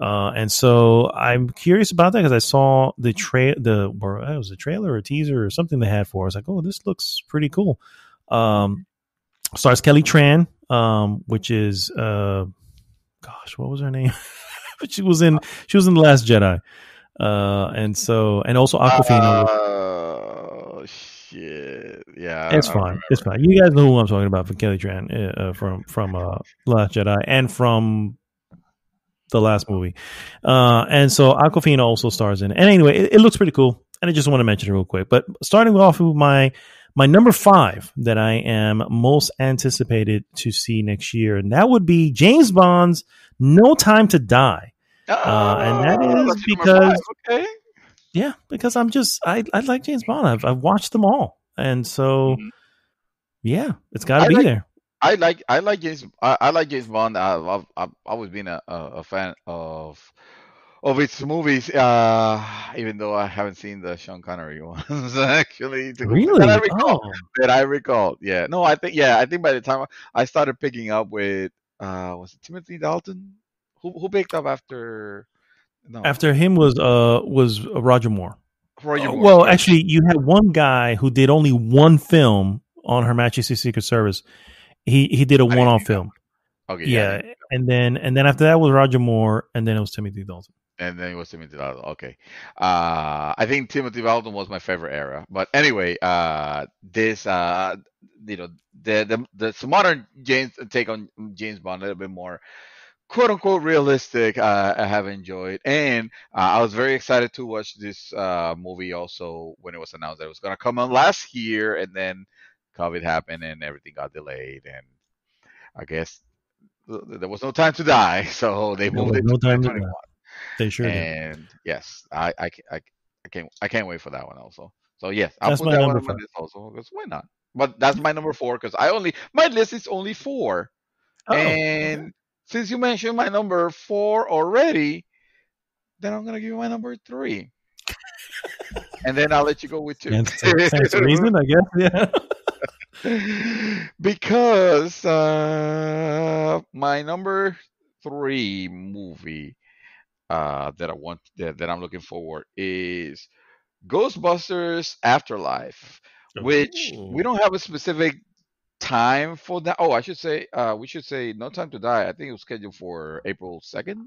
And so I'm curious about that because I saw it was a trailer or a teaser or something they had for us. Like, oh, this looks pretty cool. Stars Kelly Tran, which is gosh, what was her name? She was in The Last Jedi. And also Aquafina. Shit. Yeah, It's I don't fine. It's remember. fine. You guys know who I'm talking about for Kelly Tran from Last Jedi and from the last movie. And so Aquafina also stars in it. And anyway, it looks pretty cool. And I just want to mention it real quick. But starting off with my number 5 that I am most anticipated to see next year, and that would be James Bond's No Time to Die. And that is That's your number five. because, Okay. yeah, because I like James Bond. I've watched them all. And so, Mhm. yeah, it's got to I be like there. I like James Bond. I've always been a fan of its movies. Even though I haven't seen the Sean Connery ones actually Really? Oh, that I recall. Yeah. No, I think by the time I started picking up with was it Timothy Dalton? Who picked up after no after him was Roger Moore. Roger Moore. Well, Sorry. actually, you had one guy who did only one film on Her Majesty's Secret Service. He did a I didn't one see off that film. one. Okay, yeah, I Yeah, didn't. and then after that was Roger Moore, and then it was Timothy Dalton. And then it was Timothy Dalton. Okay. I think Timothy Dalton was my favorite era. But anyway, this you know the some modern James take on James Bond a little bit more quote unquote realistic. I have enjoyed, and I was very excited to watch this movie also when it was announced that it was going to come on last year, and then COVID happened and everything got delayed, and I guess there was no time to die, so they There moved was it to no time to 2021. die. They sure did. And yes, I can't wait for that one also. So yes, I'll That's put my that one number on my 5. list also because why not? But that's my number four because I only my list is only four. Oh, okay. And since you mentioned my number four already, then I'm gonna give you my number three, and then I'll let you go with two. Stands to reason, I guess. Yeah. Because my number three movie that I'm looking forward is Ghostbusters Afterlife, which we Ooh. don't have a specific time for that. Oh, I should say we should say No Time to Die. I think it was scheduled for April 2nd.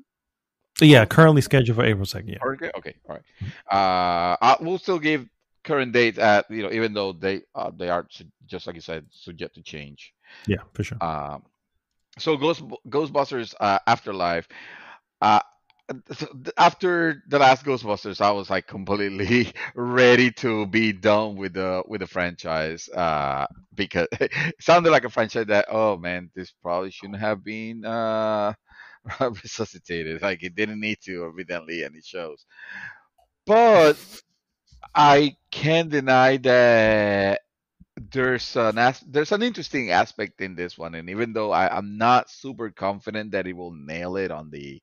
Yeah, Oh, currently scheduled for April 2nd. Yeah. okay, okay, all right. We'll still give current dates at even though they are just like you said subject to change. Yeah, for sure. Um, so Ghostbusters Afterlife. Uh, After the last Ghostbusters, I was like completely ready to be done with the franchise because it sounded like a franchise that oh man, this probably shouldn't have been resuscitated. Like it didn't need to, evidently, and it shows. But I can't deny that there's an interesting aspect in this one, and even though I'm not super confident that it will nail it on the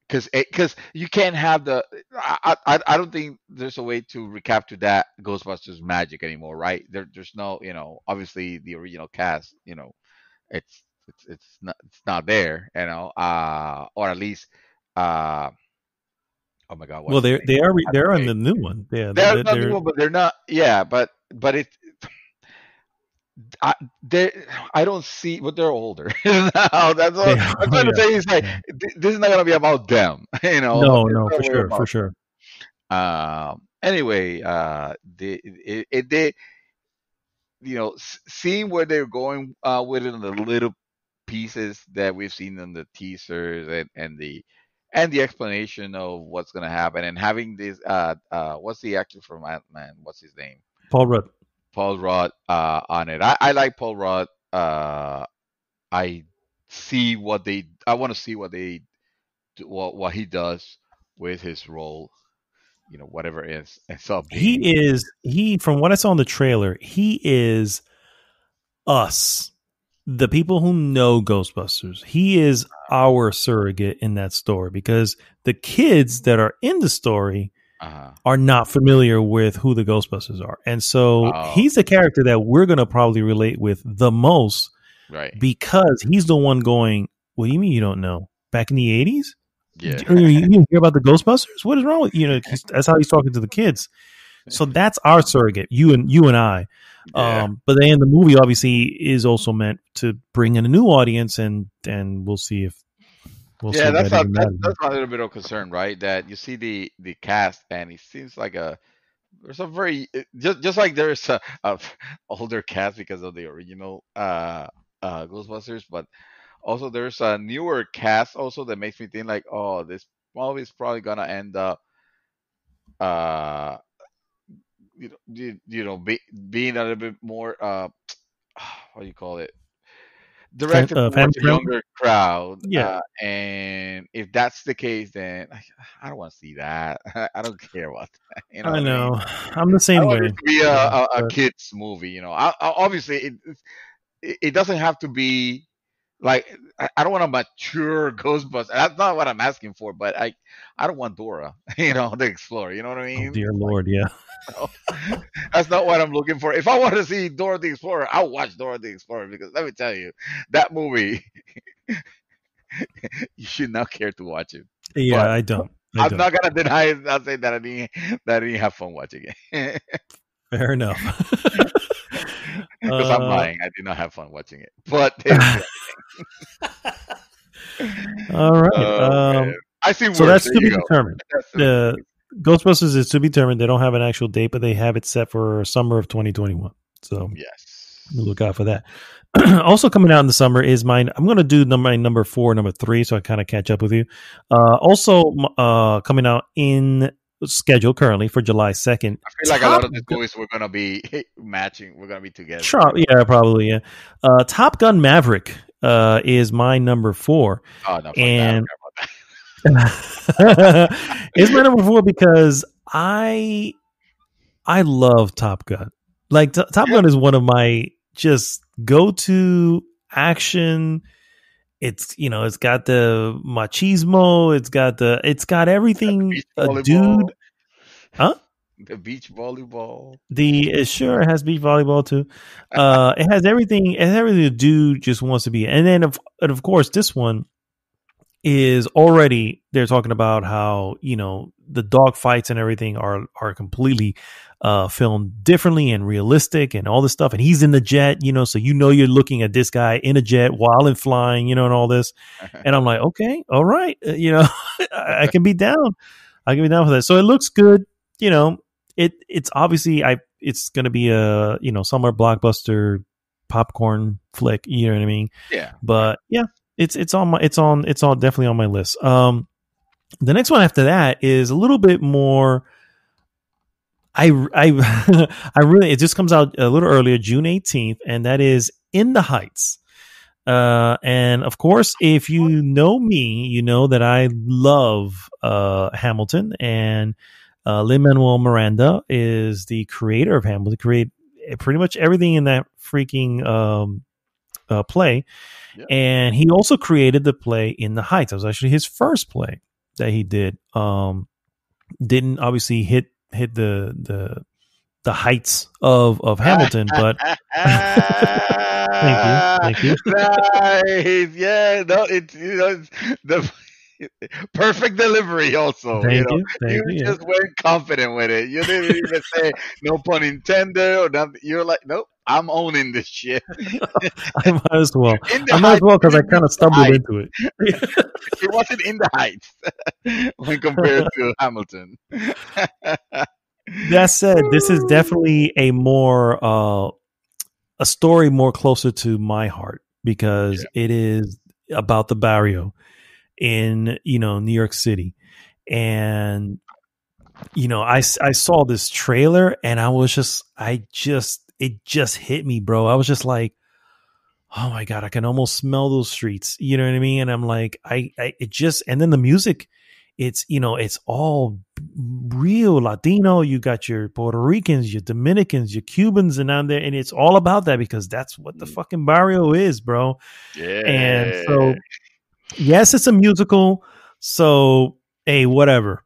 because you can't have the I don't think there's a way to recapture that Ghostbusters magic anymore, right? There's no obviously the original cast it's not there or at least uh oh my god Well, what's his they name they are That's they're in okay. the new one. Yeah, They're not they're new but they're not yeah but it I, they I don't see, but they're older now. That's they what I'm are. trying to Yeah, say. Is like yeah. this is not gonna be about them. No, It's no, not for gonna be sure, for about sure. anyway, they seeing where they're going with it in the little pieces that we've seen in the teasers and the explanation of what's gonna happen and having this what's the actor from Ant-Man? What's his name? Paul Rudd. Paul Rudd on it. I like Paul Rudd. I want to see what they what he does with his role, whatever it ends up being. He from what I saw in the trailer, he is us, the people who know Ghostbusters. He is our surrogate in that story because the kids that are in the story Uh-huh. are not familiar with who the Ghostbusters are. And so Oh, he's the character that we're going to probably relate with the most right. because he's the one going, what do you mean you don't know? Back in the 80s? Yeah. You didn't hear about the Ghostbusters? What is wrong with you? That's how he's talking to the kids. So that's our surrogate, you and I. Yeah. But then the movie obviously is also meant to bring in a new audience, and we'll see if see if That's that even matters. that's a little bit of concern, right? That you see the cast, and it seems like there's a very just like there's a older cast because of the original Ghostbusters, but also there's a newer cast also that makes me think like, oh, this movie is probably gonna end up uh being a little bit more what do you call it, directed Family towards a friendly? younger crowd. Yeah. And if that's the case, then I don't want to see that. I don't care about that. You know I what I mean? know. I'm the I same want it way. to be a But kids movie. Obviously it doesn't have to be like I don't want a mature Ghostbusters. That's not what I'm asking for. But I don't want Dora, the Explorer. You know what I oh mean? dear It's like, Lord, yeah. no, that's not what I'm looking for. If I want to see Dora the Explorer, I'll watch Dora the Explorer because let me tell you, that movie you should not care to watch it. Yeah, But I don't. I'm not gonna deny it. I'll say that I didn't have fun watching it Fair enough. because I'm uh, lying. I did not have fun watching it. But all right. oh man, I see So worse. that's There to be you go. determined. That's The Ghostbusters is to be determined. They don't have an actual date, but they have it set for summer of 2021. So look yes. out for that. Also coming out in the summer is mine. I'm going to do my number 4, number 3, so I kind of catch up with you. Also coming out in schedule currently for July 2nd. I feel like a lot of these movies we're gonna be matching. We're gonna be together. Yeah, probably. Yeah. Top Gun Maverick is my number 4. Oh no, fuck that. I And don't care about that. it's my number 4 because I love Top Gun. Like Top Gun is one of my just go-to action. It's got the machismo. It's got everything. Beach A volleyball. dude, huh? The beach volleyball. It sure has beach volleyball too. It has everything. It has everything a dude just wants to be. And then of course this one is already, they're talking about how the dog fights and everything are completely filmed differently and realistic and all this stuff, and he's in the jet, so you're looking at this guy in a jet while in flying, and all this, and I'm like, okay, all right, I can be down. I can be down for that. So it looks good. It's obviously it's going to be a summer blockbuster popcorn flick, you know what I mean? Yeah. But yeah, it's definitely on my list. The next one after that is a little bit more. I really, it just comes out a little earlier, June 18th, and that is In the Heights. And of course, if you know me, you know that I love Hamilton, and Lin-Manuel Miranda is the creator of Hamilton. Create pretty much everything in that freaking play. Yep. And he also created the play In the Heights. That was actually his first play that he did. Didn't obviously hit the heights of Hamilton, but thank you. Nice. Yeah, no, it's the perfect delivery. Also, thank you just went confident with it. You didn't even say no pun intended or nothing. You're like, nope, I'm owning this shit. I might as well. Because I kind of stumbled into it. It wasn't In the Heights when compared to Hamilton. That said, this is definitely a story more closer to my heart because it is about the barrio in New York City, and I saw this trailer and I was it just hit me, bro. I was just like, oh my god, I can almost smell those streets. You know what I mean? And I'm like, it just, and then the music, it's, it's all real Latino. You got your Puerto Ricans, your Dominicans, your Cubans, and down there, and it's all about that because that's what the fucking barrio is, bro. And Yeah. so, yes, it's a musical. So, hey, whatever.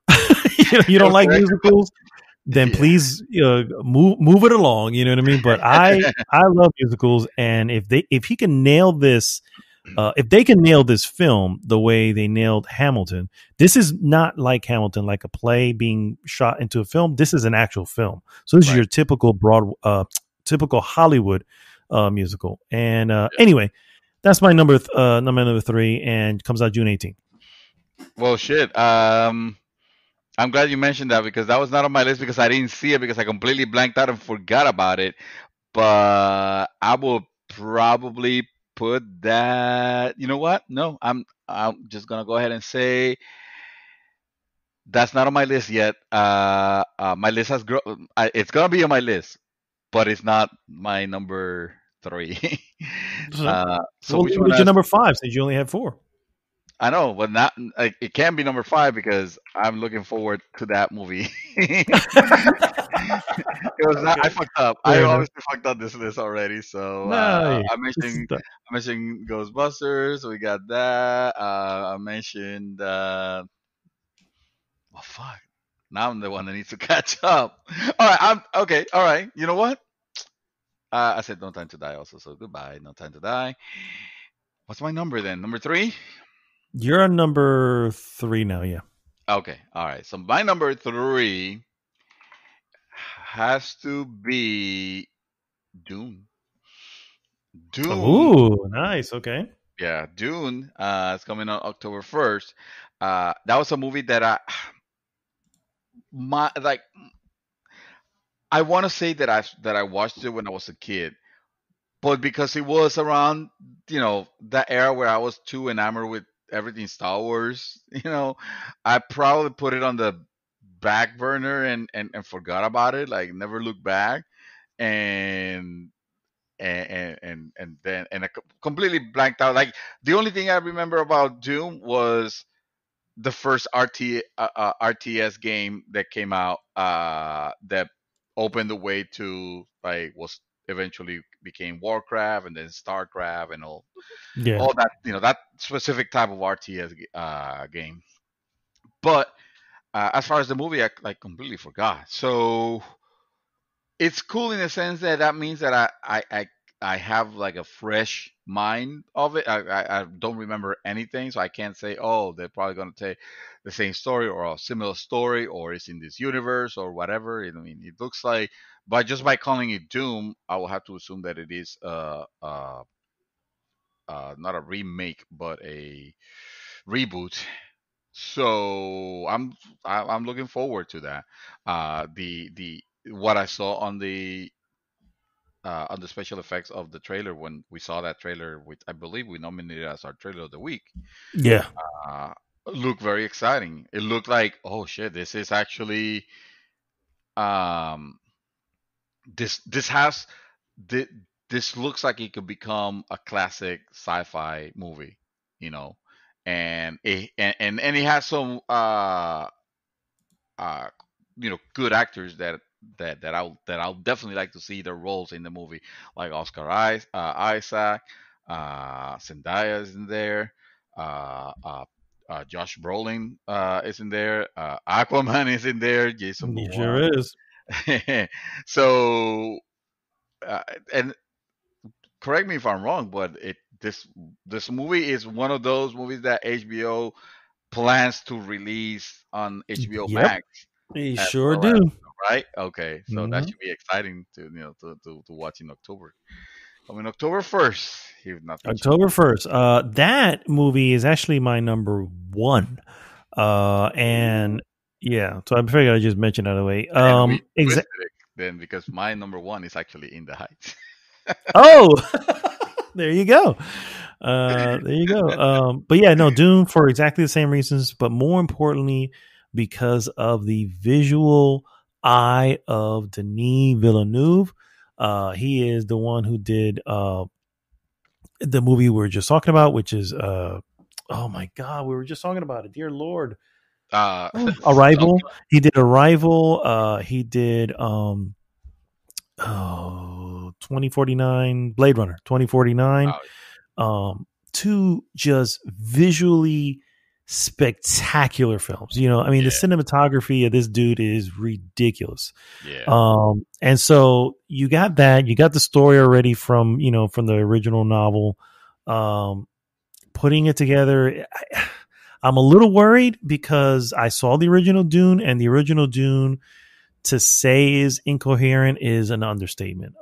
You don't like Okay. musicals, then Yeah. please move it along. You know what I mean? But I love musicals, and if he can nail this, if they can nail this film the way they nailed Hamilton, this is not like Hamilton, like a play being shot into a film. This is an actual film. So this is Right. your typical Hollywood musical. And Yeah. anyway, that's my number 3, and comes out June 18th. Well, shit. I'm glad you mentioned that because that was not on my list because I didn't see it because I completely blanked out and forgot about it. But I will probably put that. You know what? No, I'm just gonna go ahead and say that's not on my list yet. My list has grown. It's gonna be on my list, but it's not my number three. So, So well, which leave it one at your has? number 5 since you only had 4. I know, but not. Like, it can be number five because I'm looking forward to that movie. It was not. I Okay, fucked up. I fair enough. obviously fucked up this list already. So No, I this is mentioned the, I mentioned Ghostbusters. We got that. I mentioned. Well, fuck. Now I'm the one that needs to catch up. All right. I'm okay. All right. You know what? I said No Time to Die also. So goodbye. No Time to Die. What's my number then? Number three. you're on number 3 now. Yeah. Okay. All right. So my number three has to be Dune. Dune. Oh, nice. Okay. Yeah, Dune. It's coming out October 1st. That was a movie that my like. I want to say that I watched it when I was a kid, but because it was around that era where I was too enamored with everything Star Wars, I probably put it on the back burner and forgot about it, like never looked back, and and then I completely blanked out. Like the only thing I remember about Doom was the first RTS game that came out that opened the way to like was eventually became Warcraft and then Starcraft and Yeah. all that that specific type of RTS game. But as far as the movie, I like completely forgot. So it's cool in the sense that that means that I have like a fresh mind of it. I don't remember anything, so I can't say, oh, they're probably going to take the same story or a similar story or it's in this universe or whatever. I mean, it looks like, but just by calling it Doom, I will have to assume that it is not a remake but a reboot. So I'm looking forward to that. The what I saw on the special effects of the trailer when we saw that trailer, which I believe we nominated as our trailer of the week, Yeah. uh, looked very exciting. It looked like, oh shit, this is actually um, this has this, this looks like it could become a classic sci-fi movie, you know, and it has some uh, good actors that I'll definitely like to see their roles in the movie, like Isaac, Zendaya is in there, Josh Brolin is in there, Aquaman is in there, Jason He Momoa. sure is. So, uh, and correct me if I'm wrong, but this movie is one of those movies that HBO plans to release on HBO Yep. Max He as sure well as, do. right? Okay, so that Hmm. should be exciting to watch in October. I mean, October 1st, if nothing October changes. 1st. That movie is actually my number 1. Ooh. And yeah, so I figured I just mentioned that away. And we twisted it then because my number one is actually In the Heights. Oh, there you go. There you go. But yeah, no, Dune for exactly the same reasons, but more importantly, because of the visual eye of Denis Villeneuve. He is the one who did the movie we were just talking about, which is oh my god, we were just talking about it. Dear Lord, Uh, Arrival. He did Arrival. He did 2049, Blade Runner 2049. oh, Two just visually spectacular films. You know, I mean, the yeah, cinematography of this dude is ridiculous. yeah, And so you got that, you got the story already from, you know, from the original novel. Um, Putting it together, I'm a little worried because I saw the original Dune, and the original Dune, to say is incoherent is an understatement.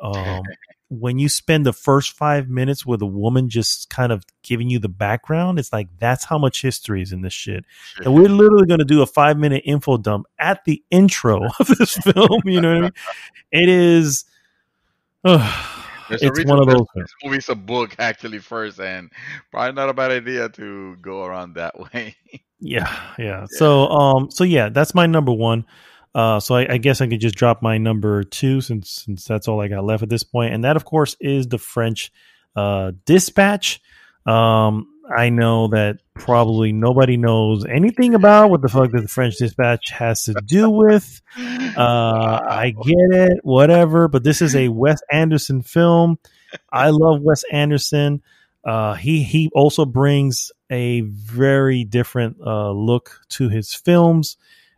When you spend the first 5 minutes with a woman just kind of giving you the background, it's like that's how much history is in this shit. And we're literally going to do a 5 minute info dump at the intro of this film. You know what I mean? It is. there's a It's reason one of this those films. movie's a book actually first, and probably not a bad idea to go around that way. Yeah, yeah. Yeah. So yeah, that's my number one. So I guess I could just drop my number two since that's all I got left at this point, and that of course is the French Dispatch. I know that probably nobody knows anything about what the fuck that the French Dispatch has to do with. Wow. I get it, whatever, but this is a Wes Anderson film. I love Wes Anderson. He also brings a very different look to his films.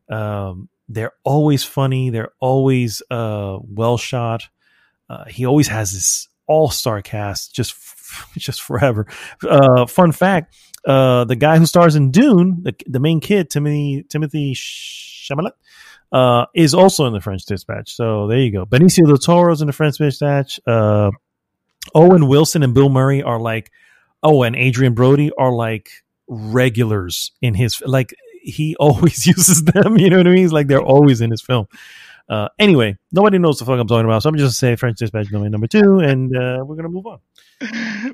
They're always funny. They're always well shot. He always has this all-star cast just forever. Fun fact: the guy who stars in Dune, the main kid, Timothy Chalamet, is also in the French Dispatch. So there you go. Benicio del Toro's in the French Dispatch. Owen Wilson and Bill Murray are like, and Adrian Brody are like regulars in his, like, he always uses them. You know what I mean? He's like, they're always in his film. Anyway, nobody knows the fuck I'm talking about, so I'm just gonna say French Dispatch number two, and we're gonna move on.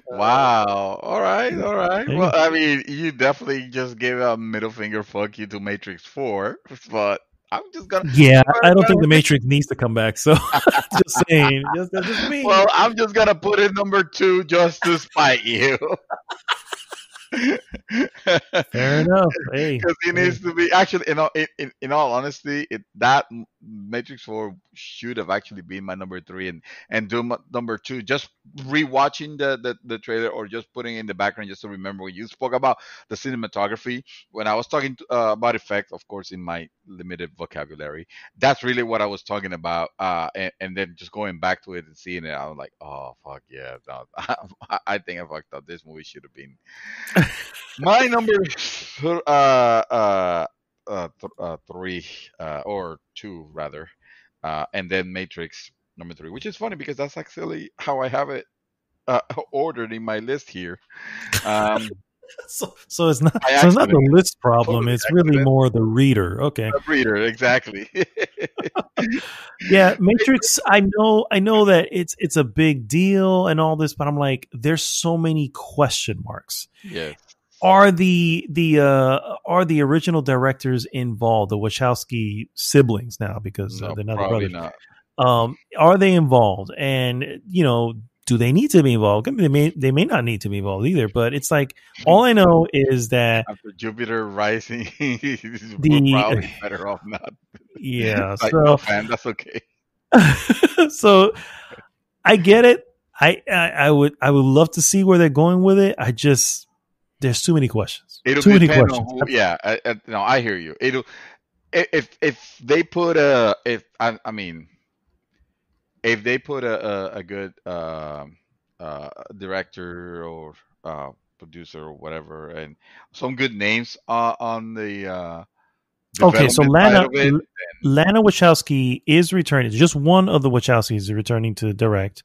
Wow. All right. All right. There you Well, go. I mean, you definitely just gave a middle finger fuck you to Matrix 4, but I'm just gonna. Yeah, I don't think Well, the Matrix needs to come back. So just saying, that's just me. well, I'm just gonna put it number 2 just to spite you. Fair enough. Hey, Because it hey. needs to be actually, in all honesty, Matrix 4 should have actually been my number 3, and Doom number 2. Just rewatching the trailer, or just putting it in the background just to remember when you spoke about the cinematography. When I was talking about effect, of course, in my limited vocabulary, that's really what I was talking about. And then just going back to it and seeing it, I was like, oh fuck yeah, no, I think I fucked up. This movie should have been my number three, or two rather, and then Matrix number 3, which is funny because that's actually how I have it ordered in my list here. Um, So it's not I the accident, list problem. totally It's really accident. more the reader. Okay. A reader, exactly. Yeah, Matrix. I know that it's a big deal and all this, but I'm like, there's so many question marks. Yes. Are the original directors involved, the Wachowski siblings now, because No, they're not the probably brothers? not. Are they involved? And do they need to be involved? I mean, they may not need to be involved either. But it's like, all I know is that After Jupiter Rising, we're the probably better off not. yeah. Like, no So fan, that's okay. so I get it. I would love to see where they're going with it. There's too many questions. It'll Too many depend on questions. who. Yeah, no, I hear you. It'll if they put a if I mean if they put a good director, or producer or whatever, and some good names on the Okay, so development side of it. Lana Wachowski is returning. Just one of the Wachowskis is returning to direct.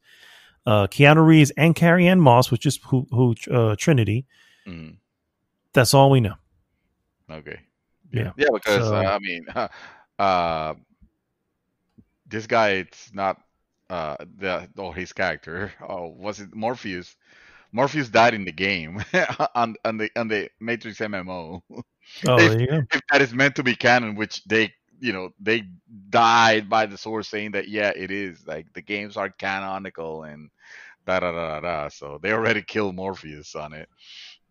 Keanu Reeves and Carrie Ann Moss, which is who Trinity. Mm, That's all we know. okay, yeah, Yeah. yeah, because So I mean, uh, this guy, it's not the or his character. Oh, was it Morpheus? Morpheus died in the game on the Matrix MMO. oh, if there you go. if that is meant to be canon, which they they died by the source saying that yeah, it is like the games are canonical and da da da da da. So they already killed Morpheus on it.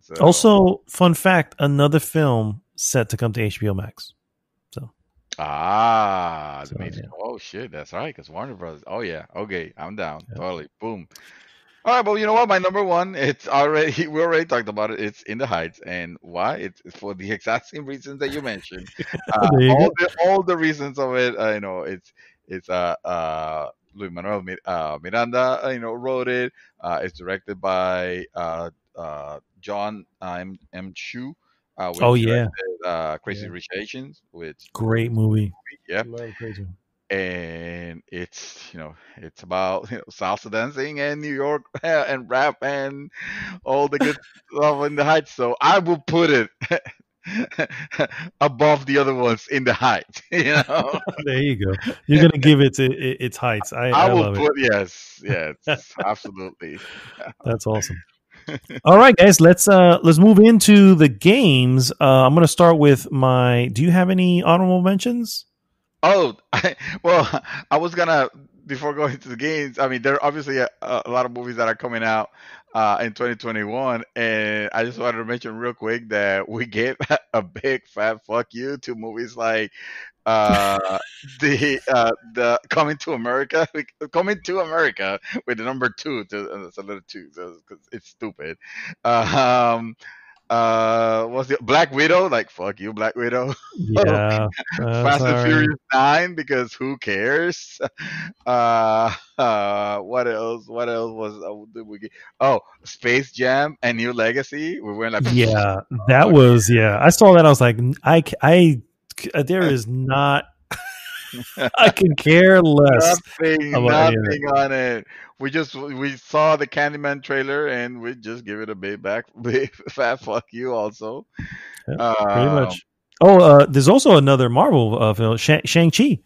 So Also, fun fact: another film set to come to HBO Max. So, the so Matrix. yeah. Oh shit, that's right. Because Warner Brothers. Oh yeah. Okay, I'm down. Yeah. Totally. Boom. All right, but you know what? My number one, it's already we already talked about it. It's In the Heights, and why? It's for the exact same reasons that you mentioned. There you go. All the reasons of it. It's Luis Manuel Miranda. Wrote it. It's directed by John M. Chu, Oh which yeah, directed Crazy yeah, Rich Asians, which great movie. yeah, Love Crazy. and it's about salsa dancing and New York and rap and all the good stuff in the Heights. So I will put it above the other ones in the Heights. There you go. You're gonna give it to its heights. I I will love it. put yes, absolutely. That's awesome. All right, guys, let's move into the games. I'm gonna start with my. Do you have any honorable mentions? Oh, well, I was gonna before going to the games. I mean, there are obviously a lot of movies that are coming out in 2021, and I just wanted to mention real quick that we gave a big fat fuck you to movies like uh, the Coming to America with the number two. It's a little two, so, 'cause it's stupid. Um, what's the Black Widow? Like fuck you, Black Widow. Yeah, Fast and sorry. Furious 9 because who cares? What else? What else was did we get? Oh, Space Jam and New Legacy. We went like, Yeah, that fuck was yeah. I saw that. I was like, there is not. I can care less about any of that. nothing on it. We saw the Candyman trailer and we just give it a big fat fuck you. Also, Yeah, pretty um, much. Oh, there's also another Marvel film, Shang-Chi.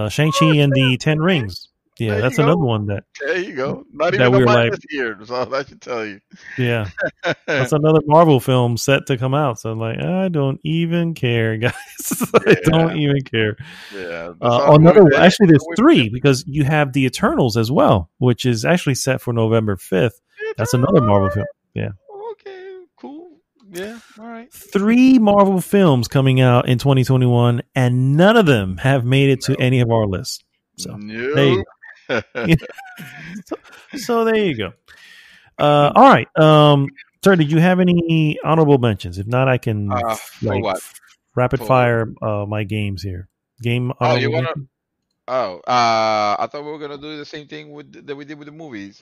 Shang-Chi and the Ten Rings. Yeah, there you that's another go. one There you go. Not that even a we were like, minus here, so that should tell you. yeah, that's another Marvel film set to come out. So I'm like, I don't even care, guys. I don't Yeah, even care. yeah. That's all movie. Another Hey, actually, there's we three because you have the Eternals as well, which is actually set for November 5th. That's another Marvel film. Yeah, Okay, cool. Yeah, all right. three Marvel films coming out in 2021, and none of them have made it to any of our lists. So there you Nope. go. So there you go. All right. Sir, did you have any honorable mentions? If not, I can For what? rapid For fire my games here. Game oh, you honorable wanna? mention. Oh, I thought we were gonna do the same thing that we did with the movies.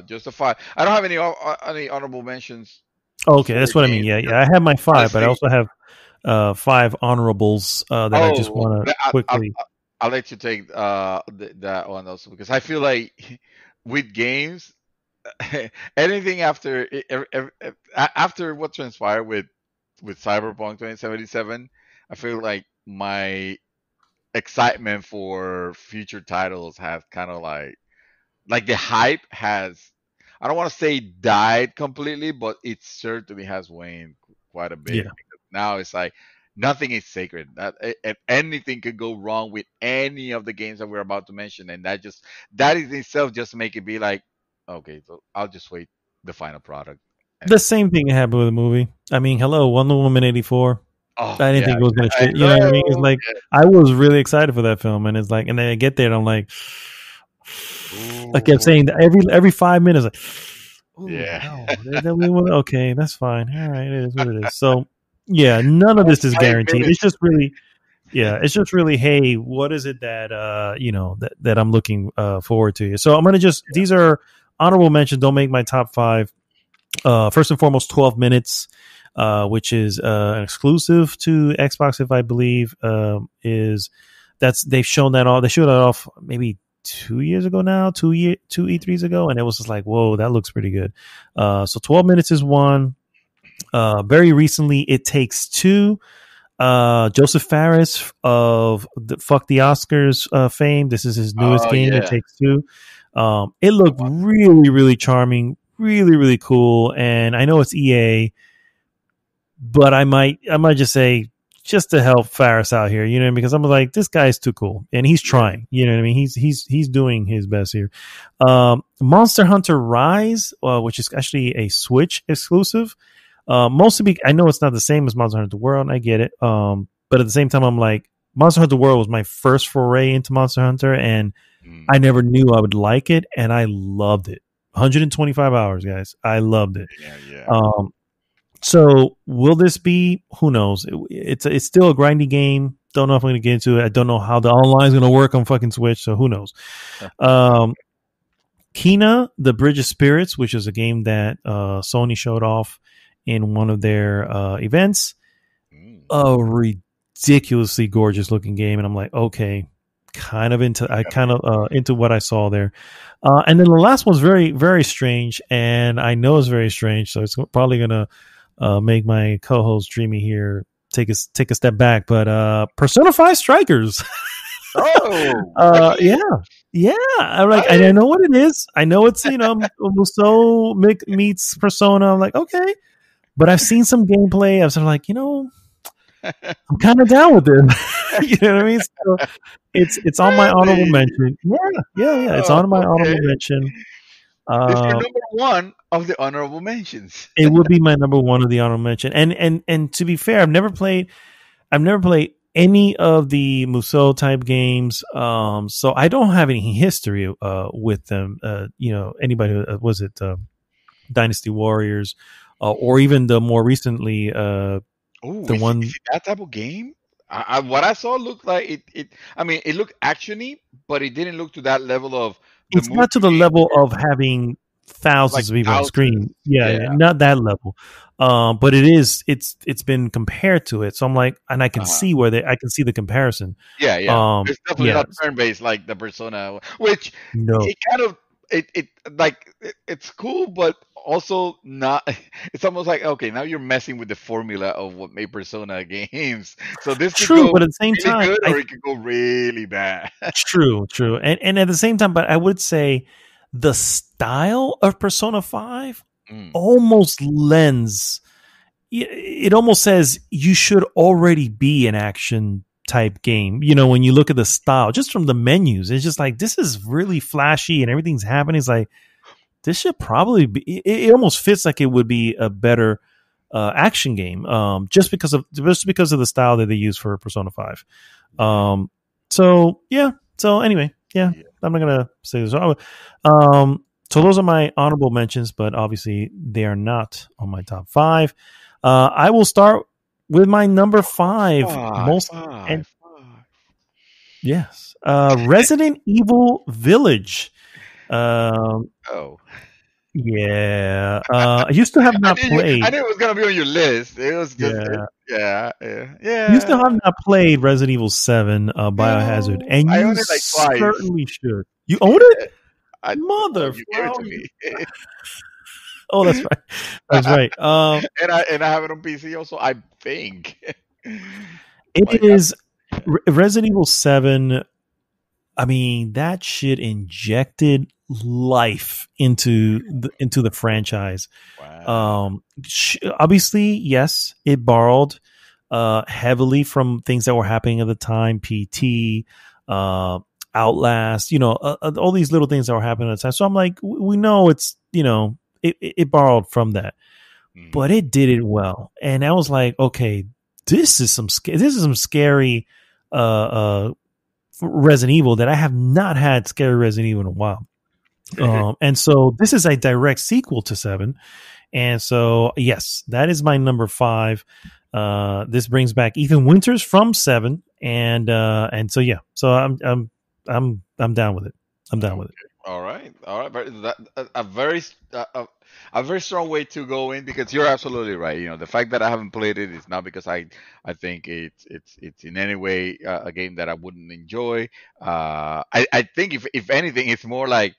Just the five. I don't have any honorable mentions Oh, okay, for that's what I mean. games Yeah, because yeah. I have my five, but I honestly, also have five honorables that I just oh, want to quickly. I'll let you take that one also because I feel like with games, anything after what transpired with Cyberpunk 2077, I feel like my excitement for future titles has kind of like the hype has, I don't want to say died completely, but it certainly has waned quite a bit Yeah, because now it's like nothing is sacred. And anything could go wrong with any of the games that we're about to mention, and that is itself just make it be like, okay, so I'll just wait the final product. the And same thing happened with the movie. I mean, hello, Wonder Woman 84. oh I didn't yeah, think it was gonna I shit. You know what I mean? It's know. like I was really excited for that film, and it's like, and then I get there, and I'm like, I kept Ooh, saying that every 5 minutes, like, oh yeah. no, okay, that's fine. All right, it is what it is. So yeah, none of All this is 5 minutes. guaranteed. It's just really, yeah, it's just really, hey, what is it that that I'm looking forward to? So I'm gonna just these are honorable mentions. Don't make my top five. First and foremost, 12 minutes. Which is an exclusive to Xbox, if I believe, is they've shown that off. They showed that off maybe 2 years ago now, two E3s ago, and it was just like, whoa, that looks pretty good. So 12 minutes is one. Very recently, It Takes Two. Joseph Fares of Fuck the Oscars fame. This is his newest Oh game. It yeah. Takes Two. It looked really, really charming, really, really cool, and I know it's EA. But I might just say just to help Faris out here, you know, because I'm like, this guy's too cool, and he's trying. You know what I mean? He's doing his best here. Monster Hunter Rise, which is actually a Switch exclusive. Mostly, I know it's not the same as Monster Hunter World. I get it. But at the same time, I'm like, Monster Hunter World was my first foray into Monster Hunter, and I never knew I would like it, and I loved it. 125 hours, guys. I loved it. Yeah. So will this be? Who knows? It's still a grindy game. Don't know if I'm going to get into it. I don't know how the online is going to work on fucking Switch. So who knows? Kena, the Bridge of Spirits, which is a game that Sony showed off in one of their events. A ridiculously gorgeous looking game, and I'm like, okay, into what I saw there. And then the last one's very, very strange, and I know it's very strange, so it's probably gonna make my co-host Dreamy here take a step back. But Persona 5 Strikers. Yeah. I'm like, I know what it is. I know it's, you know, so meets Persona. I'm like, okay, but I've seen some gameplay. I was like, you know, I'm kind of down with it. You know what I mean? So it's on my honorable mention. Yeah. It's on my honorable mention. It's your number one of the honorable mentions. It would be my number one of the honorable mention. And to be fair, I've never played any of the Musou type games. So I don't have any history with them. You know, anybody was it Dynasty Warriors, or even the more recently the one that type of game. What I saw looked like it. I mean, it looked actiony, but it didn't look to that level of. It's not to the level of having thousands of people on screen. Yeah, not that level. But it is. It's been compared to it, so I'm like, and I can see I can see the comparison. Yeah. It's definitely not turn based like the Persona, which it kind of it's cool, but also not. It's almost like, okay, now you're messing with the formula of what made Persona games. So this could go but at the same really time, good, or it could go really bad. True, and at the same time, but I would say the style of Persona 5 almost lends. It almost says you should already be an action type game. You know, when you look at the style, just from the menus, it's just like, this is really flashy and everything's happening. It's like, this should probably be. It almost fits like it would be a better action game, just because of the style that they use for Persona 5. So yeah. So anyway, yeah. I'm not gonna say this. So those are my honorable mentions, but obviously they are not on my top 5. I will start with my number 5. Yes, Resident Evil Village. Yeah. I used to have not played. I knew it was gonna be on your list. It was just yeah. You still have not played Resident Evil 7 Biohazard, and I you own it like twice. certainly should. You own it? Mother, you gave it to me. Oh, that's right. That's right. And I have it on PC also, I think. It is Resident Evil 7. I mean, that shit injected life into the franchise. Wow. Obviously, yes, it borrowed heavily from things that were happening at the time. PT, Outlast, you know, all these little things that were happening at the time. So I'm like, we know it's, you know, it borrowed from that, but it did it well. And I was like, okay, this is some scary Resident Evil that I have not had scary Resident Evil in a while. And so this is a direct sequel to 7. And so, yes, that is my number 5. This brings back Ethan Winters from 7. And so, yeah, so I'm down with it. I'm down with it. All right. But that, a very strong way to go in, because you're absolutely right. You know, the fact that I haven't played it is not because I think it's in any way a game that I wouldn't enjoy. I think if anything, it's more like,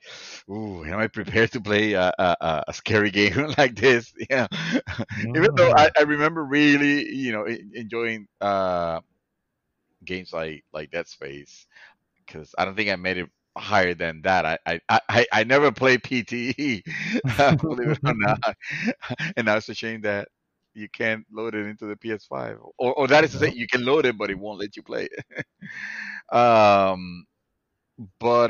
ooh, am I prepared to play a scary game like this? Yeah. Even though I remember really, you know, enjoying games like Dead Space, because I don't think I made it higher than that. I never played PTE, believe it or not, and I was ashamed that you can't load it into the PS5, or that is to say, No. you can load it, but it won't let you play it. um, but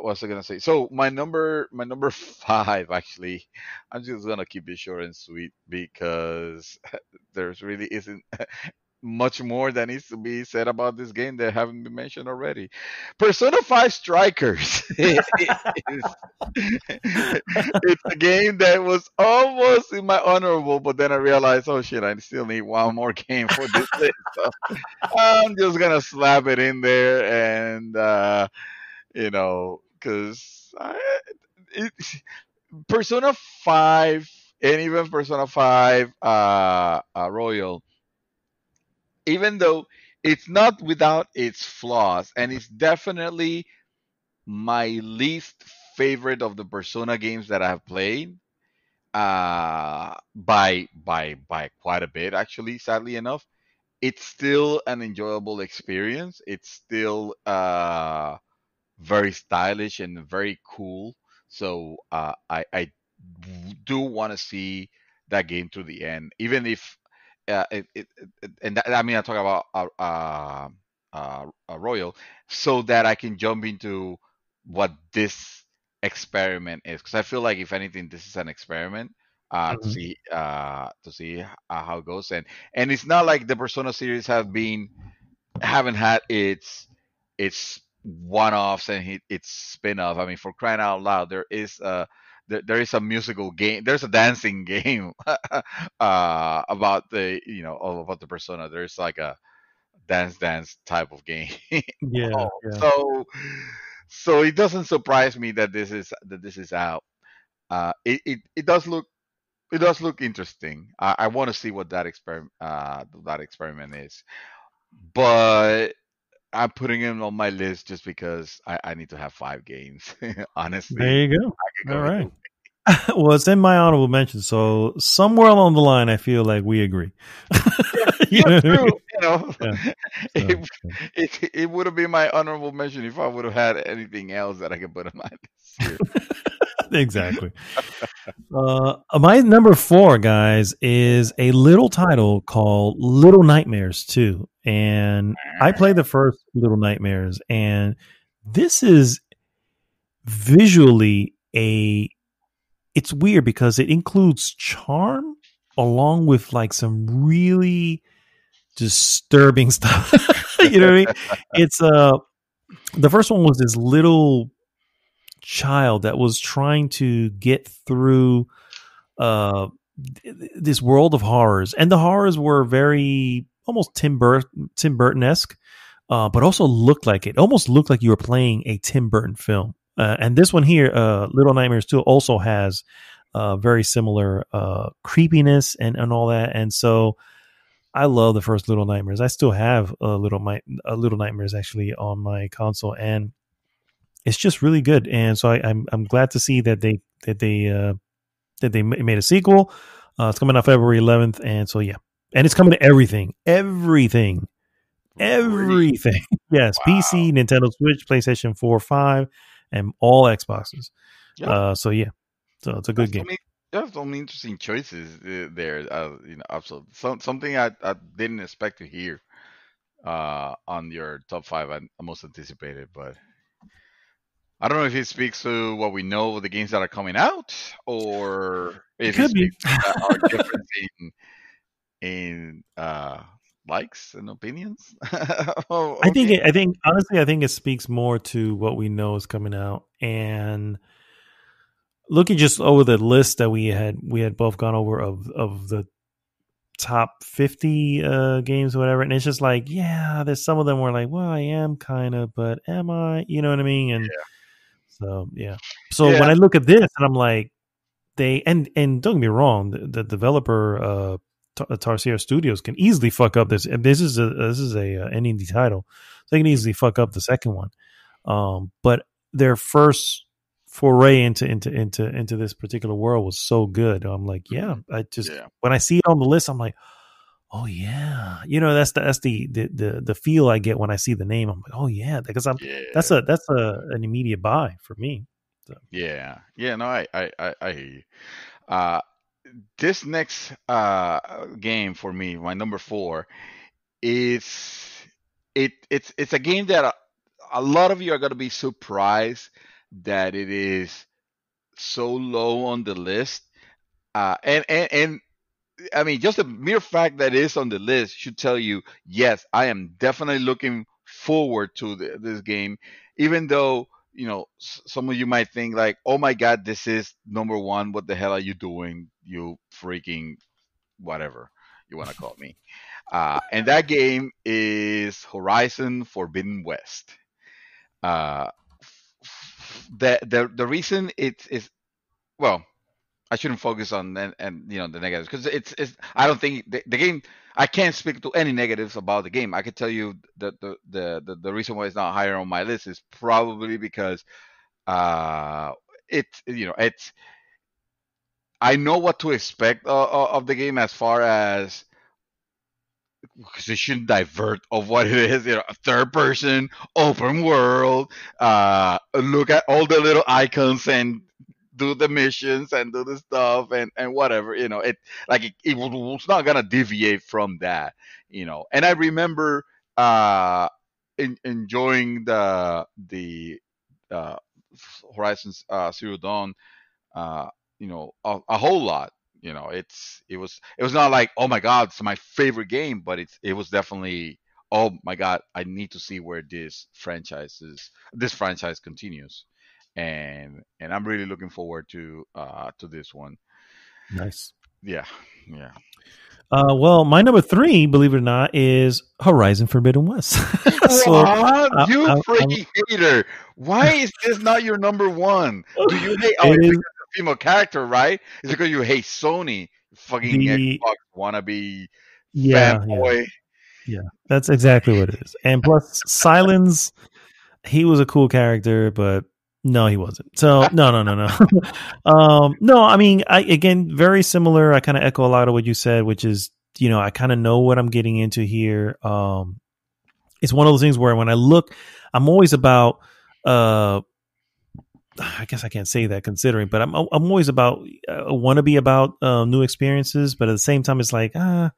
what was I gonna say? So my number five, actually, I'm just gonna keep it short and sweet because there's really isn't much more that needs to be said about this game that haven't been mentioned already. Persona 5 Strikers. It's a game that was almost in my honorable, but then I realized, oh shit, I still need one more game for this list. So I'm just gonna slap it in there, and because it, Persona 5 and even Persona 5 Royal, even though it's not without its flaws, and it's definitely my least favorite of the Persona games that I've played, by quite a bit, actually, sadly enough. It's still an enjoyable experience. It's still very stylish and very cool. So I do want to see that game to the end, even if and that, I mean, I talk about Royal, so that I can jump into what this experiment is, because I feel like, if anything, this is an experiment, Mhm. to see how it goes. And it's not like the Persona series haven't had its one-offs and its spin-off. I mean, for crying out loud, there is a musical game. There's a dancing game about about the Persona. There's like a dance type of game. Yeah, Oh, yeah. so it doesn't surprise me that this is out. It does look interesting. I want to see what that experiment is, but I'm putting him on my list just because I need to have 5 games. There Honestly, you go. I could All go right. either. Well, it's in my honorable mention, so somewhere along the line, I feel like we agree. Yeah, You yeah, know what I true. mean? Yeah. So It it would have been my honorable mention if I would have had anything else that I could put on my list here. exactly. My number four, guys, is a little title called Little Nightmares 2. And I played the first Little Nightmares, and this is visually it's weird because it includes charm along with like some really disturbing stuff. You know what I mean? It's the first one was this little child that was trying to get through uh this world of horrors, and the horrors were very almost Tim Burton-esque, but also almost looked like you were playing a Tim Burton film. And this one here, Little Nightmares 2, also has very similar creepiness and all that. And so I love the first Little Nightmares. I still have Little Nightmares actually on my console, and it's just really good. And so I'm glad to see that they made a sequel. It's coming out February 11th, and so yeah, and it's coming to Really? everything. Yes, Wow. PC, Nintendo Switch, PlayStation 4, 5, and all Xboxes. Yeah, So yeah, so it's a good that's game. some that's some interesting choices there. Absolutely. Something I didn't expect to hear on your top 5 and most anticipated, but I don't know if it speaks to what we know of the games that are coming out, or It if it could be. speaks to our difference in likes and opinions. Oh, okay. I think honestly, I think it speaks more to what we know is coming out. And looking just over the list that we had both gone over of the top 50 games or whatever, and it's just like, yeah, there's some of them where like, well, I am kind of, but am I, you know what I mean? And so yeah, so Yeah. when I look at this and I'm like, and don't get me wrong, the developer Tarsier Studios can easily fuck up this, and this is a an indie title, so they can easily fuck up the second one. But their first foray into this particular world was so good. I'm like, yeah, Mhm. I just Yeah. when I see it on the list, I'm like, oh yeah, you know, that's the feel I get when I see the name. I'm like, oh yeah, because I'm Yeah. that's an immediate buy for me. So Yeah. Yeah. No, I hear you. Uh, this next game for me, my number four, is it's a game that a lot of you are gonna be surprised that it is so low on the list. And I mean, just the mere fact that it's on the list should tell you, yes, I am definitely looking forward to this game, even though some of you might think like, oh my god, this is number one. What the hell are you doing? You freaking whatever you want to call me. And that game is Horizon Forbidden West. Uh, the reason it is, well, I shouldn't focus on and the negatives, because it's I don't think the game. I can't speak to any negatives about the game. I could tell you that the reason why it's not higher on my list is probably because uh it's I know what to expect of the game, as far as, because it shouldn't divert of what it is. A third person open world. Look at all the little icons and do the missions and do the stuff and whatever. It's not gonna deviate from that. And I remember enjoying the uh, Horizons Zero Dawn, uh, a whole lot. It was not like, oh my god, it's my favorite game, but it was definitely, oh my god, I need to see where this franchise continues, and I'm really looking forward to this one. Nice. Yeah, yeah. Well, my number three, believe it or not, is Horizon Forbidden West. So What? You I'm, freaking hater! Why is this not your number one? Do you hate? Oh, it it's is because of female character, right? It's because you hate Sony, fucking the Xbox wannabe yeah, yeah, fanboy. yeah. That's exactly what it is. And plus, Silence, he was a cool character, but no, he wasn't. So no, no, no, no. No, I mean, I again very similar. I kind of echo a lot of what you said, which is I kind of know what I'm getting into here. It's one of those things where when I look, I'm always about. I guess I can't say that considering, but I'm always about want to be about new experiences, but at the same time, it's like I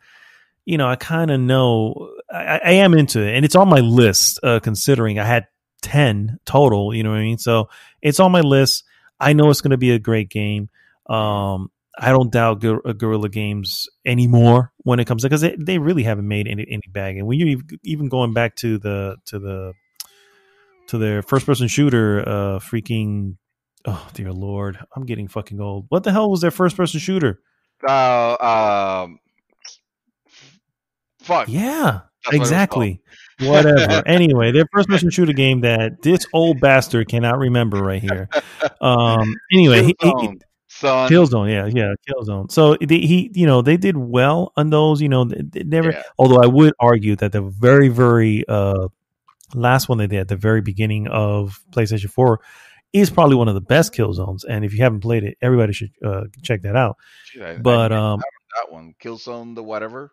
kind of know I am into it, and it's on my list. Considering I had 10 total, you know what I mean. So it's on my list. I know it's going to be a great game. I don't doubt Guerrilla Games anymore when it comes to, because they really haven't made any bag. And when you even going back to their first person shooter, freaking, oh dear lord, I'm getting fucking old. What the hell was their first person shooter? Uh, um, fuck. Yeah, That's what it was called. exactly. Whatever. Anyway, their first person shooter game that this old bastard cannot remember right here. Anyway, he Killzone, son. Killzone, yeah, yeah, Killzone. So they did well on those. They never. Yeah. Although I would argue that the very, very last one they did at the very beginning of PlayStation 4 is probably one of the best Killzones. And if you haven't played it, everybody should check that out. Shit, I But missed out on that one. Killzone, the whatever.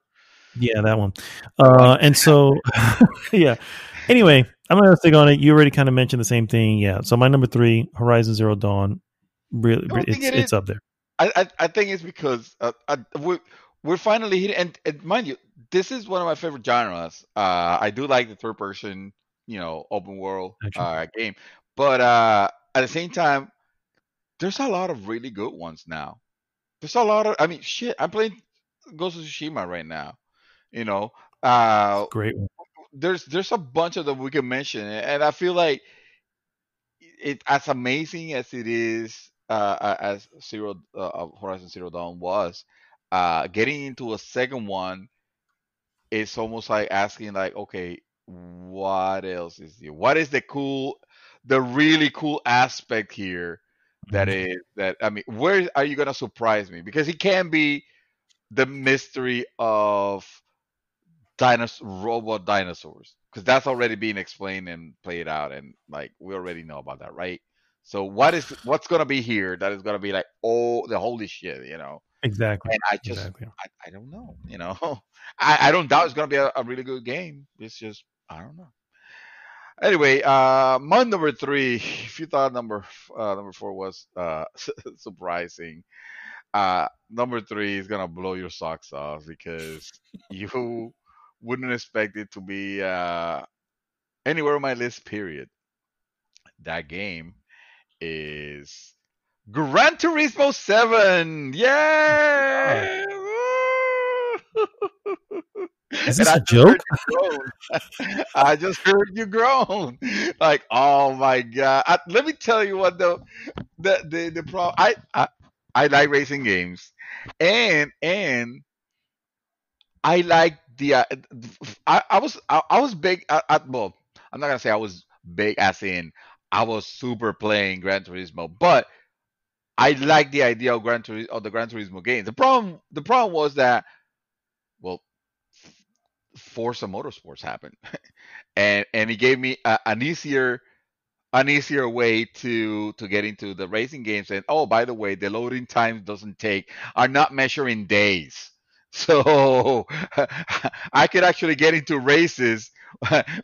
yeah, that one. The one. And so, yeah. Anyway, I'm not gonna stick on it. You already kind of mentioned the same thing. Yeah. So my number three, Horizon Zero Dawn, really, I don't think it is. it's up there. I think it's because we're finally hitting, and mind you, this is one of my favorite genres. I do like the third person, open world Actually, game, but at the same time, there's a lot of really good ones now. There's a lot of, I mean, shit. I'm playing Ghost of Tsushima right now. You know, it's uh, a great one. there's a bunch of them we can mention, and I feel like it, as amazing as it is, as Horizon Zero Dawn was, getting into a second one, it's almost like asking, like, okay, what else is here? What is the really cool aspect here? That Mhm. is that. I mean, where are you gonna surprise me? Because it can be the mystery of robot dinosaurs, because that's already being explained and played out, and like we already know about that, right? So what's gonna be here that is gonna be like, oh, the holy shit. Exactly. And Exactly. I don't know. I don't doubt it's gonna be a really good game. It's just, I don't know. Anyway, my number three, if you thought number four was surprising, Number three is gonna blow your socks off because you wouldn't expect it to be anywhere on my list. Period. That game is Gran Turismo 7. God. Yeah. Is And this I a just heard joke? you groan. I just heard you groan. Like, oh my god! Let me tell you what the problem. I like racing games, and I like I was big at well. I'm not gonna say I was big as in I was super playing Gran Turismo, but I like the idea of the Gran Turismo games. The problem was that well, Forza Motorsports happened, and it gave me an easier way to get into the racing games. And oh, by the way, the loading times doesn't take are not measuring days, so I could actually get into races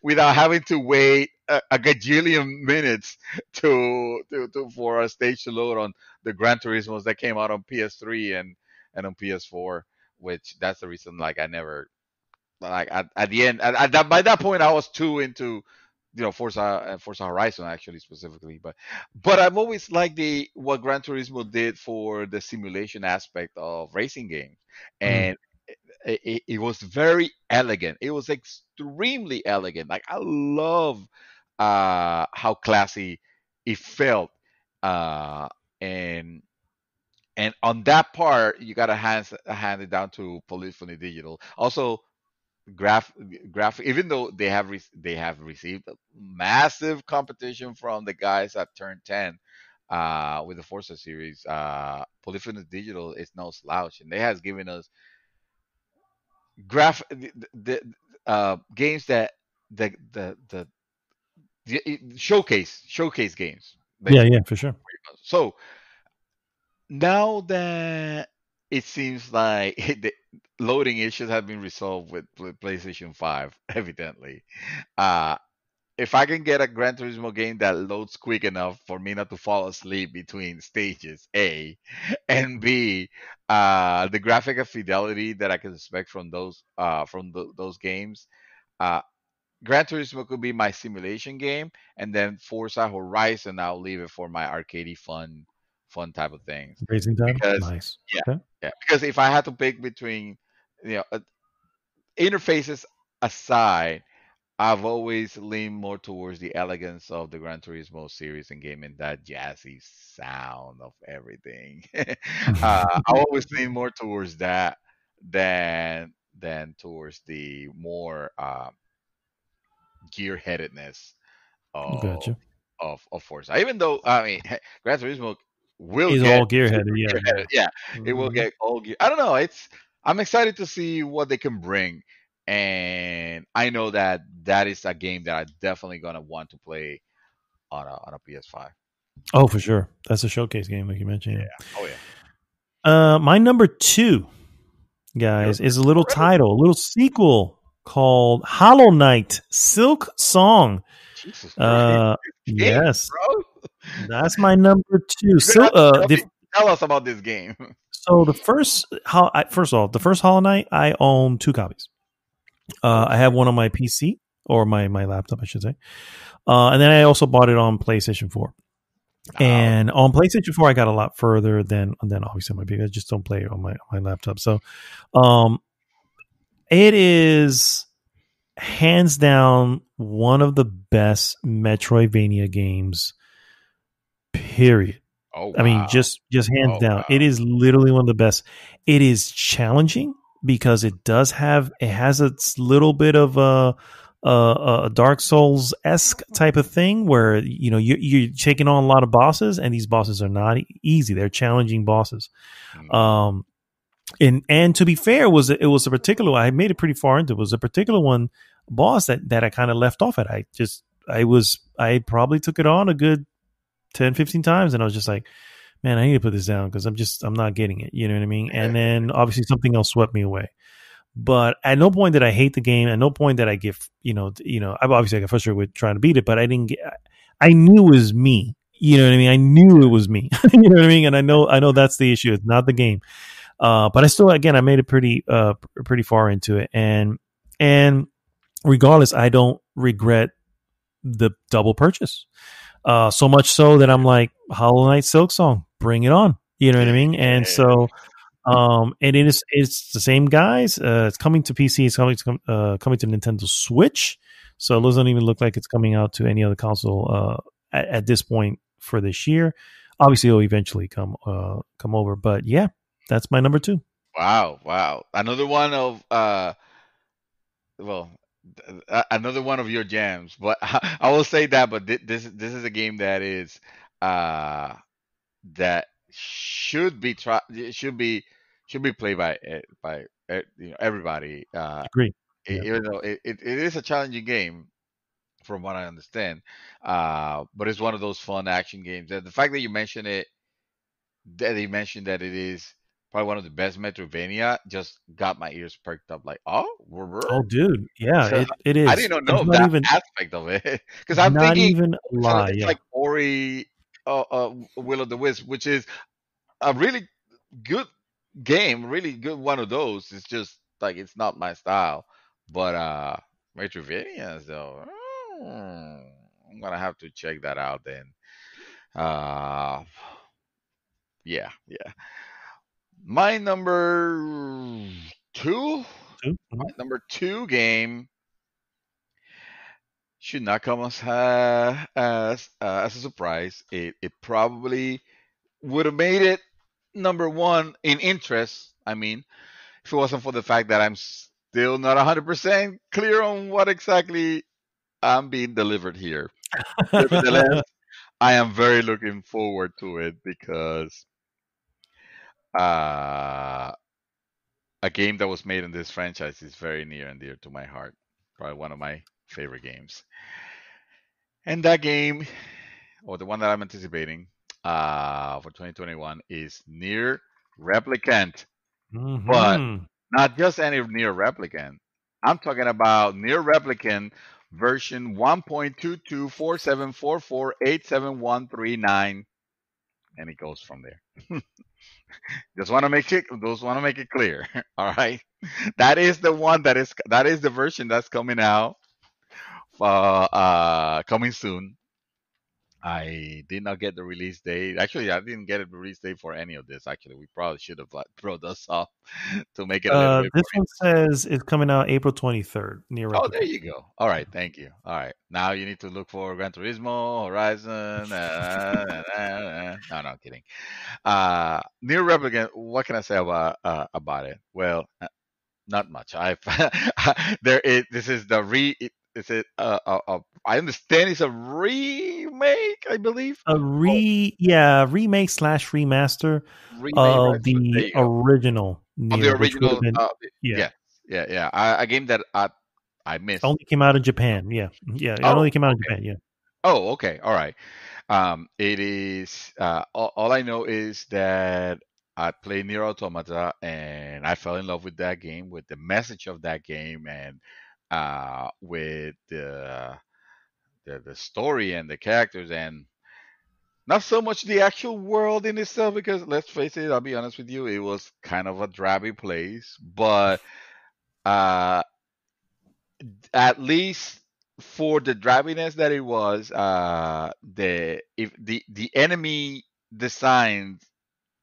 without having to wait a gajillion minutes for a stage to load on the Gran Turismos that came out on PS3 and on PS4. Which that's the reason, like, I never, like, at the end, by that point I was too into Forza Horizon, actually, specifically. But I've always liked the what Gran Turismo did for the simulation aspect of racing games. Mm, And it was very elegant. It was extremely elegant. Like, I love how classy it felt. uh and and on that part, you gotta hand it down to Polyphony Digital. Also, graph graphic, even though they have received massive competition from the guys at Turn 10 with the Forza series. Polyphony Digital is no slouch, and they has given us games that the showcase games, yeah, basically. yeah, for sure. So now that it seems like the loading issues have been resolved with PlayStation 5, evidently. Uh, if I can get a Gran Turismo game that loads quick enough for me not to fall asleep between stages, A, and B, the graphic fidelity that I can expect from those games, uh, Gran Turismo could be my simulation game, and then Forza Horizon, I'll leave it for my arcadey fun type of things. Racing title, Because nice. yeah, Okay. yeah. Because if I had to pick between, interfaces aside, I've always leaned more towards the elegance of the Gran Turismo series and game, and that jazzy sound of everything. I always lean more towards that than towards the more gearheadedness of Gotcha. of Forza. Even though, I mean, Gran Turismo will Is get all gearheaded. super Yeah, gearheaded. yeah. Yeah, it will Hmm. get all gear. I don't know. I'm excited to see what they can bring, and I know that is a game that I'm definitely gonna want to play on a PS5. Oh, for sure. That's a showcase game, like you mentioned. Yeah. Oh yeah. My number two, You're guys, is a little already. title, a little sequel called Hollow Knight Silk Song. Jesus Christ, Uh, this game, yes, bro. that's my number two. You're gonna So, have to tell us about this game. so the first of all, the first Hollow Knight, I own two copies. Oh I have shit. one on my PC or my laptop, I should say. And then I also bought it on PlayStation 4. Oh, And on PlayStation 4, I got a lot further than obviously my PC. I just don't play it on my laptop. So, um, it is hands down one of the best Metroidvania games. Period. oh I mean, wow. just hands Oh down, it wow. is literally one of the best. It is challenging because it has a little bit of a Dark Souls esque type of thing where you're taking on a lot of bosses, and these bosses are not easy. They're challenging bosses. Mm. Um, and to be fair, it was a particular one. I made it pretty far into it. It was a particular one boss that I kind of left off at. I probably took it on a good 10, 15 times, and I was just like, man, I need to put this down because I'm not getting it. You know what I mean? And then obviously something else swept me away. But at no point did I hate the game. At no point did I get, I got frustrated with trying to beat it, but I didn't get, I knew it was me. You know what I mean? I knew it was me. You know what I mean? And I know that's the issue. It's not the game. But I still, again, I made it pretty far into it, and regardless, I don't regret the double purchase. So much so that I'm like, Hollow Knight Silk Song, bring it on. You know what I mean? And Yeah. so, and it's the same guys. It's coming to PC. It's coming to Nintendo Switch. So it doesn't even look like it's coming out to any other console at this point for this year. Obviously, it'll eventually come over. But yeah, that's my number two. Wow, wow. Another one of well, another one of your jams. But I will say that. But this is a game that is uh that should be played by everybody. Agree. Yeah. Even though it is a challenging game from what I understand, but it's one of those fun action games. And the fact that you mentioned it, that you mentioned that it is probably one of the best Metrovania, just got my ears perked up. Like, oh, Oh, dude. Yeah, so it I is. didn't And know that aspect of it because I'm not thinking even a lie. it's Yeah. like Ori, Will of the Wisp, which is a really good game, really good one of those. It's just like it's not my style. But Metroidvania though, I'm gonna have to check that out then. Uh yeah, yeah. My two Too. my Mhm. number two game should not come as a surprise. It probably would have made it number one in interest. I mean, if it wasn't for the fact that I'm still not 100% clear on what exactly I'm being delivered here. Nevertheless, I am very looking forward to it because uh, a game that was made in this franchise is very near and dear to my heart. Probably one of my favorite games. And that game, or the one that I'm anticipating for 2021, is Near Replicant. But Mhm. not just any Near Replicant. I'm talking about Near Replicant version 1.22474487139, and it goes from there. Just want to make it clear. All right, that is the version that's coming out, coming soon. I did not get the release date. Actually, I didn't get a release date for any of this. Actually, we probably should have like brought this up to make it a little bit This more one says it's coming out April 23rd. Near Oh, there Replicant. you go. All right, thank you. All right, now you need to look for Gran Turismo, Horizon. No, no, I'm kidding. Near Replicant. What can I say about it? Well, not much. I there is. This is the is it? I understand it's a remake. I believe. Oh, Remake slash remaster remake, right? of So there the you go. original Of the Near, which would have original. been yeah. Yeah, yeah, yeah. A game that I missed. Only came out in Japan. Yeah, yeah. It only Oh, came out in okay. Japan. Yeah. Oh, okay. All right. It is all I know is that I played Nier Automata and I fell in love with that game, with the message of that game, and with the story and the characters, and not so much the actual world in itself. Because let's face it, I'll be honest with you, it was kind of a drabby place, but uh, at least for the drabiness that it was, the enemy designs,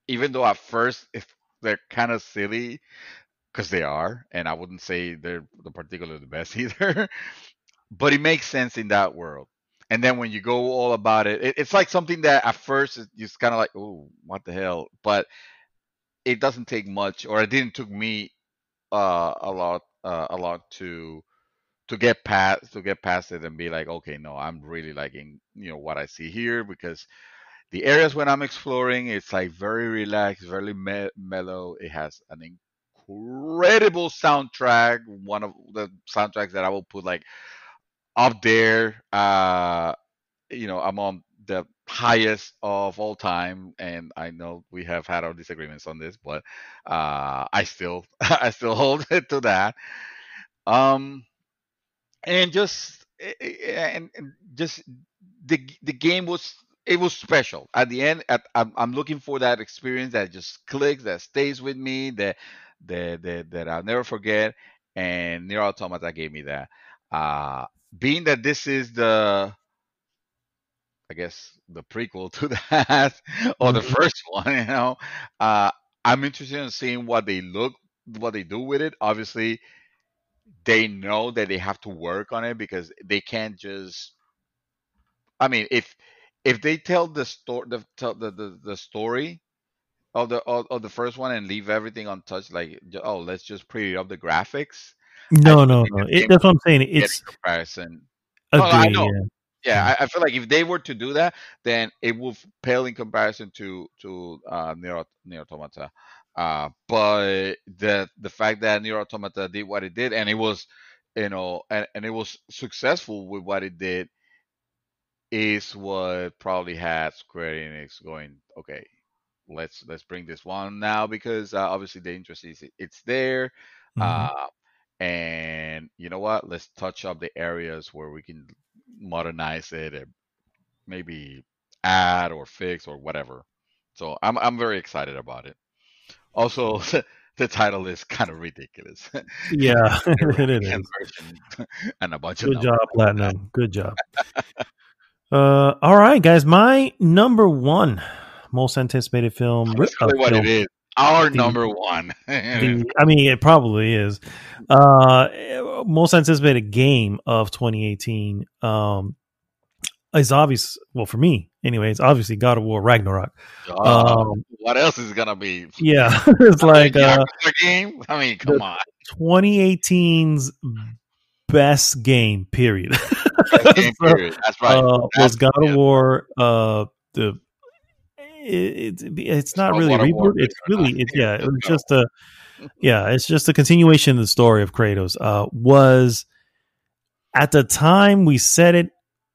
even though at first if they're kind of silly, because they are, and I wouldn't say they're the particularly the best either, but it makes sense in that world. And then when you go all about it's like something that at first it's just kind of like, oh, what the hell? But it doesn't take much, or it didn't took me a lot to get past it and be like, okay, no, I'm really liking what I see here, because the areas when I'm exploring, it's like very relaxed, very mellow. It has an incredible soundtrack, one of the soundtracks that I will put like up there. Among the highest of all time, and I know we have had our disagreements on this, but I still I still hold it to that. Um, and just and just the game was. it was special at the end. I'm looking for that experience that just clicks, that stays with me, that I'll never forget. And Near Automata gave me that. Uh, Being that this is I guess the prequel to that or the Mhm. first one, uh, I'm interested in seeing what they do with it. Obviously, they know that they have to work on it because they can't just. I mean, if they tell the story, the story of the first one and leave everything untouched, like oh, let's just pretty up the graphics. I No, don't no, think no. the game That's what I'm saying. will get in It's comparison. No, no, I agree. know. Yeah. Yeah, Yeah. I feel like if they were to do that, then it would pale in comparison to Nier Automata. But the fact that Nier Automata did what it did, and it was, and it was successful with what it did, is what probably had Square Enix going, okay, let's bring this one now because obviously the interest is it's there, Mhm. uh, and you know what? Let's touch up the areas where we can modernize it and maybe add or fix or whatever. So I'm very excited about it. Also, the title is kind of ridiculous. Yeah, it Conversion and a bunch of Good job, numbers. Platinum. Good job. All right, guys. My number one most anticipated film, Let's call it what it film, is. Our the number one. I mean, it probably is. Most anticipated game of 2018. Is obvious. Well, for me, anyways, obviously God of War Ragnarok. What else is gonna be? Yeah, it's Another like Yakuza game? I mean, the come on. 2018's best game. Period. Best game So, period. That's right. was That's God of yeah. War. The it's not Small really a water war, reboot. believe It's it or not. really it, It's yeah. It just was God of just a yeah. It's just a continuation of the story of Kratos. Was at the time we said it.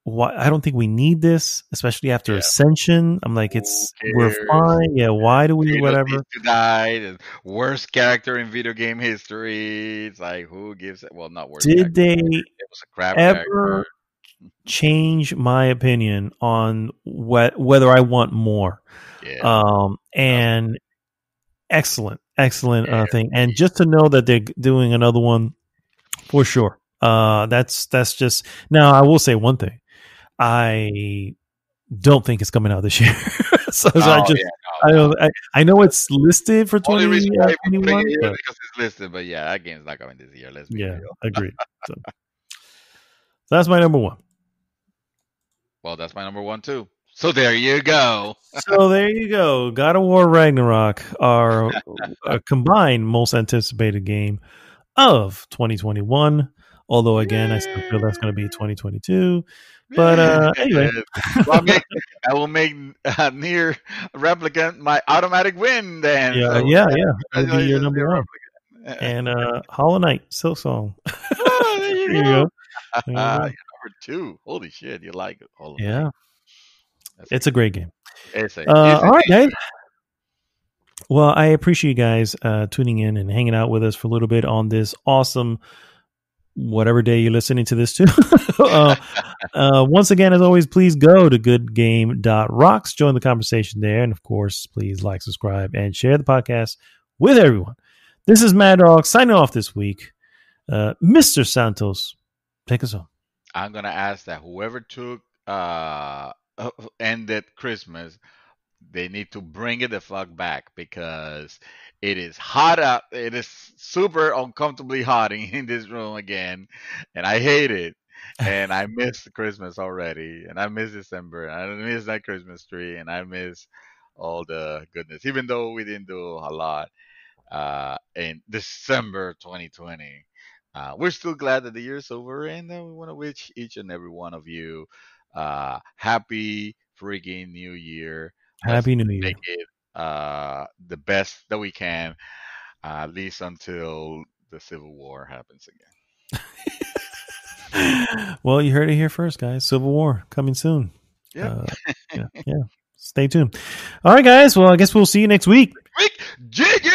Why I don't think we need this, especially after War. Yeah. Ascension. I'm like, Who we're cares? fine. Yeah, why do we Kratos needs whatever? to die. The worst character in video game history. It's like who gives it? Well, not worst Did character. they It was a crap character. ever change my opinion on whether I want more? Yeah. Nothing. And excellent Yeah. thing, and just to know that they're doing another one for sure. That's just now. I will say one thing. I don't think it's coming out this year. So I Oh just yeah. No, no. I know it's listed for Only reason why we're putting it 2021, here is but because it's listed. But yeah, that game's not coming this year. Let's be yeah, real. agreed. So that's my number one. Well, that's my number one too. So there you go. So there you go. God of War Ragnarok, our combined most anticipated game of 2021. Although again, I still feel that's going to be 2022. But anyway, Well, I will make near replicant my automatic win then. yeah, So it'll be your congratulations, number near one. replicant. And Hollow Knight, Silk Song. Oh, there There you you go. go. There you go. Number two. Holy shit, you like it? Hollow Knight. Yeah, That's it's a great game. It's a, All right, guys. Well, I appreciate you guys tuning in and hanging out with us for a little bit on this awesome, whatever day you're listening to this to. Once again, as always, please go to goodgame.rocks, join the conversation there. And of course, please like, subscribe, and share the podcast with everyone. This is Mad Dog signing off this week. Mr. Santos, take us home. I'm gonna ask that whoever took ended Christmas, they need to bring it the fuck back because it is hot out. It is super uncomfortably hot in this room again, and I hate it. And I miss Christmas already, and I miss December, and I miss that Christmas tree, and I miss all the goodness. Even though we didn't do a lot in December 2020. We're still glad that the year's over, and we want to wish each and every one of you happy freaking New Year. Let's Happy New Year. make it the best that we can, at least until the Civil War happens again. Well, you heard it here first, guys. Civil War coming soon. Yeah. Yeah. Stay tuned. All right, guys. Well, I guess we'll see you next week. Jiggy!